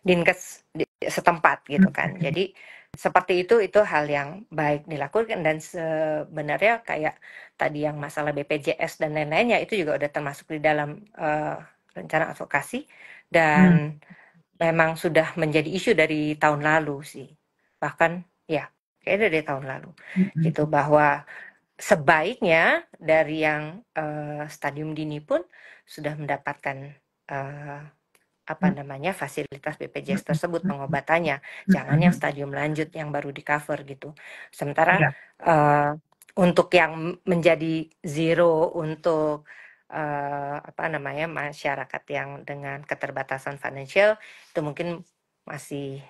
Dinkes setempat gitu kan. Jadi seperti itu hal yang baik dilakukan. Dan sebenarnya kayak tadi yang masalah BPJS dan lain-lainnya itu juga udah termasuk di dalam rencana advokasi dan memang sudah menjadi isu dari tahun lalu sih. Bahkan ya kayaknya dari tahun lalu gitu, bahwa sebaiknya dari yang stadium dini pun sudah mendapatkan fasilitas BPJS tersebut pengobatannya, jangan yang stadium lanjut yang baru di cover gitu. Sementara untuk yang menjadi zero untuk masyarakat yang dengan keterbatasan financial itu mungkin masih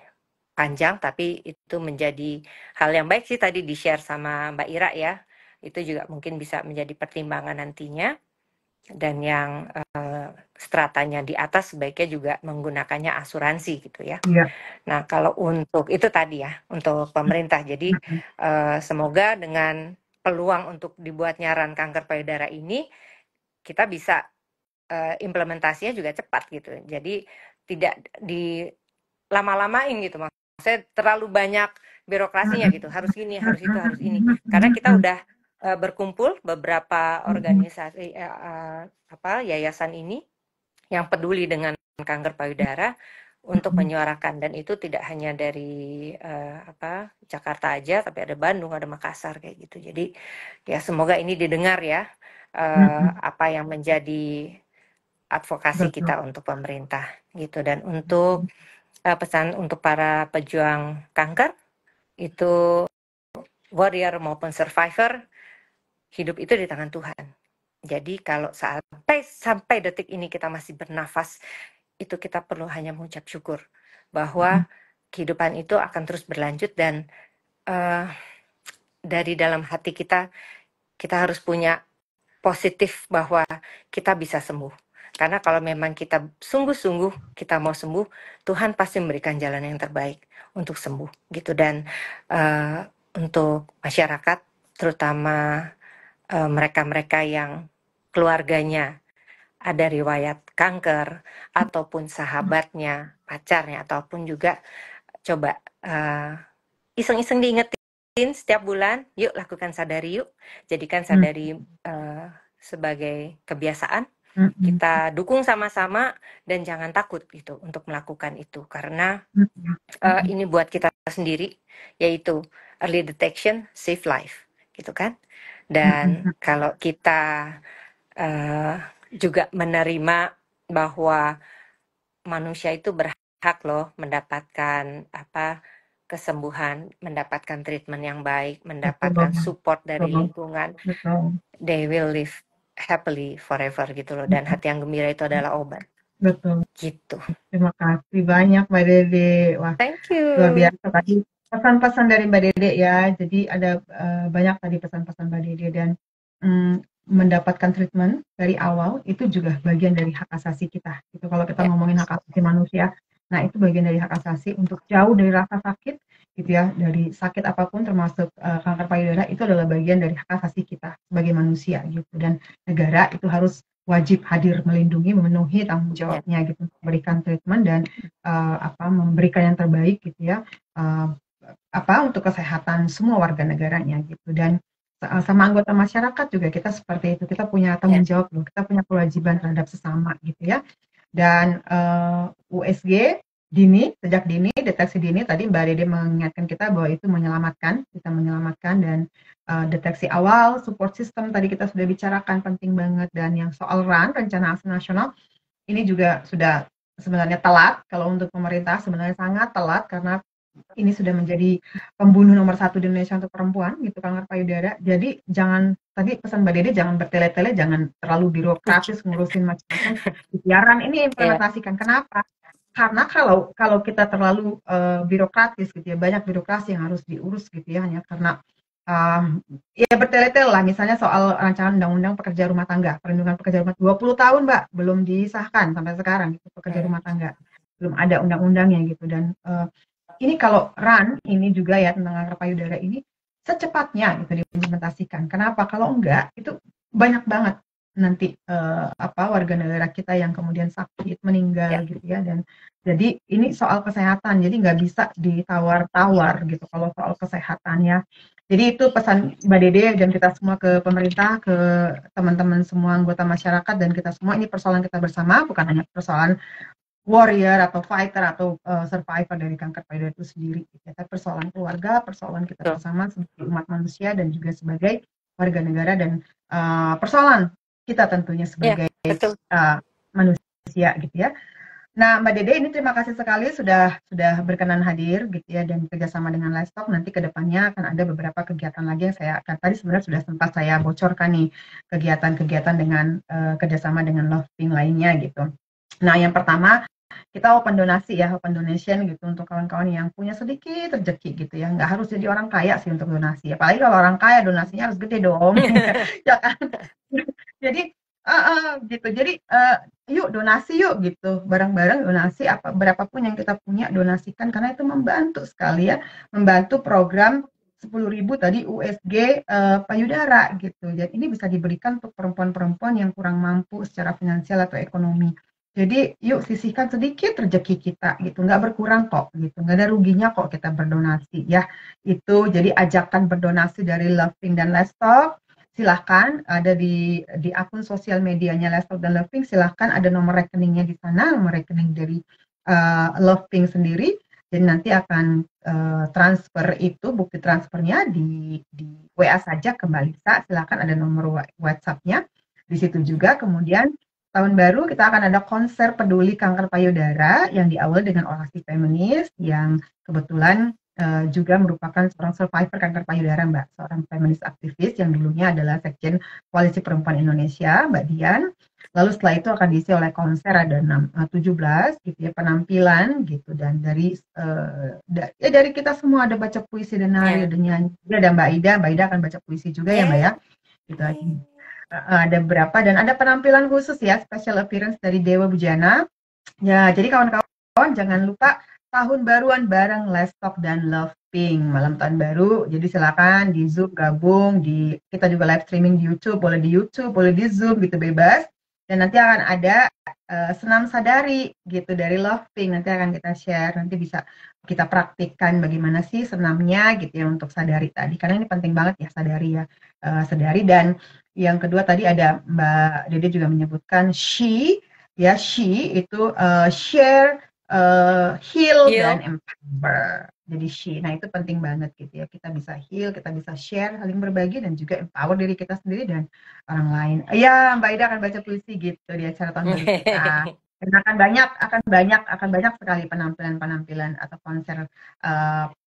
panjang, tapi itu menjadi hal yang baik sih tadi di-share sama Mbak Ira ya. Itu juga mungkin bisa menjadi pertimbangan nantinya. Dan yang stratanya di atas sebaiknya juga menggunakannya asuransi gitu ya. Nah, kalau untuk itu tadi ya, untuk pemerintah. Jadi semoga dengan peluang untuk dibuatnya RUN kanker payudara ini, kita bisa implementasinya juga cepat gitu. Jadi tidak dilama-lamain gitu. Maksudnya terlalu banyak birokrasinya gitu. Harus gini, harus itu, harus ini. Karena kita udah berkumpul beberapa organisasi yayasan ini yang peduli dengan kanker payudara untuk menyuarakan, dan itu tidak hanya dari Jakarta aja, tapi ada Bandung, ada Makassar kayak gitu. Jadi ya semoga ini didengar ya, apa yang menjadi advokasi kita untuk pemerintah gitu. Dan untuk pesan untuk para pejuang kanker itu, warrior maupun survivor, hidup itu di tangan Tuhan. Jadi kalau sampai detik ini kita masih bernafas, itu kita perlu hanya mengucap syukur bahwa kehidupan itu akan terus berlanjut. Dan dari dalam hati kita harus punya positif bahwa kita bisa sembuh. Karena kalau memang kita sungguh-sungguh kita mau sembuh, Tuhan pasti memberikan jalan yang terbaik untuk sembuh gitu. Dan untuk masyarakat, terutama mereka-mereka yang keluarganya ada riwayat kanker, ataupun sahabatnya, pacarnya, ataupun juga coba iseng-iseng diingetin setiap bulan, yuk lakukan sadari yuk, jadikan sadari sebagai kebiasaan, kita dukung sama-sama dan jangan takut gitu untuk melakukan itu, karena ini buat kita sendiri, yaitu early detection save life gitu kan. Dan kalau kita juga menerima bahwa manusia itu berhak loh mendapatkan kesembuhan, mendapatkan treatment yang baik, mendapatkan support dari lingkungan, they will live happily forever gitu loh. Dan hati yang gembira itu adalah obat. Betul. Gitu. Terima kasih banyak Mbak Dede. Wah, thank you. Luar biasa tadi pesan-pesan dari Mbak Dede ya. Jadi ada banyak tadi pesan-pesan Mbak Dede, dan mendapatkan treatment dari awal itu juga bagian dari hak asasi kita. Itu kalau kita ngomongin hak asasi manusia, nah itu bagian dari hak asasi untuk jauh dari rasa sakit gitu ya, dari sakit apapun termasuk kanker payudara, itu adalah bagian dari hak asasi kita sebagai manusia gitu. Dan negara itu harus wajib hadir melindungi, memenuhi tanggung jawabnya gitu, memberikan treatment dan memberikan yang terbaik gitu ya, untuk kesehatan semua warga negaranya gitu. Dan sama anggota masyarakat juga kita seperti itu, kita punya tanggung jawab loh, kita punya kewajiban terhadap sesama gitu ya. Dan USG dini, sejak dini, deteksi dini, tadi Mbak Dede mengingatkan kita bahwa itu menyelamatkan, kita menyelamatkan, dan deteksi awal, support system tadi kita sudah bicarakan penting banget. Dan yang soal RAN, Rencana Aksi Nasional, ini juga sudah sebenarnya telat, kalau untuk pemerintah sebenarnya sangat telat, karena ini sudah menjadi pembunuh nomor 1 di Indonesia untuk perempuan gitu, kanker payudara. Jadi jangan, tadi pesan Mbak Dede, jangan bertele-tele, jangan terlalu birokratis ngurusin macam-macam. Biaran ini implementasikan. Kenapa? Karena kalau kita terlalu birokratis gitu ya, banyak birokrasi yang harus diurus gitu ya, hanya karena ya bertele-tele lah, misalnya soal rancangan undang-undang pekerja rumah tangga, perlindungan pekerja rumah 20 tahun Mbak, belum disahkan sampai sekarang gitu, pekerja rumah tangga. Belum ada undang-undangnya gitu. Dan ini kalau RAN ini juga ya, tentang kanker payudara ini secepatnya itu diimplementasikan. Kenapa? Kalau enggak itu banyak banget nanti warga negara kita yang kemudian sakit, meninggal gitu ya. Dan jadi ini soal kesehatan, jadi nggak bisa ditawar-tawar gitu kalau soal kesehatannya. Jadi itu pesan Mbak Dede dan kita semua ke pemerintah, ke teman-teman semua anggota masyarakat, dan kita semua, ini persoalan kita bersama, bukan hanya persoalan warrior atau fighter atau survivor dari kanker payudara itu sendiri. Tapi persoalan keluarga, persoalan kita bersama sebagai umat manusia dan juga sebagai warga negara, dan persoalan kita tentunya sebagai manusia gitu ya. Nah, Mbak Dede, ini terima kasih sekali sudah berkenan hadir gitu ya, dan kerjasama dengan Livestock. Nanti kedepannya akan ada beberapa kegiatan lagi yang saya akan, tadi sebenarnya sudah sempat saya bocorkan nih, kegiatan-kegiatan dengan kerjasama dengan Loving lainnya gitu. Nah, yang pertama, kita open donasi ya, open donation gitu, untuk kawan-kawan yang punya sedikit rezeki gitu ya. Nggak harus jadi orang kaya sih untuk donasi, apalagi kalau orang kaya donasinya harus gede dong. Ya kan? Jadi gitu. Jadi yuk donasi yuk gitu, bareng-bareng donasi, berapapun yang kita punya donasikan, karena itu membantu sekali ya, membantu program 10.000 tadi USG payudara gitu. Jadi ini bisa diberikan untuk perempuan-perempuan yang kurang mampu secara finansial atau ekonomi. Jadi yuk sisihkan sedikit rezeki kita gitu, nggak berkurang kok gitu, nggak ada ruginya kok kita berdonasi ya. Itu jadi ajakan berdonasi dari Loving dan Livestock. Silahkan ada di akun sosial medianya Livestock dan Loving, silahkan ada nomor rekeningnya di sana, nomor rekening dari Loving sendiri. Jadi nanti akan transfer itu, bukti transfernya di WA saja ke Mbak Lisa, silahkan ada nomor WhatsApp-nya di situ juga. Kemudian tahun baru kita akan ada konser peduli kanker payudara yang diawali dengan orasi feminis, yang kebetulan juga merupakan seorang survivor kanker payudara, Mbak, seorang feminis aktivis yang dulunya adalah Sekjen Koalisi Perempuan Indonesia, Mbak Dian. Lalu setelah itu akan diisi oleh konser, ada 17 gitu ya, penampilan gitu, dan dari dari kita semua, ada baca puisi dan nari, ada nyanyi, ada Mbak Ida akan baca puisi juga ya Mbak ya, gitu aja. Ada berapa, dan ada penampilan khusus ya, special appearance dari Dewa Bujana. Ya, jadi kawan-kawan jangan lupa tahun baruan bareng Livestock dan Love Pink malam tahun baru. Jadi silakan di Zoom gabung, kita juga live streaming di YouTube, boleh di Zoom gitu bebas. Dan nanti akan ada senam sadari gitu dari Love Pink. Nanti akan kita share, nanti bisa kita praktikkan bagaimana sih senamnya gitu ya untuk sadari tadi. Karena ini penting banget ya sadari ya. Sadari. Dan yang kedua tadi ada Mbak Dede juga menyebutkan she itu share, heal dan Heal. empower. Jadi she. Nah, itu penting banget gitu ya. Kita bisa heal, kita bisa share, saling berbagi dan juga empower diri kita sendiri dan orang lain. Ya, Mbak Ida akan baca puisi gitu di acara tahun baru kita. Dan akan banyak sekali penampilan-penampilan atau konser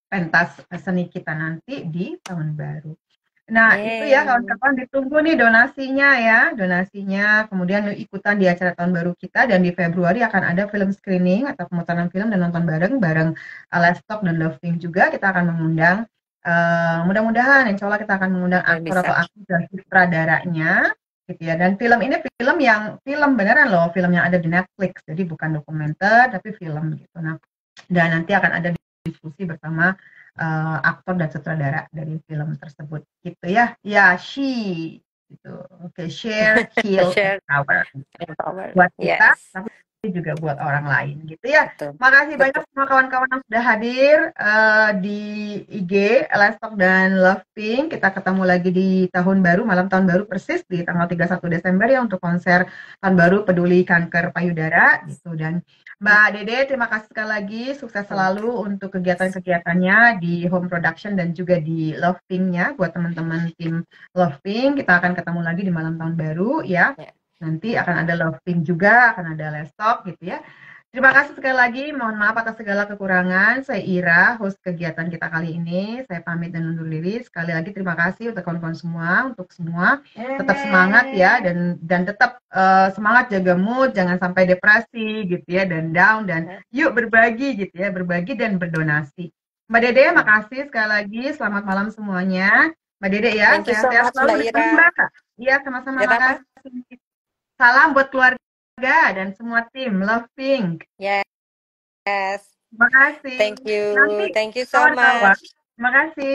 pentas seni kita nanti di tahun baru. Nah, itu ya Yeay. kawan-kawan ditunggu nih donasinya ya, donasinya. Kemudian ikutan di acara tahun baru kita dan di Februari akan ada film screening atau pemutaran film dan nonton bareng Lestok dan Loving juga. Kita akan mengundang mudah-mudahan insya Allah kita akan mengundang aktor Bisa. atau aktris dan sutradaranya gitu ya. Dan film ini film beneran loh, film yang ada di Netflix. Jadi bukan dokumenter tapi film gitu. Nah, dan nanti akan ada diskusi bersama aktor dan sutradara dari film tersebut gitu ya. Ya, she gitu. Oke, share, heal, Share empower. empower. Buat kita, Yes. tapi juga buat orang lain gitu ya. Betul. Makasih banyak Betul. semua kawan-kawan yang sudah hadir di IG Lestok dan Love Pink. Kita ketemu lagi di tahun baru, malam tahun baru persis di tanggal 31 Desember ya untuk konser tahun baru peduli kanker payudara gitu. Dan Mbak Dede, terima kasih sekali lagi. Sukses selalu untuk kegiatan-kegiatannya di home production dan juga di Love Pink-nya. Buat teman-teman tim Love Pink, kita akan ketemu lagi di malam tahun baru ya. Nanti akan ada Love Pink juga, akan ada Lestok gitu ya. Terima kasih sekali lagi. Mohon maaf atas segala kekurangan. Saya Ira, host kegiatan kita kali ini. Saya pamit dan undur diri. Sekali lagi terima kasih untuk kawan-kawan semua, untuk semua. Tetap semangat ya dan tetap semangat, jaga mood, jangan sampai depresi gitu ya dan down, dan yuk berbagi gitu ya, berbagi dan berdonasi. Mbak Dede, makasih sekali lagi. Selamat malam semuanya. Mbak Dede ya, Thank you so sehat-sehat much, Mbak selalu. Ira. Mbak. Iya, sama-sama, Kenapa? makasih. Salam buat keluarga dan semua tim Love Pink. Yes. Terima kasih. Thank you. Nanti Thank you so kawan-kawan, much. terima kasih.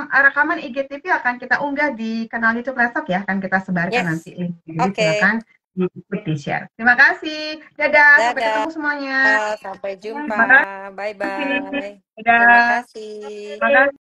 Rekaman IGTV akan kita unggah di kanal YouTube Lesok ya, akan kita sebarkan Yes. nanti link. Jadi Oke. silakan diikuti share. Terima kasih. Dadah, sampai Dadah. ketemu semuanya. Sampai jumpa. Terima kasih. Bye-bye. Dadah. Terima kasih. Terima kasih.